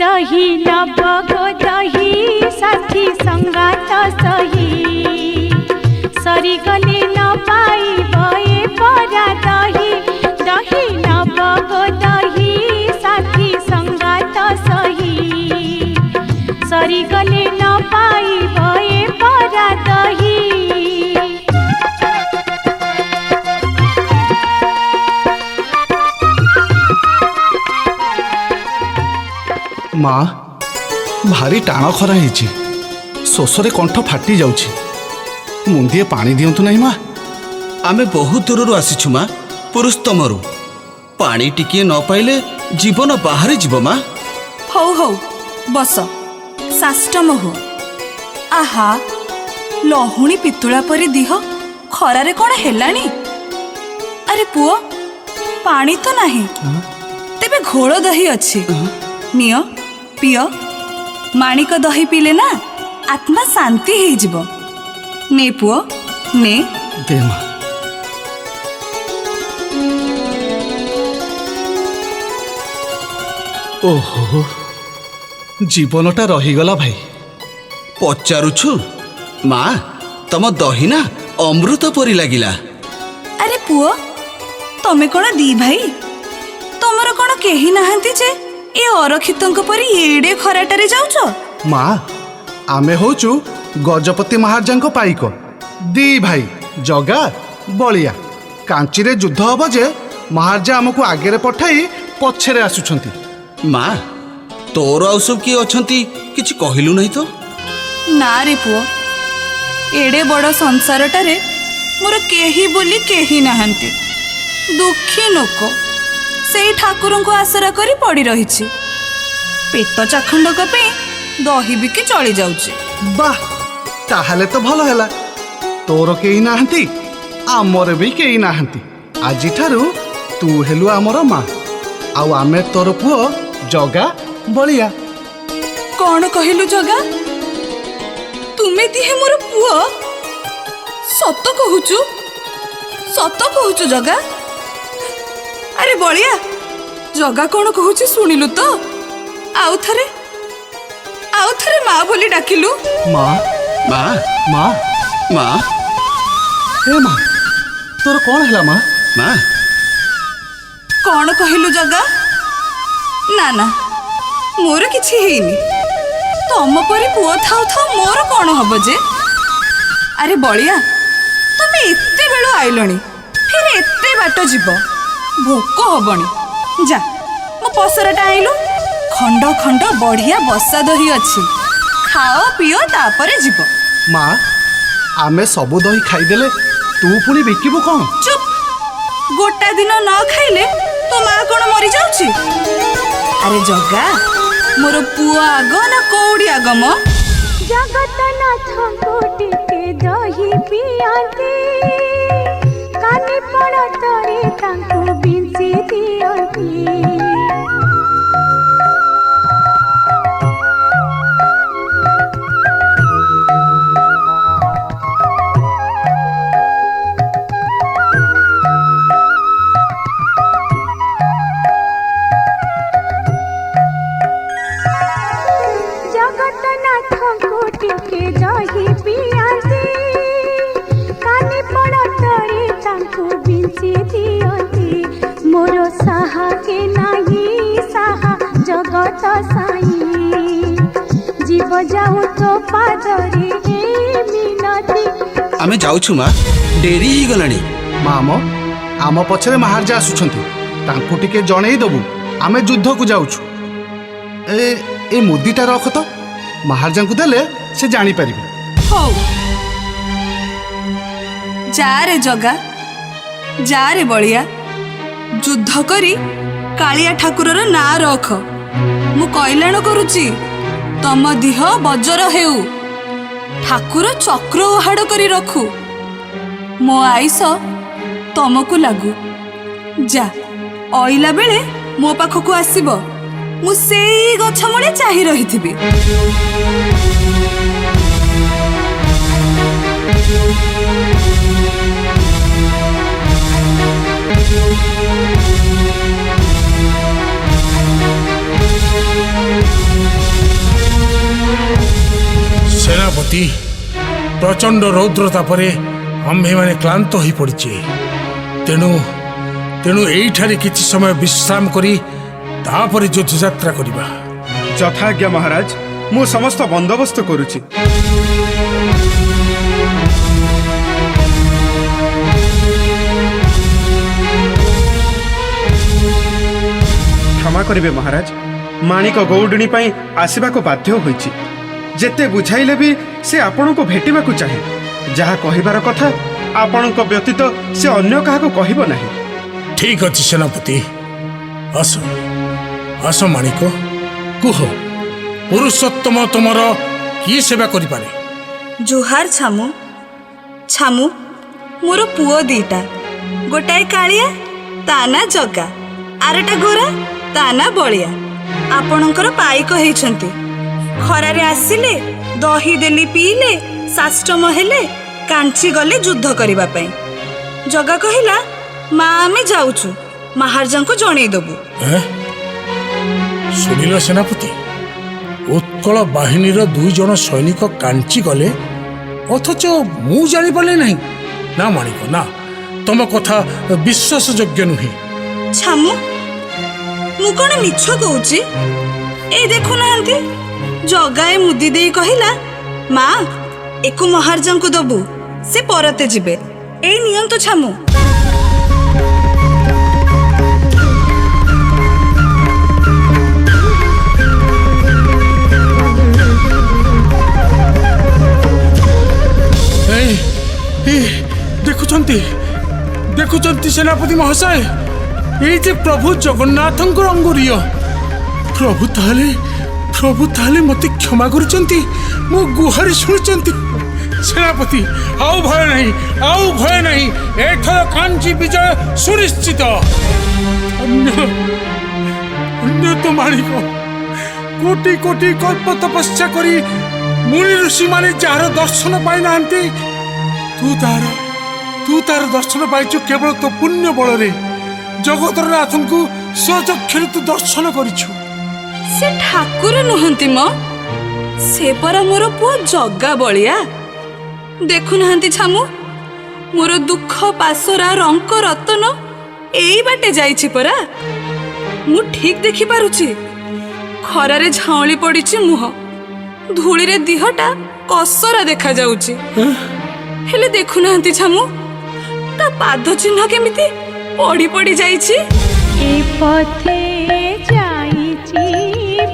दही नबग दही साथी संगात सही सरी गले न पाई बए परा दही दही नबग दही साथी संगात सही सरी गले न पाई बए परा दही। ମା, ଭାରି ଟାଣ ଖରା ହେଇଛି, ଶୋଷରେ କଣ୍ଠ ଫାଟି ଯାଉଛି। ମୁନ୍ଦିଏ ପାଣି ଦିଅନ୍ତୁ ନାହିଁ ମା। ଆମେ ବହୁତ ଦୂରରୁ ଆସିଛୁ ମା, ପୁରୁଷୋତ୍ତମରୁ। ପାଣି ଟିକିଏ ନ ପାଇଲେ ଜୀବନ ବାହାରି ଯିବ ମା। ହଉ ହଉ ବସ, ସାଷ୍ଟମ ହୁଅ। ଆହା, ଲହୁଣୀ ପିତୁଳା ପରି ଦିହ ଖରାରେ କ'ଣ ହେଲାଣି? ଆରେ ପୁଅ, ପାଣି ତ ନାହିଁ, ତେବେ ଘୋଳ ଦହି ଅଛି, ନିଅ ପିଅ। ମାଣିକ ଦହି ପିଇଲେ ନା ଆତ୍ମା ଶାନ୍ତି ହେଇଯିବ। ନେ ପୁଅ ନେ। ଦେ ମା। ଓହୋ, ଜୀବନଟା ରହିଗଲା ଭାଇ। ପଚାରୁଛୁ ମା, ତମ ଦହି ନା ଅମୃତ ପରି ଲାଗିଲା। ଆରେ ପୁଅ, ତମେ କ'ଣ ଦି ଭାଇ? ତମର କ'ଣ କେହି ନାହାନ୍ତି ଯେ ଏ ଅରକ୍ଷିତଙ୍କ ପରି ଏଡ଼େ ଖରାଟାରେ ଯାଉଛ? ମା, ଆମେ ହଉଛୁ ଗଜପତି ମହାରାଜାଙ୍କ ପାଇକ, ଦି ଭାଇ ଜଗା ବଳିଆ। କାଞ୍ଚିରେ ଯୁଦ୍ଧ ହବ ଯେ ମହାରାଜା ଆମକୁ ଆଗରେ ପଠାଇ ପଛରେ ଆସୁଛନ୍ତି। ମା, ତୋର ଆଉ ସବୁ କିଏ ଅଛନ୍ତି କିଛି କହିଲୁ ନାହିଁ ତ? ନା ରେ ପୁଅ, ଏଡ଼େ ବଡ଼ ସଂସାରଟାରେ ମୋର କେହି ବୋଲି କେହି ନାହାନ୍ତି। ଦୁଃଖୀ ଲୋକ, ସେଇ ଠାକୁରଙ୍କୁ ଆସରା କରି ପଡ଼ି ରହିଛି। ପେଟ ଚାଖଣ୍ଡକ ପାଇଁ ଦହି ବିକି ଚଳି ଯାଉଛି। ବାଃ, ତାହେଲେ ତ ଭଲ ହେଲା। ତୋର କେହି ନାହାନ୍ତି, ଆମର ବି କେହି ନାହାନ୍ତି। ଆଜିଠାରୁ ତୁ ହେଲୁ ଆମର ମା, ଆଉ ଆମେ ତୋର ପୁଅ ଜଗା ବଳିଆ। କ'ଣ କହିଲୁ ଜଗା? ତୁମେ ଦିହେ ମୋର ପୁଅ? ସତ କହୁଛୁ? ସତ କହୁଛୁ ଜଗା? ଆରେ ବଳିଆ, ଜଗା କ'ଣ କହୁଛି ଶୁଣିଲୁ ତ? ଆଉ ଥରେ ମା ବୋଲି ଡାକିଲୁ। ମା ମା ମା ମା ଏ ମା, ତୋର କ'ଣ ହେଲା ମା? ମା କ'ଣ କହିଲୁ ଜଗା? ନା ନା, ମୋର କିଛି ହେଇନି। ତମ ପରି ପୁଅ ଥାଉ ଥାଉ ମୋର କ'ଣ ହବ ଯେ? ଆରେ ବଳିଆ, ତମେ ଏତେ ବେଳୁ ଆଇଲଣି, ଫେରେ ଏତେ ବାଟ ଯିବ, ଭୋକ ହବଣି। ଯା, ମୋ ପସରାଟା ଆଇଲୁ। ଖଣ୍ଡ ଖଣ୍ଡ ବଢ଼ିଆ ବସା ଦହି ଅଛି, ଖାଅ ପିଅ ତାପରେ ଯିବ। ମା, ଆମେ ସବୁ ଦହି ଖାଇଦେଲେ ତୁ ପୁଣି ବିକିବୁ କ'ଣ? ଚୁପ୍! ଗୋଟା ଦିନ ନ ଖାଇଲେ ତୋ ମା କ'ଣ ମରିଯାଉଛି? ଆରେ ଜଗା, ମୋର ପୁଅ ଆଗ ନା କଉଡ଼ି ଆଗ ମ? ଜଗତନାଥଙ୍କୁ ଟିକେ ଦହି ପିଆନ୍ତି, କାନି ପଣତରେ ତାଙ୍କୁ ବିଞ୍ଚି ଦିଅନ୍ତି। ଜଗତନାଥଙ୍କୁ ଟିକେ ଦହି ପିଆନ୍ତି, କାନି ପଣତରେ ତାଙ୍କୁ ବିଞ୍ଚି ଦିଅନ୍ତି। ମୋର ସାହା କେ ନାହିଁ ସାହା ଜଗତ ସାଇ, ଜୀବ ଯାଉ ତୋ ପାଦରେ ଏ ମିନତି। ଆମେ ଯାଉଛୁ ମା, ଡେରି ହେଇଗଲାଣି। ମାମ, ଆମ ପଛରେ ମହାରାଜା ଆସୁଛନ୍ତି, ତାଙ୍କୁ ଟିକେ ଜଣେଇ ଦେବୁ ଆମେ ଯୁଦ୍ଧକୁ ଯାଉଛୁ। ଏ ମୁଦିଟା ରଖ ତ, ମହାରାଜାଙ୍କୁ ଦେଲେ ସେ ଜାଣିପାରିବେ। ହଉ, ଯା ରେ ଜଗା, ଯା ରେ ବଳିଆ, ଯୁଦ୍ଧ କରି କାଳିଆ ଠାକୁରର ନାଁ ରଖ। ମୁଁ କଲ୍ୟାଣ କରୁଛି, ତମ ଦିହ ବଜର ହେଉ, ଠାକୁର ଚକ୍ର ଓହାଡ଼ କରି ରଖୁ, ମୋ ଆଇସ ତମକୁ ଲାଗୁ। ଯା, ଅଇଲା ବେଳେ ମୋ ପାଖକୁ ଆସିବ, ମୁଁ ସେଇ ଗଛ ମୂଳେ ଚାହିଁ ରହିଥିବି। ସେନାପତି, ପ୍ରଚଣ୍ଡ ରୌଦ୍ରତା ପରେ ଆମ୍ଭେମାନେ କ୍ଳାନ୍ତ ହୋଇପଡ଼ିଛେ। ତେଣୁ ଏଇଠାରେ କିଛି ସମୟ ବିଶ୍ରାମ କରି ତାପରେ ଯୁଦ୍ଧଯାତ୍ରା କରିବା। ଯଥାଜ୍ଞା ମହାରାଜ, ମୁଁ ସମସ୍ତ ବନ୍ଦୋବସ୍ତ କରୁଛି। କ୍ଷମା କରିବେ ମହାରାଜ, ମାଣିକ ଗୌଡୁଣୀ ପାଇଁ ଆସିବାକୁ ବାଧ୍ୟ ହୋଇଛି। ଯେତେ ବୁଝାଇଲେ ବି ସେ ଆପଣଙ୍କୁ ଭେଟିବାକୁ ଚାହେଁ। ଯାହା କହିବାର କଥା ଆପଣଙ୍କ ବ୍ୟତୀତ ସେ ଅନ୍ୟ କାହାକୁ କହିବ ନାହିଁ। ଠିକ ଅଛି ସେନାପତି, ଆସ ଆସ ମାଣିକ, କୁହ ପୁରୁଷୋତ୍ତମ ତୁମର କି ସେବା କରିପାରେ? ଜୁହାର ଛାମୁ। ଛାମୁ, ମୋର ପୁଅ ଦିଟା, ଗୋଟାଏ କାଳିଆ ତା ନା ଜଗା, ଆରଟା ଗୋରା ତା ନା ବଳିଆ। ଆପଣଙ୍କର ପାଇକ ହେଇଛନ୍ତି। ଖରାରେ ଆସିଲେ, ଦହି ଦେଲି ପିଇଲେ, ଶାଷ୍ଟମ ହେଲେ, କାଞ୍ଚି ଗଲେ ଯୁଦ୍ଧ କରିବା ପାଇଁ। ଜଗା କହିଲା, ମା ଆମେ ଯାଉଛୁ, ମହାରାଜାଙ୍କୁ ଜଣେଇଦବୁ। ଶୁଣିଲ ସେନାପତି, ଉତ୍କଳ ବାହିନୀର 2 ଜଣ ସୈନିକ କାଞ୍ଚି ଗଲେ, ଅଥଚ ମୁଁ ଜାଣିପାରିଲି ନାହିଁ। ନା ମାଣିକ ନା, ତମ କଥା ବିଶ୍ୱାସଯୋଗ୍ୟ ନୁହେଁ। ଛାମୁ, ମୁଁ କଣ ମିଛ କହୁଛି? ଏଇ ଦେଖୁନାହାନ୍ତି, ଜଗାଏ ମୁଦି ଦେଇ କହିଲା, ମା ଏକୁ ମହାରାଜାଙ୍କୁ ଦବୁ, ସେ ପରତେ ଯିବେ। ଏଇ ନିଅନ୍ତୁ ଛାମୁ। ଦେଖୁଛନ୍ତି ଦେଖୁଛନ୍ତି ସେନାପତି ମହାଶୟ, ଏଇ ଯେ ପ୍ରଭୁ ଜଗନ୍ନାଥଙ୍କର ଅଙ୍ଗୁରୀୟ। ପ୍ରଭୁ ତାହେଲେ ମତେ କ୍ଷମା କରୁଛନ୍ତି, ମୋ ଗୁହାରି ଶୁଣିଛନ୍ତି। ସେନାପତି, ଆଉ ଭୟ ନାହିଁ, ଆଉ ଭୟ ନାହିଁ। ଏଥର କାଞ୍ଚି ବିଜୟ ସୁନିଶ୍ଚିତ। ଅନ୍ୟ ତ ମାଣିକ, କୋଟି କୋଟି କଳ୍ପ ତପସ୍ୟା କରି ମୁନି ଋଷିମାନେ ଯାହାର ଦର୍ଶନ ପାଇନାହାନ୍ତି, ତୁ ତାର ଦର୍ଶନ ପାଇଛୁ କେବଳ ତୋ ପୁଣ୍ୟ ବଳରେ। ଜଗତର ନାଥଙ୍କୁ ସ୍ୱଚକ୍ଷୁରେ ତୁ ଦର୍ଶନ କରିଛୁ। ସେ ଠାକୁର ନୁହନ୍ତି ମ, ସେ ପରା ମୋର ପୁଅ ଜଗା ବଳିଆ। ଦେଖୁନାହାନ୍ତି ଛାମୁ, ମୋର ଦୁଃଖ ପାସରା ରଙ୍କ ରତନ ଏଇ ବାଟେ ଯାଇଛି ପରା। ମୁଁ ଠିକ ଦେଖିପାରୁଛି। ଖରାରେ ଝାଉଁଳି ପଡ଼ିଛି ମୁହଁ, ଧୂଳିରେ ଦିହଟା କସରା ଦେଖାଯାଉଛି। ହେଲେ ଦେଖୁନାହାନ୍ତି ଛାମୁ, ତା ପାଦ ଚିହ୍ନ କେମିତି ପଡ଼ି ପଡ଼ି ଯାଇଛି। ଏ ପଥେ ଯାଇଛି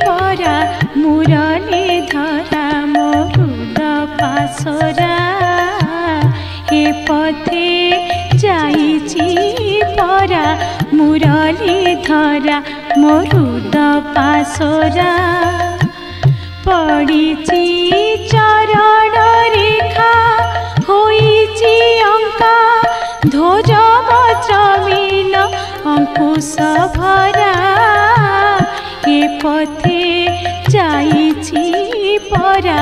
ପରା ମୁରଲି ଧରା ମରୁଦ ପାସରା। ଏ ପଥେ ଯାଇଛି ପରା ମୁରଲି ଧରା ମରୁଦ ପାସରା। ପଡ଼ିଛି ଚରଣ ରେଖା ହୋଇଛି ଅଙ୍କା, ଧ୍ୱଜ ବଜ୍ର ମିଲ ଅଙ୍କୁଶ ଭରା। ଏ ପଥେ ଯାଇଛି ପରା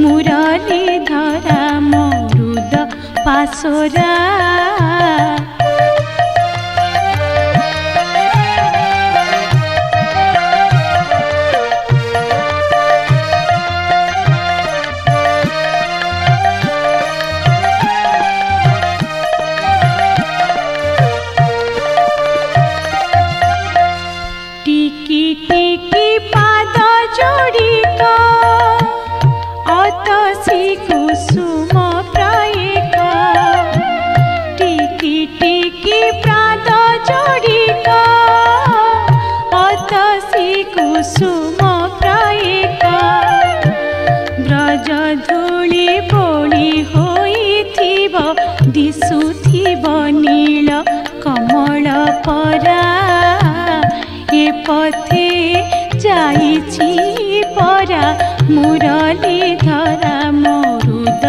ମୁରଲି ଧରା ମରୁଦ ପାସରା। টিকি টিকি পাদ জড়িত অতসী কুসুম প্রয়েক। টিকি টিকি পাদ জড়িত অতসী কুসুম প্রয়েক। ব্রজ ধূলি বলি হইথিব দিশুথিব নীল কমল পরা। এ পথে যাইছি পরা মুরলি ধরা মরুদ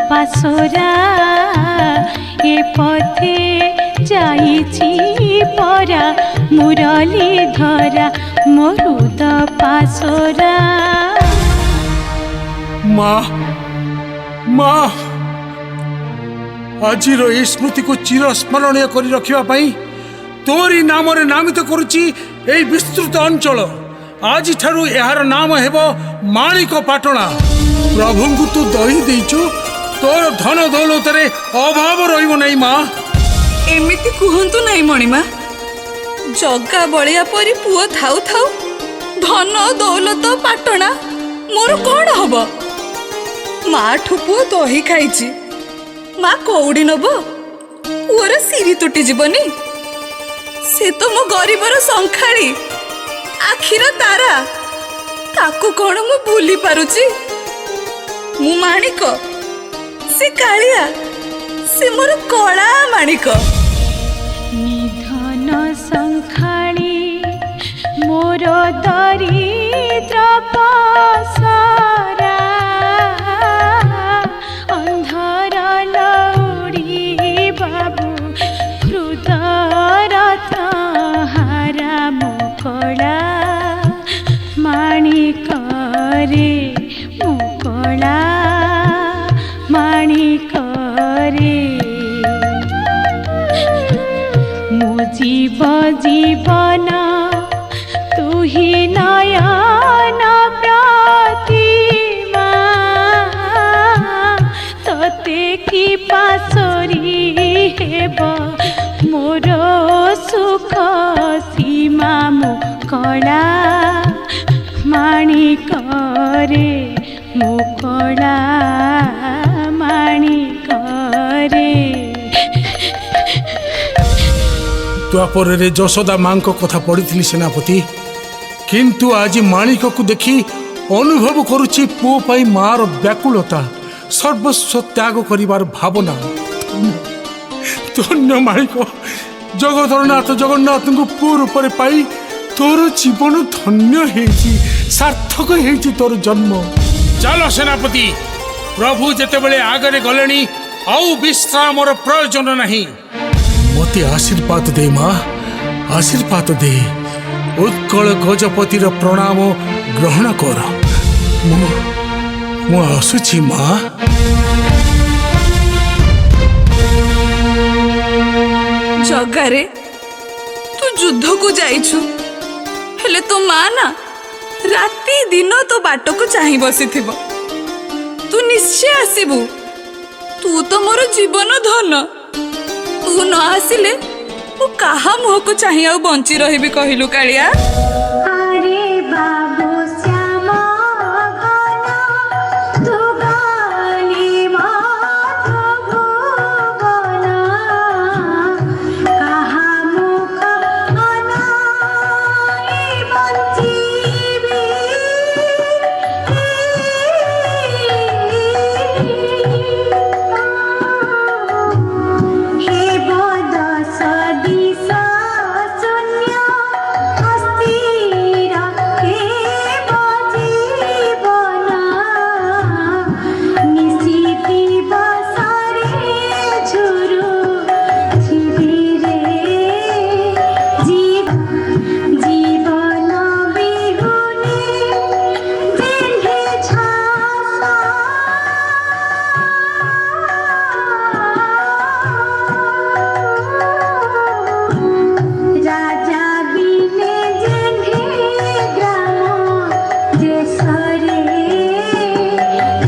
পাসরা। এ পথে যাইছি পরা মুরলি ধরা মরুদ পাসরা। ମା ଆଜିର এই ସ୍ମୃତିକୁ ଚିରସ୍ମରଣୀୟ କରି ରଖିବା ପାଇଁ ତୋରି ନାମରେ ନାମିତ କରୁଛି এই ବିସ୍ତୃତ ଅଞ୍ଚଳ। ଆଜିଠାରୁ ଏହାର ନାମ ହେବ ମାଣିକ ପାଟଣା। ପ୍ରଭୁଙ୍କୁ ତୁ ଦହି ଦେଇଛୁ, ତୋର ଧନ ଦୌଲତରେ ଅଭାବ ରହିବ ନାହିଁ ମା। ଏମିତି କୁହନ୍ତୁ ନାହିଁ ମଣିମା। ଜଗା ବଳିଆ ପରି ପୁଅ ଥାଉ ଥାଉ ଧନ ଦୌଲତ ପାଟଣା ମୋର କଣ ହବ? ମାଠୁ ପୁଅ ଦହି ଖାଇଛି, ମା କଉଡ଼ି ନବ? ପୁଅର ସିରି ତୁଟି ଯିବନି? ସେ ତ ମୋ ଗରିବର ଶଙ୍ଖାଳି, ଆଖିର ତାରା। ତାକୁ କଣ ମୁଁ ଭୁଲି ପାରୁଛି? ମୁଁ ମାଣିକ, ସେ से कालिया से मोर कला माणिक निधन संखाणी मोर दरिद्र पसरा अंधर लौड़ी बाबू हृदय हारा मुकला माणिक रे मुकला माणिक रे मो जीव जीवन तू ही नयन प्रतिमा तते की पासरी हेब मोर सुख सीमा मुकला माणिक रे मुकला माणिक रे द्वापरे यशोदा माँ कथा पढ़ी सेनापति किंतु आज माणिक को देखी अनुभव करुच्ची पुओ पाई मार व्याकुलता सर्वस्व त्याग करिवार भावना धन्य माणिक जगतरनाथ जगन्नाथ को पुओ रूप पाई तोर जीवन धन्य हेची सार्थक हेची तोर जन्म चलो सेनापति प्रभु जेतेबेले आगरे गलेनी आउ विश्रामर प्रयोजन नहीं मते आशीर्वाद दे माँ आशीर्वाद दे उत्कल गजपतिर प्रणाम ग्रहण कर मु आसुची माँ जगारे तू युद्ध को जाइछु हेले तो माँ ना राति दिन तो बाट को चाहि बसी थिबो तू निश्चय आसीबू तू तो मोर जीवन धन तू न आसिले मु काहा मुह को चाहि आ बंची रहिबी कहिलु कालिया अरे बाबू श्यामा गाना तू गाली माधव भुवना कहा मुख अनाई बंचीबी हे बोध सदिश शून्य अस्थिर हे बजीवन निशिति बसरे झुरु छिबिरे जीवन बिहुने जेन्हे छासा राजा बिने जेन्हे ग्राम देशरे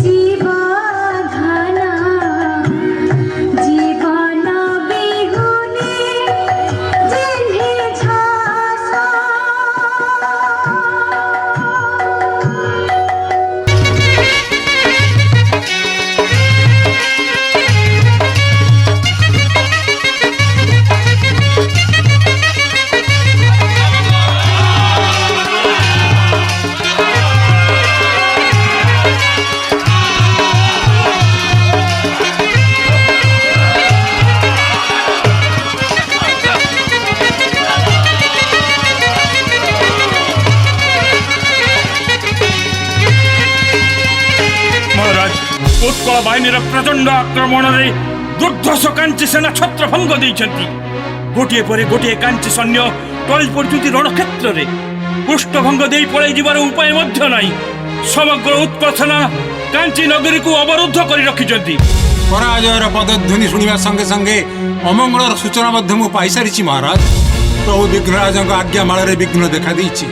जीव धन जीवन बिहुने जेन्हे छासा महाराज उत्कल बाहिनीर प्रचंड आक्रमण दुर्धर्ष कांची सेना छत्रभंग देइछन्ति गोटिए परे गोटिए कांची सैन्य टळी पड़ुछन्ति रणक्षेत्र रे पृष्ठभंग देई पळाई जिबार उपाय मध्य नाही समग्र उत्कल सेना कांची नगरी को अवरुद्ध करी रखिछन्ति पराजयर पदध्वनि शुणिबा संगे संगे अमंगलर सूचना मध्य मु पाई सारिछि महाराज प्रभु विघ्नराजଙ୍କ आज्ञा माଳରେ विघ्न देखा देइछि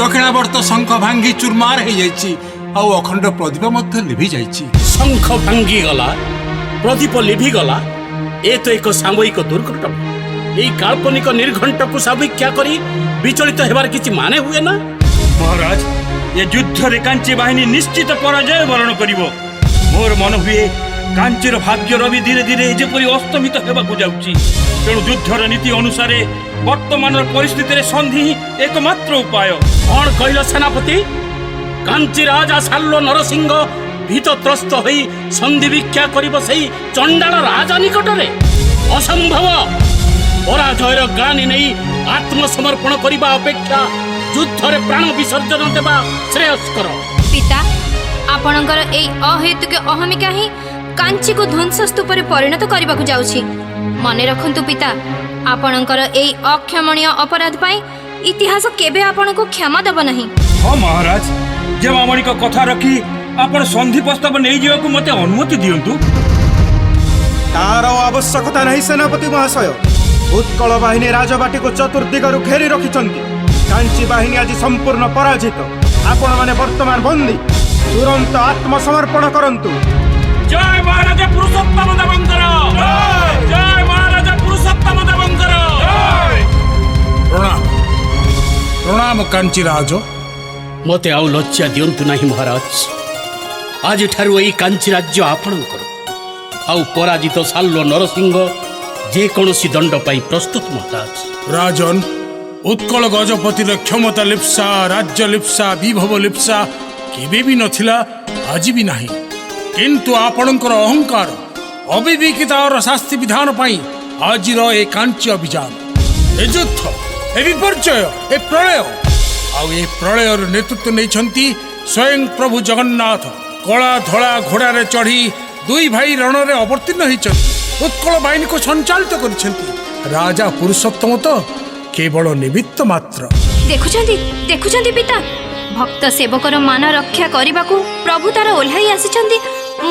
दक्षिणावर्त शंख भांगी चूरमार हो जाइछि आउ अखंड प्रदीप मध्य लिभि जाइछि शंख भांगी गला प्रदीप लिभि गला ए तो एक सामयिक दुर्घटना এই काल्पनिक निर्घंट को समीक्षा करी विचलित हेबार किछि माने हुए ना महाराज ये युद्ध रे कांची बाहिनी निश्चित पराजय वरण करिवो मोर मन हुए कांचीर भाग्य रवि धीरे धीरे जेपरी अस्तमित हेबाकु जाउछि तेणु युद्धर नीति अनुसार वर्तमान परिस्थिति रे संधि एकमात्र उपाय कौन कहल सेनापति कांची राजा साल्लो नरसिंह ଭୀତତ୍ରସ୍ତ ହୋଇ ସନ୍ଧି ଭିକ୍ଷା କରିବ ସେଇ ଚଣ୍ଡାଳ ରାଜ ନିକଟରେ? ଅସମ୍ଭବ। ପରାଜୟର ଗ୍ଳାନି ନେଇ ଆତ୍ମସମର୍ପଣ କରିବା ଅପେକ୍ଷା ଯୁଦ୍ଧରେ ପ୍ରାଣ ବିସର୍ଜନ ଦେବା ଶ୍ରେୟସ୍କର। ପିତା, ଆପଣଙ୍କର ଏଇ ଅହେତୁକ ଅହମିକା ହିଁ କାଞ୍ଚିକୁ ଧ୍ୱଂସ ସ୍ତୂପରେ ପରିଣତ କରିବାକୁ ଯାଉଛି। ମନେ ରଖନ୍ତୁ ପିତା, ଆପଣଙ୍କର ଏଇ ଅକ୍ଷମଣୀୟ ଅପରାଧ ପାଇଁ ଇତିହାସ କେବେ ଆପଣଙ୍କୁ କ୍ଷମା ଦେବ ନାହିଁ। ହଁ ମହାରାଜ, ଜେମାମଣିଙ୍କ କଥା ରଖି ଆପଣ ସନ୍ଧି ପ୍ରସ୍ତାବ ନେଇଯିବାକୁ ମୋତେ ଅନୁମତି ଦିଅନ୍ତୁ। ତାର ଆବଶ୍ୟକତା ନାହିଁ ସେନାପତି ମହାଶୟ। ଉତ୍କଳ ବାହିନୀ ରାଜବାଟୀକୁ ଚତୁର୍ଦିଗରୁ ଘେରି ରଖିଛନ୍ତି। କାଞ୍ଚି ବାହିନୀ ଆଜି ସମ୍ପୂର୍ଣ୍ଣ ପରାଜିତ। ଆପଣମାନେ ବର୍ତ୍ତମାନ ବନ୍ଦୀ। ତୁରନ୍ତ ଆତ୍ମସମର୍ପଣ କରନ୍ତୁ। ଜୟ ମହାରାଜା ପୁରୁଷୋତ୍ତମ ଦେବଙ୍କର! ଜୟ ମହାରାଜା ପୁରୁଷୋତ୍ତମ ଦେବଙ୍କର! ପ୍ରଣାମ ପ୍ରଣାମ କାଞ୍ଚି ରାଜ। ମୋତେ ଆଉ ଲଜ୍ଜା ଦିଅନ୍ତୁ ନାହିଁ ମହାରାଜ। ଆଜିଠାରୁ ଏଇ କାଞ୍ଚି ରାଜ୍ୟ ଆପଣଙ୍କର। ଆଉ ପରାଜିତ ସାଲ୍ୱ ନରସିଂହ ଯେକୌଣସି ଦଣ୍ଡ ପାଇଁ ପ୍ରସ୍ତୁତ ମହାରାଜ। ରାଜନ, ଉତ୍କଳ ଗଜପତିର କ୍ଷମତା ଲିପ୍ସା, ରାଜ୍ୟ ଲିପ୍ସା, ବିଭବ ଲିପ୍ସା କେବେ ବି ନଥିଲା, ଆଜି ବି ନାହିଁ। କିନ୍ତୁ ଆପଣଙ୍କର ଅହଙ୍କାର, ଅବିବେକିତାର ଶାସ୍ତି ବିଧାନ ପାଇଁ ଆଜିର ଏ କାଞ୍ଚି ଅଭିଯାନ, ଏ ଯୁଦ୍ଧ, ଏ ବିପର୍ଯ୍ୟୟ, ଏ ପ୍ରଳୟ। ଆଉ ଏ ପ୍ରଳୟର ନେତୃତ୍ୱ ନେଇଛନ୍ତି ସ୍ୱୟଂ ପ୍ରଭୁ ଜଗନ୍ନାଥ। କଳା ଧଳା ଘୋଡ଼ାରେ ଚଢ଼ି ଦୁଇ ଭାଇ ରଣରେ ଅବତୀର୍ଣ୍ଣ ହୋଇଛନ୍ତି। ଉତ୍କଳ ବାହିନୀକୁ ସଞ୍ଚାଳିତ କରିଛନ୍ତି। ରାଜା ପୁରୁଷୋତ୍ତମ ତ କେବଳ ନିମିତ୍ତ ମାତ୍ର। ଦେଖୁଛନ୍ତି ପିତା, ଭକ୍ତ ସେବକର ମାନ ରକ୍ଷା କରିବାକୁ ପ୍ରଭୁ ତାର ଓହ୍ଲାଇ ଆସିଛନ୍ତି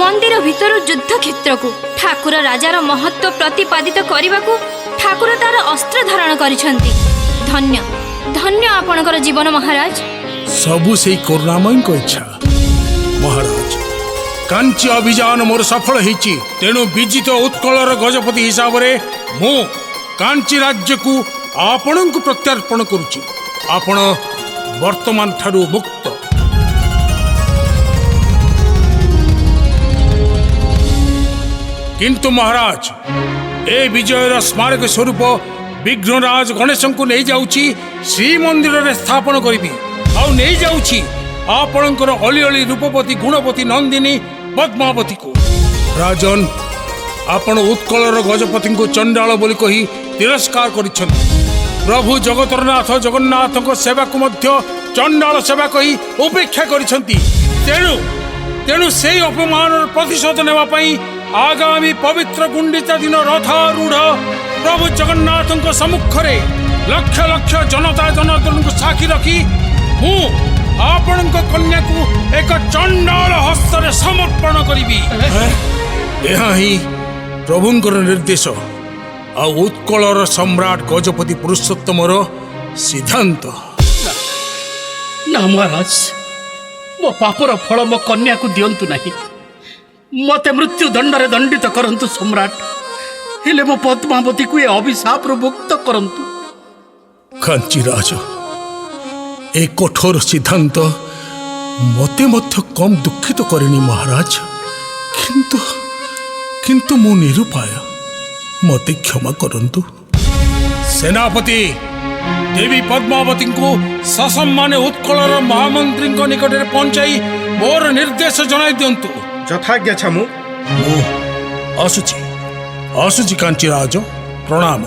ମନ୍ଦିର ଭିତରୁ ଯୁଦ୍ଧ କ୍ଷେତ୍ରକୁ। ଠାକୁର ରାଜାର ମହତ୍ଵ ପ୍ରତିପାଦିତ କରିବାକୁ ଠାକୁର ତାର ଅସ୍ତ୍ର ଧାରଣ କରିଛନ୍ତି। ଧନ୍ୟ ଧନ୍ୟ ଆପଣଙ୍କର ଜୀବନ ମହାରାଜ। ସବୁ ସେଇ କରୁଣାମୟଙ୍କ ଇଚ୍ଛା। ମହାରାଜ, କାଞ୍ଚି ଅଭିଯାନ ମୋର ସଫଳ ହେଇଛି। ତେଣୁ ବିଜିତ ଉତ୍କଳର ଗଜପତି ହିସାବରେ ମୁଁ କାଞ୍ଚି ରାଜ୍ୟକୁ ଆପଣଙ୍କୁ ପ୍ରତ୍ୟାର୍ପଣ କରୁଛି। ଆପଣ ବର୍ତ୍ତମାନ ଠାରୁ ମୁକ୍ତ। କିନ୍ତୁ ମହାରାଜ, ଏ ବିଜୟର ସ୍ମାରକ ସ୍ୱରୂପ ବିଘ୍ନରାଜ ଗଣେଶଙ୍କୁ ନେଇଯାଉଛି ଶ୍ରୀମନ୍ଦିରରେ ସ୍ଥାପନ କରିବି। ଆଉ ନେଇଯାଉଛି ଆପଣଙ୍କର ଅଳି ଅଳି ରୂପବତୀ ଗୁଣବତୀ ନନ୍ଦିନୀ ପଦ୍ମାବତୀକୁ। ରାଜନ, ଆପଣ ଉତ୍କଳର ଗଜପତିଙ୍କୁ ଚଣ୍ଡାଳ ବୋଲି କହି ତିରସ୍କାର କରିଛନ୍ତି। ପ୍ରଭୁ ଜଗତର ନାଥ ଜଗନ୍ନାଥଙ୍କ ସେବାକୁ ମଧ୍ୟ ଚଣ୍ଡାଳ ସେବା କହି ଉପେକ୍ଷା କରିଛନ୍ତି। ତେଣୁ ସେଇ ଅପମାନର ପ୍ରତିଶୋଧ ନେବା ପାଇଁ ଆଗାମୀ ପବିତ୍ର ଗୁଣ୍ଡିଚା ଦିନ ରଥାରୂଢ଼ ପ୍ରଭୁ ଜଗନ୍ନାଥଙ୍କ ସମ୍ମୁଖରେ ଲକ୍ଷ ଲକ୍ଷ ଜନତା ଜନାର୍ଦ୍ଦନଙ୍କୁ ସାକ୍ଷୀ ରଖି ମୁଁ ଆପଣଙ୍କ କନ୍ୟାକୁ ଏକ ଚଣ୍ଡାଳ ହସ୍ତରେ ସମର୍ପଣ କରିବି। ଏହା ହିଁ ପ୍ରଭୁଙ୍କର ନିର୍ଦ୍ଦେଶ, ଆଉ ଉତ୍କଳର ସମ୍ରାଟ ଗଜପତି ପୁରୁଷୋତ୍ତମର ସିଦ୍ଧାନ୍ତ। ନା ମହାରାଜ, ମୋ ପାପର ଫଳ ମୋ କନ୍ୟାକୁ ଦିଅନ୍ତୁ ନାହିଁ। ମୋତେ ମୃତ୍ୟୁ ଦଣ୍ଡରେ ଦଣ୍ଡିତ କରନ୍ତୁ ସମ୍ରାଟ, ହେଲେ ମୋ ପଦ୍ମାବତୀକୁ ଏ ଅଭିଶାପରୁ ମୁକ୍ତ କରନ୍ତୁ। କାଞ୍ଚି ରାଜ, ଏ କଠୋର ସିଦ୍ଧାନ୍ତ ମୋତେ ମଧ୍ୟ କମ୍ ଦୁଃଖିତ କରେନି ମହାରାଜ। କିନ୍ତୁ ମୁଁ ନିରୁପାୟ, ମୋତେ କ୍ଷମା କରନ୍ତୁ। ସେନାପତି, ଦେବୀ ପଦ୍ମାବତୀଙ୍କୁ ସସମ୍ମାନେ ଉତ୍କଳର ମହାମନ୍ତ୍ରୀଙ୍କ ନିକଟରେ ପହଞ୍ଚାଇ ମୋର ନିର୍ଦ୍ଦେଶ ଜଣାଇ ଦିଅନ୍ତୁ। ଯଥାଜ୍ଞା ଛାମୁ। ମୁଁ ଆସୁଛି କାଞ୍ଚି ରାଜ, ପ୍ରଣାମ।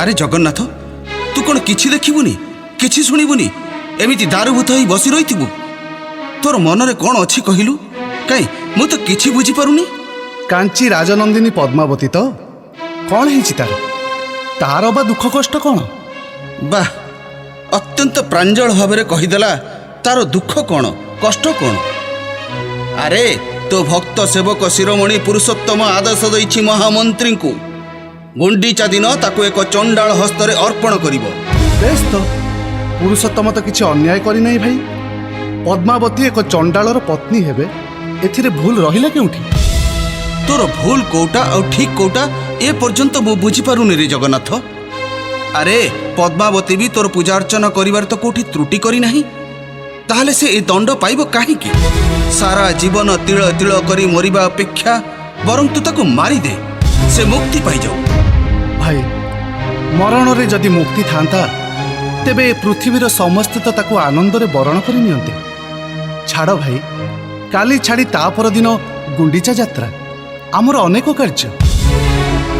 আরে জগন্নাথ, তু কোন কিছু দেখিবুনি, কিছু শুনিবুনি? ଏମିତି ଦାରୁଭୂତ ହୋଇ ବସି ରହିଥିବୁ? ତୋର ମନରେ କ'ଣ ଅଛି କହିଲୁ? କାଇଁ ମୁଁ ତ କିଛି ବୁଝିପାରୁନି। କାଞ୍ଚି ରାଜନନ୍ଦିନୀ ପଦ୍ମାବତୀ ତ କ'ଣ ହେଇଛି ତାର ବା ଦୁଃଖ କଷ୍ଟ କ'ଣ? ବାଃ, ଅତ୍ୟନ୍ତ ପ୍ରାଞ୍ଜଳ ଭାବରେ କହିଦେଲା ତାର ଦୁଃଖ କ'ଣ, କଷ୍ଟ କ'ଣ। ଆରେ ତୋ ଭକ୍ତ ସେବକ ଶିରୋମଣି ପୁରୁଷୋତ୍ତମ ଆଦେଶ ଦେଇଛି ମହାମନ୍ତ୍ରୀଙ୍କୁ ଗୁଣ୍ଡିଚା ଦିନ ତାକୁ ଏକ ଚଣ୍ଡାଳ ହସ୍ତରେ ଅର୍ପଣ କରିବ। ବେଶ ତ, ପୁରୁଷୋତ୍ତମ ତ କିଛି ଅନ୍ୟାୟ କରିନାହିଁ ଭାଇ। ପଦ୍ମାବତୀ ଏକ ଚଣ୍ଡାଳର ପତ୍ନୀ ହେବେ, ଏଥିରେ ଭୁଲ ରହିଲା କେଉଁଠି? ତୋର ଭୁଲ କୋଉଟା ଆଉ ଠିକ୍ କୋଉଟା ଏ ପର୍ଯ୍ୟନ୍ତ ମୁଁ ବୁଝିପାରୁନି ରେ ଜଗନ୍ନାଥ। ଆରେ ପଦ୍ମାବତୀ ବି ତୋର ପୂଜା ଅର୍ଚ୍ଚନା କରିବାରେ ତ କୋଉଠି ତ୍ରୁଟି କରିନାହିଁ, ତାହେଲେ ସେ ଏ ଦଣ୍ଡ ପାଇବ କାହିଁକି? ସାରା ଜୀବନ ତିଳ ତିଳ କରି ମରିବା ଅପେକ୍ଷା ବରଂ ତୁ ତାକୁ ମାରିଦେ, ସେ ମୁକ୍ତି ପାଇଯାଉ। ଭାଇ, ମରଣରେ ଯଦି ମୁକ୍ତି ଥାନ୍ତା ତେବେ ଏ ପୃଥିବୀର ସମସ୍ତେ ତ ତାକୁ ଆନନ୍ଦରେ ବରଣ କରି ନିଅନ୍ତେ। ଛାଡ଼ ଭାଇ, କାଲି ଛାଡ଼ି ତା ପରଦିନ ଗୁଣ୍ଡିଚା ଯାତ୍ରା, ଆମର ଅନେକ କାର୍ଯ୍ୟ।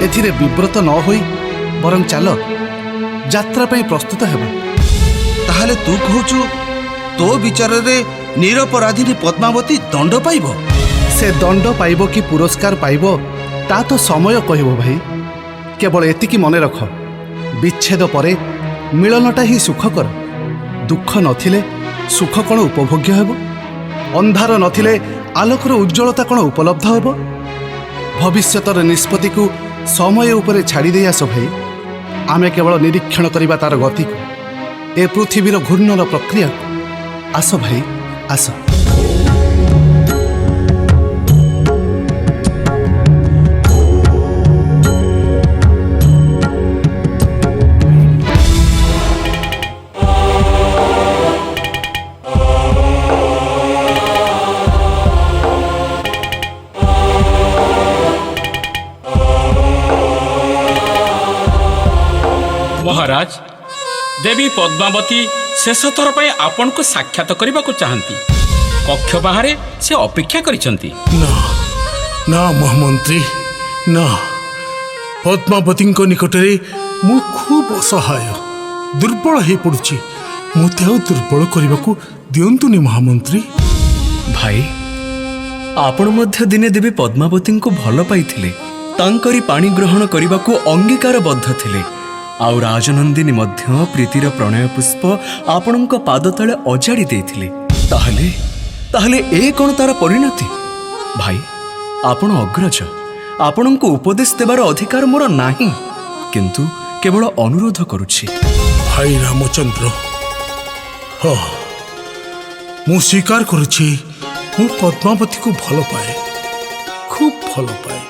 ଏଥିରେ ବିବ୍ରତ ନ ହୋଇ ବରଂ ଚାଲ ଯାତ୍ରା ପାଇଁ ପ୍ରସ୍ତୁତ ହେବ। ତାହେଲେ ତୁ କହୁଛୁ ତୋ ବିଚାରରେ ନିରପରାଧିନୀ ପଦ୍ମାବତୀ ଦଣ୍ଡ ପାଇବ? ସେ ଦଣ୍ଡ ପାଇବ କି ପୁରସ୍କାର ପାଇବ ତା ତ ସମୟ କହିବ ଭାଇ। କେବଳ ଏତିକି ମନେ ରଖ, ବିଚ୍ଛେଦ ପରେ ମିଳନଟା ହିଁ ସୁଖକର। ଦୁଃଖ ନଥିଲେ ସୁଖ କ'ଣ ଉପଭୋଗ୍ୟ ହେବ? ଅନ୍ଧାର ନଥିଲେ ଆଲୋକର ଉଜ୍ଜ୍ୱଳତା କ'ଣ ଉପଲବ୍ଧ ହେବ? ଭବିଷ୍ୟତର ନିଷ୍ପତ୍ତିକୁ ସମୟ ଉପରେ ଛାଡ଼ି ଦେଇ ଆସ ଭାଇ। ଆମେ କେବଳ ନିରୀକ୍ଷଣ କରିବା ତାର ଗତିକୁ, ଏ ପୃଥିବୀର ଘୂର୍ଣ୍ଣନ ପ୍ରକ୍ରିୟାକୁ। ଆସ ଭାଇ, ଆସ। ମହାରାଜ, ଦେବୀ ପଦ୍ମାବତୀ ଶେଷ ଥର ପାଇଁ ଆପଣଙ୍କୁ ସାକ୍ଷାତ କରିବାକୁ ଚାହାନ୍ତି। କକ୍ଷ ବାହାରେ ସେ ଅପେକ୍ଷା କରିଛନ୍ତି। ନା ନା ମହାମନ୍ତ୍ରୀ, ନା। ପଦ୍ମାବତୀଙ୍କ ନିକଟରେ ମୁଁ ଖୁବ୍ ଅସହାୟ, ଦୁର୍ବଳ ହୋଇପଡ଼ୁଛି। ମୋତେ ଆଉ ଦୁର୍ବଳ କରିବାକୁ ଦିଅନ୍ତୁନି ମହାମନ୍ତ୍ରୀ। ଭାଇ, ଆପଣ ମଧ୍ୟ ଦିନେ ଦେବୀ ପଦ୍ମାବତୀଙ୍କୁ ଭଲ ପାଇଥିଲେ, ତାଙ୍କରି ପାଣି ଗ୍ରହଣ କରିବାକୁ ଅଙ୍ଗୀକାରବଦ୍ଧ ଥିଲେ। ଆଉ ରାଜନନ୍ଦିନୀ ମଧ୍ୟ ପ୍ରୀତିର ପ୍ରଣୟ ପୁଷ୍ପ ଆପଣଙ୍କ ପାଦ ତଳେ ଅଜାଡ଼ି ଦେଇଥିଲେ। ତାହେଲେ ଏ କ'ଣ ତାର ପରିଣତି? ଭାଇ, ଆପଣ ଅଗ୍ରଜ, ଆପଣଙ୍କୁ ଉପଦେଶ ଦେବାର ଅଧିକାର ମୋର ନାହିଁ, କିନ୍ତୁ କେବଳ ଅନୁରୋଧ କରୁଛି। ଭାଇ ରାମଚନ୍ଦ୍ର, ହଁ, ମୁଁ ସ୍ୱୀକାର କରୁଛି, ମୁଁ ପଦ୍ମାବତୀକୁ ଭଲ ପାଏ, ଖୁବ୍ ଭଲ ପାଏ।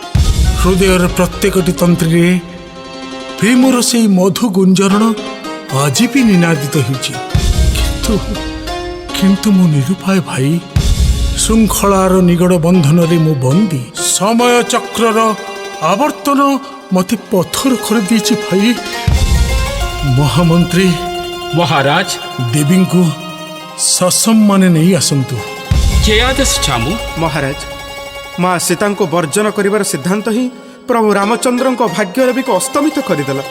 ହୃଦୟର ପ୍ରତ୍ୟେକଟି ତନ୍ତ୍ରୀରେ ପ୍ରେମର ସେଇ ମଧୁ ଗୁଞ୍ଜରଣ ଆଜି ବି ନିନାଦିତ ହେଉଛି। କିନ୍ତୁ ମୁଁ ନିରୁପାୟ ଭାଇ। ଶୃଙ୍ଖଳାର ନିଗଡ଼ ବନ୍ଧନରେ ମୁଁ ବନ୍ଦୀ। ସମୟ ଚକ୍ରର ଆବର୍ତ୍ତନ ମୋତେ ପଥର କରିଦେଇଛି ଭାଇ। ମହାମନ୍ତ୍ରୀ, ମହାରାଜ, ଦେବୀଙ୍କୁ ସସମ୍ମାନେ ନେଇ ଆସନ୍ତୁ। ଯେ ଆଦେଶ ଚାମୁ। ମହାରାଜ, ମା ସୀତାଙ୍କୁ ବର୍ଜନ କରିବାର ସିଦ୍ଧାନ୍ତ ହିଁ ପ୍ରଭୁ ରାମଚନ୍ଦ୍ରଙ୍କ ଭାଗ୍ୟରବିକୁ ଅସ୍ତମିତ କରିଦେଲା।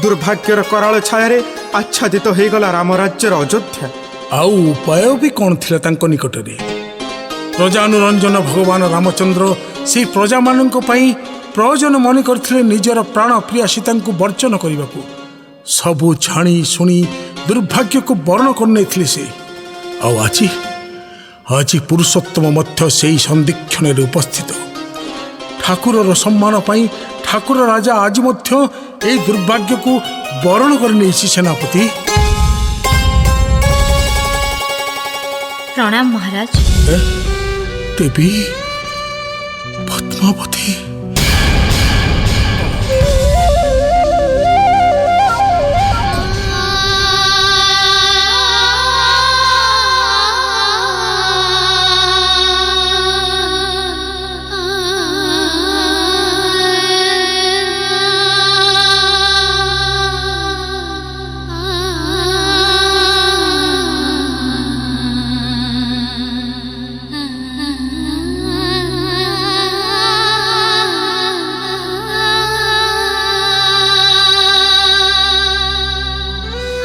ଦୁର୍ଭାଗ୍ୟର କରାଳ ଛାୟାରେ ଆଚ୍ଛାଦିତ ହୋଇଗଲା ରାମରାଜ୍ୟର ଅଯୋଧ୍ୟା। ଆଉ ଉପାୟ ବି କ'ଣ ଥିଲା ତାଙ୍କ ନିକଟରେ? ପ୍ରଜାନୁରଞ୍ଜନ ଭଗବାନ ରାମଚନ୍ଦ୍ର ସେହି ପ୍ରଜାମାନଙ୍କ ପାଇଁ ପ୍ରୟୋଜନ ମନେ କରିଥିଲେ ନିଜର ପ୍ରାଣ ପ୍ରିୟା ସୀତାଙ୍କୁ ବର୍ଜନ କରିବାକୁ। ସବୁ ଜାଣି ଶୁଣି ଦୁର୍ଭାଗ୍ୟକୁ ବରଣ କରିନେଇଥିଲେ ସେ। ଆଉ ଆଜି ପୁରୁଷୋତ୍ତମ ମଧ୍ୟ ସେହି ସନ୍ଦିକ୍ଷଣରେ ଉପସ୍ଥିତ। ଠାକୁରର ସମ୍ମାନ ପାଇଁ ଠାକୁର ରାଜା ଆଜି ମଧ୍ୟ ଏହି ଦୁର୍ଭାଗ୍ୟକୁ ବରଣ କରିନେଇଛି। ସେନାପତି, ପ୍ରଣାମ ମହାରାଜ। ଦେବୀ ପଦ୍ମାବତୀ,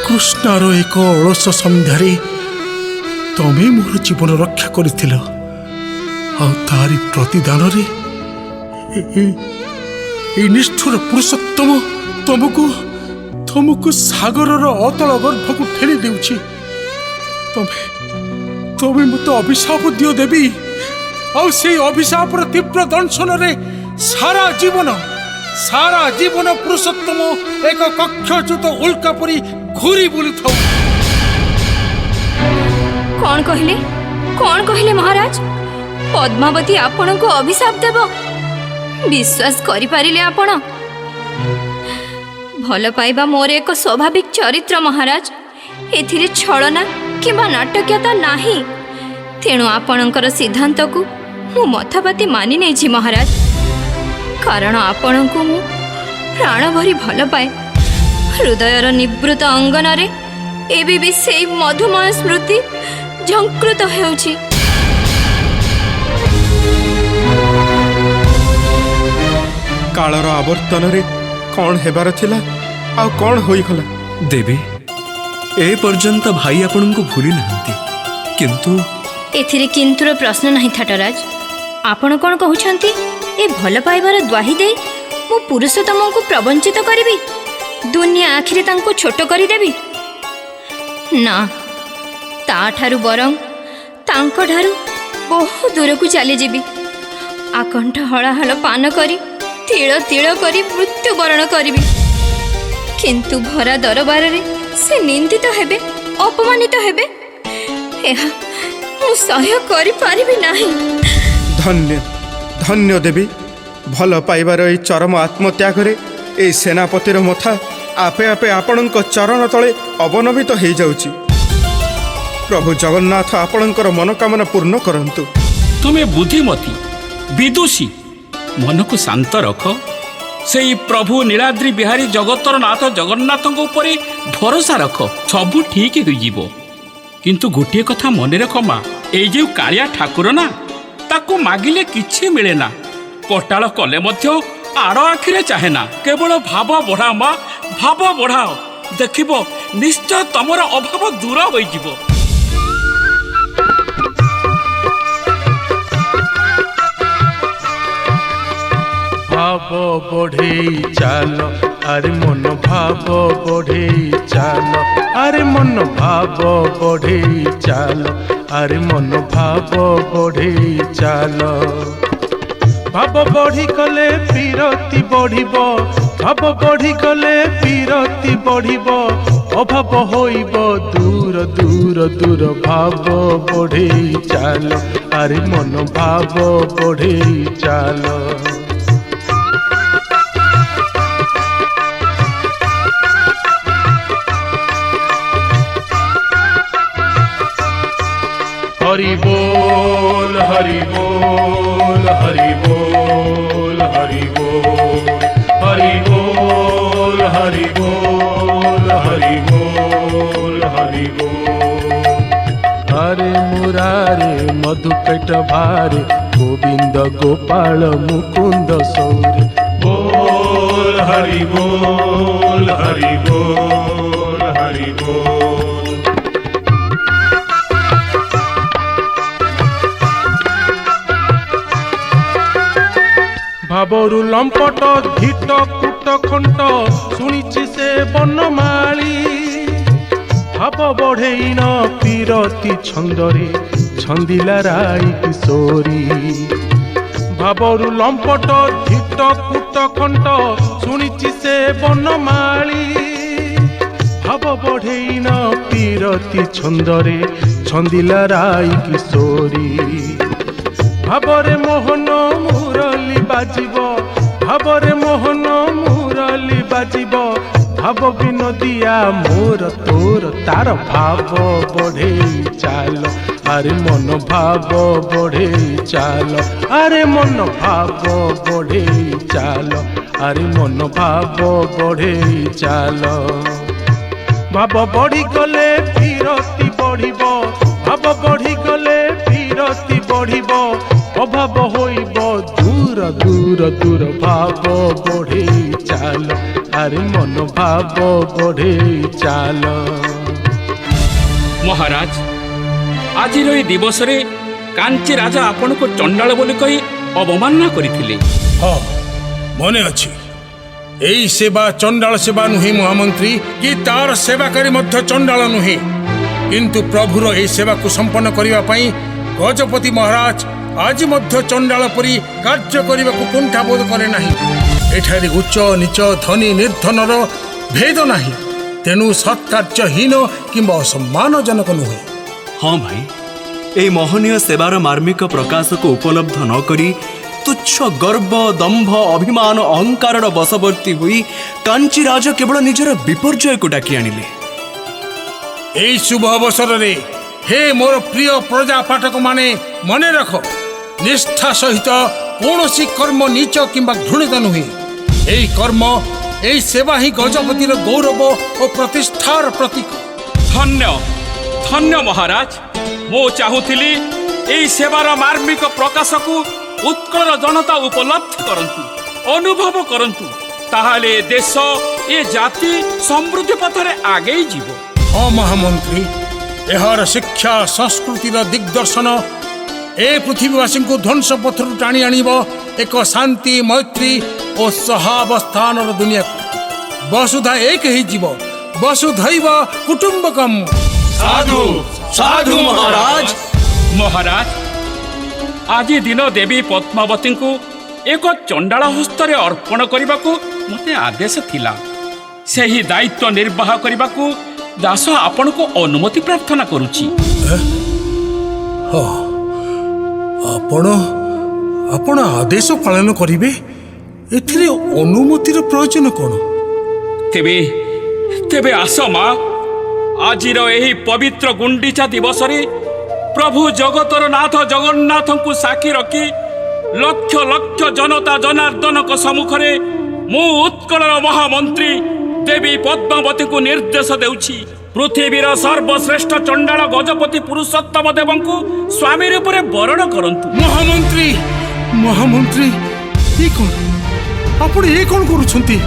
କୃଷ୍ଣର ଏକ ଅଳସ ସନ୍ଧ୍ୟାରେ ତମେ ମୋର ଜୀବନ ରକ୍ଷା କରିଥିଲ ଆଉ ତାରି ପ୍ରତିଦାନରେ এই ନିଷ୍ଠୁର ପୁରୁଷୋତ୍ତମ ତମକୁ ତମକୁ ସାଗରର ଅତଳ ଗର୍ଭକୁ ଠେଲି ଦେଉଛି। ତମେ ମୋତେ ଅଭିଶାପ ଦିଅ ଦେବୀ, ଆଉ ସେଇ ଅଭିଶାପର ତୀବ୍ର ଦଂଶନରେ ସାରା ଜୀବନ ପୁରୁଷୋତ୍ତମ ଏକ କକ୍ଷଚ୍ୟୁତ ଉଲ୍କା ପରି ଘୁରି ବୁଲୁଥାଉ। କଣ କହିଲେ ମହାରାଜ? ପଦ୍ମାବତୀ ଆପଣଙ୍କୁ ଅଭିଶାପ ଦେବ? ବିଶ୍ୱାସ କରିପାରିଲେ ଆପଣ? ଭଲ ପାଇବା ମୋର ଏକ ସ୍ୱାଭାବିକ ଚରିତ୍ର ମହାରାଜ। ଏଥିରେ ଛଳନା କିମ୍ବା ନାଟକୀୟତା ନାହିଁ। ତେଣୁ ଆପଣଙ୍କର ସିଦ୍ଧାନ୍ତକୁ ମୁଁ ମଥାପାତି ମାନି ନେଇଛି ମହାରାଜ। କାରଣ ଆପଣଙ୍କୁ ମୁଁ ପ୍ରାଣ ଭରି ଭଲ ପାଏ। ହୃଦୟର ନିବୃତ ଅଙ୍ଗନରେ ଏବେ ବି ସେଇ ମଧୁମୟ ସ୍ମୃତି ଝଙ୍କୃତ ହେଉଛି। କାଳର ଆବର୍ତ୍ତନରେ କ'ଣ ହେବାର ଥିଲା ଆଉ କ'ଣ ହୋଇଗଲା? ଦେବୀ, ଏ ପର୍ଯ୍ୟନ୍ତ ଭାଇ ଆପଣଙ୍କୁ ଭୁଲି ନାହାନ୍ତି, କିନ୍ତୁ ଏଥିରେ କିନ୍ତୁର ପ୍ରଶ୍ନ ନାହିଁ ଥାଟରାଜ। ଆପଣ କ'ଣ କହୁଛନ୍ତି? ଏ ଭଲ ପାଇବାର ଦ୍ୱାହି ଦେଇ ମୁଁ ପୁରୁଷୋତ୍ତମଙ୍କୁ ପ୍ରବଞ୍ଚିତ କରିବି, ଦୁନିଆ ଆଖିରେ ତାଙ୍କୁ ଛୋଟ କରିଦେବି? ନା, ତାଠାରୁ ବରଂ ତାଙ୍କଠାରୁ ବହୁ ଦୂରକୁ ଚାଲିଯିବି। ଆକଣ୍ଠ ହଳାହଳ ପାନ କରି ତିଳ ତିଳ କରି ମୃତ୍ୟୁବରଣ କରିବି। କିନ୍ତୁ ଭରା ଦରବାରରେ ସେ ନିନ୍ଦିତ ହେବେ, ଅପମାନିତ ହେବେ। ଏହା ମୁଁ ସହ୍ୟ କରିପାରିବି ନାହିଁ। ଧନ୍ୟ ଦେବୀ, ଭଲ ପାଇବାର এই ଚରମ ଆତ୍ମତ୍ୟାଗରେ এই ସେନାପତିର ମଥା ଆପେ ଆପେ ଆପଣଙ୍କ ଚରଣ ତଳେ ଅବନମିତ ହୋଇଯାଉଛି। ପ୍ରଭୁ ଜଗନ୍ନାଥ ଆପଣଙ୍କର ମନୋକାମନା ପୂର୍ଣ୍ଣ କରନ୍ତୁ। ତୁମେ ବୁଦ୍ଧିମତୀ, ବିଦୁଷୀ, ମନକୁ ଶାନ୍ତ ରଖ। ସେଇ ପ୍ରଭୁ ନୀଳାଦ୍ରି ବିହାରୀ ଜଗତର ନାଥ ଜଗନ୍ନାଥଙ୍କ ଉପରେ ଭରସା ରଖ, ସବୁ ଠିକ୍ ହୋଇଯିବ। କିନ୍ତୁ ଗୋଟିଏ କଥା ମନେ ରଖ ମା, ଏଇ ଯେଉଁ କାଳିଆ ଠାକୁର ନା, ତାକୁ ମାଗିଲେ କିଛି ମିଳେ ନା। କଟାଳ କଲେ ମଧ୍ୟ ଆଡ଼ ଆଖିରେ ଚାହେଁ ନା। କେବଳ ଭାବ ବଢ଼ାଅ ମା, ଭାବ ବଢ଼ାଅ, ଦେଖିବ ନିଶ୍ଚୟ ତମର ଅଭାବ ଦୂର ହୋଇଯିବ। ভাব বঢ়েই চাল, আরে মন ভাব বঢ়েই চাল, আরে মন ভাব বঢ়েই চাল, আরে মন ভাব বঢ়েই চাল। ভাব বঢ়ি গলে বিরতি বঢ়িব, ভাব বঢ়ি গলে বিরতি বঢ়িব, অভাব হইব দূর দূর দূর। ভাব বঢ়েই চাল, আরে মন ভাব বঢ়েই চাল। हरि बोल हरि बोल हरि बोल हरि बोल हरि बोल हरि बोल हरि बोल हरि बोल। हरे मुरारे मधुकैट भारे गोविंद गोपाल मुकुंद सौरे। बोल हरि बोल हरि बोल हरि बोल। ভাবরু লম্পট ধীট কুট খণ্ট শুনিছি সে বনমালী। ভাব বঢ়েই ন পীরতি ছন্দরে ছন্দিলা রাই কিশোরী। ভাবরু লম্পট ধীট কুট খণ্ট শুনিছি সে বনমালী। ভাব বঢ়েই ন পীরতি ছন্দরে ছন্দিলা রাই কিশোরী। ভাবরে মোহন মুরলী বাজিব, ভাবরে মোহন মুরলী বাজিব, ভাব বিনোদিয়া মোর তোর তার ভাব বঢ়েই চাল, আরে মন ভাব বঢ়েই চাল, আরে মন ভাব বঢ়েই চাল, আরে মন ভাব বঢ়েই চাল। ভাব বঢ়ি গলে বিরতি বঢ়িব, ভাব বঢ়ি গলে বিরতি বঢ়িব, অভাব হইব দূর দূর দূর। ভাব বঢ়েই চাল, আরে মন ভাব বঢ়েই চাল। মহারাজ, ଆଜିର ଏହି ଦିବସରେ କାଞ୍ଚି ରାଜା ଆପଣଙ୍କୁ ଚଣ୍ଡାଳ ବୋଲି କହି ଅବମାନନା କରିଥିଲେ। ହଁ ମନେ ଅଛି। ଏଇ ସେବା ଚଣ୍ଡାଳ ସେବା ନୁହେଁ ମହାମନ୍ତ୍ରୀ, କି ତାର ସେବାକାରୀ ମଧ୍ୟ ଚଣ୍ଡାଳ ନୁହେଁ। କିନ୍ତୁ ପ୍ରଭୁର ଏହି ସେବାକୁ ସମ୍ପନ୍ନ କରିବା ପାଇଁ ଗଜପତି ମହାରାଜ ଆଜି ମଧ୍ୟ ଚଣ୍ଡାଳ ପରି କାର୍ଯ୍ୟ କରିବାକୁ କୁଣ୍ଠାବୋଧ କରେ ନାହିଁ। ଏଠାରେ ଉଚ୍ଚ ନିଚ ଧନୀ ନିର୍ଦ୍ଧନର ଭେଦ ନାହିଁ। ତେଣୁ ସତ୍କାର୍ଯ୍ୟହୀନ କିମ୍ବା ଅସମ୍ମାନଜନକ ନୁହେଁ। ହଁ ଭାଇ, এই মহনীয় সেবার মার্মিক প্রকাশকু উপলব্ধ নকরি তুচ্ছ গর্ব দম্ভ অভিমান অহংকারর বশবর্তী হই কাঞ্চি রাজ কেবল নিজের বিপর্যয়কু ডাকি আনিলে। এই শুভ অবসরে হে মোর প্রিয় প্রজা পাঠক মানে মনে রাখ, নিষ্ঠা সহিত কৌশি কর্ম নিচ কিংবা ঘৃণিত নুহে। এই কর্ম এই সেবা হি গজপতির গৌরব ও প্রতিষ্ঠার প্রতীক। ଧନ୍ୟ ଧନ୍ୟ ମହାରାଜ, ମୁଁ ଚାହୁଁଥିଲି ଏହି ସେବାର ମାର୍ମିକ ପ୍ରକାଶକୁ ଉତ୍କଳର ଜନତା ଉପଲବ୍ଧି କରନ୍ତୁ, ଅନୁଭବ କରନ୍ତୁ। ତାହେଲେ ଦେଶ ଏ ଜାତି ସମୃଦ୍ଧି ପଥରେ ଆଗେଇ ଯିବ। ହଁ ମହାମନ୍ତ୍ରୀ, ଏହାର ଶିକ୍ଷା ସଂସ୍କୃତିର ଦିଗ୍ଦର୍ଶନ ଏ ପୃଥିବୀବାସୀଙ୍କୁ ଧ୍ୱଂସ ପଥରୁ ଟାଣି ଆଣିବ ଏକ ଶାନ୍ତି ମୈତ୍ରୀ ଓ ସହାବସ୍ଥାନର ଦୁନିଆକୁ। ବସୁଧା ଏକ ହେଇଯିବ, ବସୁଧୈବ କୁଟୁମ୍ବକମ୍। ସାଧୁ ସାଧୁ ମହାରାଜ। ମହାରାଜ, ଆଜି ଦିନ ଦେବୀ ପଦ୍ମାବତୀଙ୍କୁ ଏକ ଚଣ୍ଡାଳ ହସ୍ତରେ ଅର୍ପଣ କରିବାକୁ ମୋତେ ଆଦେଶ ଥିଲା। ସେହି ଦାୟିତ୍ୱ ନିର୍ବାହ କରିବାକୁ ଦାସ ଆପଣଙ୍କୁ ଅନୁମତି ପ୍ରାର୍ଥନା କରୁଛି। ଆପଣ ଆପଣ ଆଦେଶ ପାଳନ କରିବେ, ଏଥିରେ ଅନୁମତିର ପ୍ରୟୋଜନ କ'ଣ? ତେବେ ତେବେ ଆସ ମା, ଆଜିର ଏହି ପବିତ୍ର ଗୁଣ୍ଡିଚା ଦିବସରେ ପ୍ରଭୁ ଜଗତର ନାଥ ଜଗନ୍ନାଥଙ୍କୁ ସାକ୍ଷୀ ରଖି ଲକ୍ଷ ଲକ୍ଷ ଜନତା ଜନାର୍ଦ୍ଦନଙ୍କ ସମ୍ମୁଖରେ ମୁଁ ଉତ୍କଳର ମହାମନ୍ତ୍ରୀ ଦେବୀ ପଦ୍ମାବତୀଙ୍କୁ ନିର୍ଦ୍ଦେଶ ଦେଉଛି, ପୃଥିବୀର ସର୍ବଶ୍ରେଷ୍ଠ ଚଣ୍ଡାଳ ଗଜପତି ପୁରୁଷୋତ୍ତମ ଦେବଙ୍କୁ ସ୍ୱାମୀ ରୂପରେ ବରଣ କରନ୍ତୁ। ମହାମନ୍ତ୍ରୀ ମହାମନ୍ତ୍ରୀ ଆପଣ ଏ କ'ଣ କରୁଛନ୍ତି?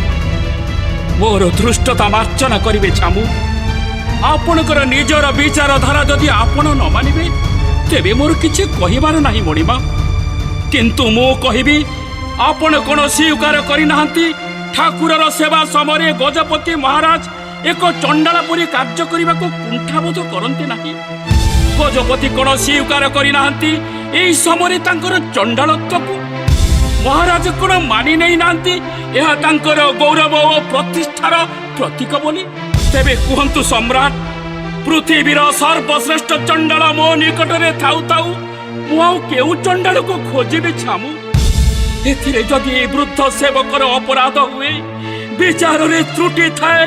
ମୋର ଧୃଷ୍ଟତା ମାର୍ଜନା କରିବେ ଛାମୁ। ଆପଣଙ୍କର ନିଜର ବିଚାରଧାରା ଯଦି ଆପଣ ନ ମାନିବେ ତେବେ ମୋର କିଛି କହିବାର ନାହିଁ ମଣିମା। କିନ୍ତୁ ମୁଁ କହିବି, ଆପଣ କ'ଣ ସ୍ୱୀକାର କରିନାହାନ୍ତି ଠାକୁରର ସେବା ସମୟରେ ଗଜପତି ମହାରାଜ ଏକ ଚଣ୍ଡାଳ ପରି କାର୍ଯ୍ୟ କରିବାକୁ କୁଣ୍ଠାବୋଧ କରନ୍ତି ନାହିଁ? ଗଜପତି କ'ଣ ସ୍ୱୀକାର କରିନାହାନ୍ତି ଏହି ସମୟରେ ତାଙ୍କର ଚଣ୍ଡାଳତ୍ୱକୁ? ମହାରାଜ କ'ଣ ମାନି ନେଇନାହାନ୍ତି ଏହା ତାଙ୍କର ଗୌରବ ଓ ପ୍ରତିଷ୍ଠାର ପ୍ରତୀକ ବୋଲି? ତେବେ କୁହନ୍ତୁ ସମ୍ରାଟ, ପୃଥିବୀର ସର୍ବଶ୍ରେଷ୍ଠ ଚଣ୍ଡାଳ ମୋ ନିକଟରେ ଥାଉ ଥାଉ ମୁଁ ଆଉ କେଉଁ ଚଣ୍ଡାଳକୁ ଖୋଜିବି ଛାମୁ? ଏଥିରେ ଯଦି ଏ ବୃଦ୍ଧ ସେବକର ଅପରାଧ ହୁଏ, ବିଚାରରେ ତ୍ରୁଟି ଥାଏ,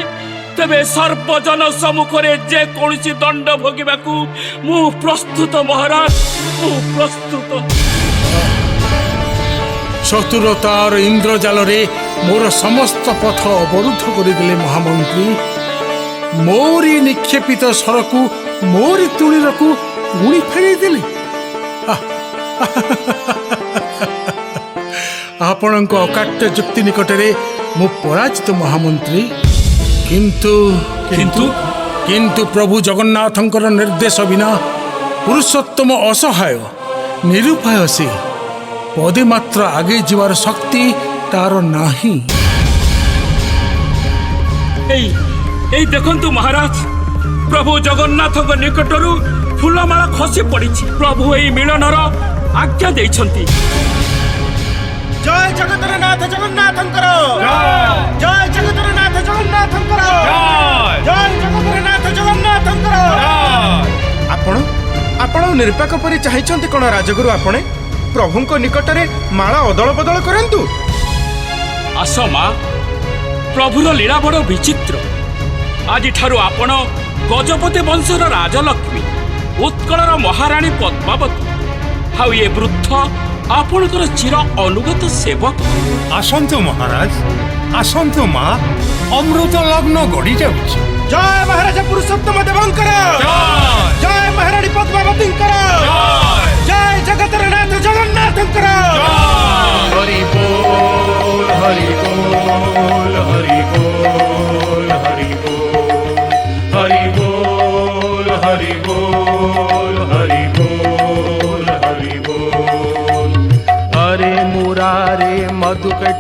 ତେବେ ସର୍ବଜନ ସମ୍ମୁଖରେ ଯେକୌଣସି ଦଣ୍ଡ ଭୋଗିବାକୁ ମୁଁ ପ୍ରସ୍ତୁତ ମହାରାଜ, ମୁଁ ପ୍ରସ୍ତୁତ। ଚତୁରତାର ଇନ୍ଦ୍ରଜାଲରେ ମୋର ସମସ୍ତ ପଥ ଅବରୁଦ୍ଧ କରିଦେଲେ ମହାମନ୍ତ୍ରୀ। ମୋରି ନିକ୍ଷେପିତ ସ୍ୱରକୁ ମୋରି ତୁଳିରକୁ ପୁଣି ଫେରାଇ ଦେଲେ। ଆପଣଙ୍କ ଅକାଟ୍ୟ ଯୁକ୍ତି ନିକଟରେ ମୁଁ ପରାଜିତ ମହାମନ୍ତ୍ରୀ। କିନ୍ତୁ କିନ୍ତୁ କିନ୍ତୁ ପ୍ରଭୁ ଜଗନ୍ନାଥଙ୍କର ନିର୍ଦ୍ଦେଶ ବିନା ପୁରୁଷୋତ୍ତମ ଅସହାୟ ନିରୁପାୟ। ସେ ପଦେ ମାତ୍ର ଆଗେଇ ଯିବାର ଶକ୍ତି ତାର ନାହିଁ। ଏଇ ଦେଖନ୍ତୁ ମହାରାଜ, ପ୍ରଭୁ ଜଗନ୍ନାଥଙ୍କ ନିକଟରୁ ଫୁଲମାଳ ଖସି ପଡ଼ିଛି। ପ୍ରଭୁ ଏହି ମିଳନର ଆଜ୍ଞା ଦେଇଛନ୍ତି। ଜୟ ଜଗତର ନାଥ ଜଗନ୍ନାଥଙ୍କର, ଜୟ ଜଗତର ନାଥ ଜଗନ୍ନାଥଙ୍କର, ଜୟ ଜଗତର ନାଥ ଜଗନ୍ନାଥଙ୍କର। ଆପଣ ଆପଣ ନିରପାକ ପରି ଚାହିଁଛନ୍ତି କ'ଣ ରାଜଗୁରୁ? ଆପଣ ପ୍ରଭୁଙ୍କ ନିକଟରେ ମାଳ ଅଦଳ ବଦଳ କରନ୍ତୁ। ଆସ ମା, ପ୍ରଭୁର ଲୀଳା ବଡ଼ ବିଚିତ୍ର। ଆଜିଠାରୁ ଆପଣ ଗଜପତି ବଂଶର ରାଜଲକ୍ଷ୍ମୀ, ଉତ୍କଳର ମହାରାଣୀ ପଦ୍ମାବତୀ, ଆଉ ଏ ବୃଦ୍ଧ ଆପଣଙ୍କର ଚିର ଅନୁଗତ ସେବକ। ଆସନ୍ତୁ ମହାରାଜ, ଆସନ୍ତୁ ମା, ଅମୃତ ଲଗ୍ନ ଗଡ଼ି ଯାଉଛି। ଜୟ ମହାରାଜା ପୁରୁଷୋତ୍ତମ ଦେବଙ୍କର, ଜୟ ମହାରାଣୀ ପଦ୍ମାବତୀଙ୍କର, ଜୟ ଜଗତର ନାଥ ଜଗନ୍ନାଥଙ୍କର। ହରି ବୋଲ ହରି ବୋଲ ହରି ବୋଲ ହରି ବୋଲ ହରି ବୋଲ ହରି ବୋଲ ହରି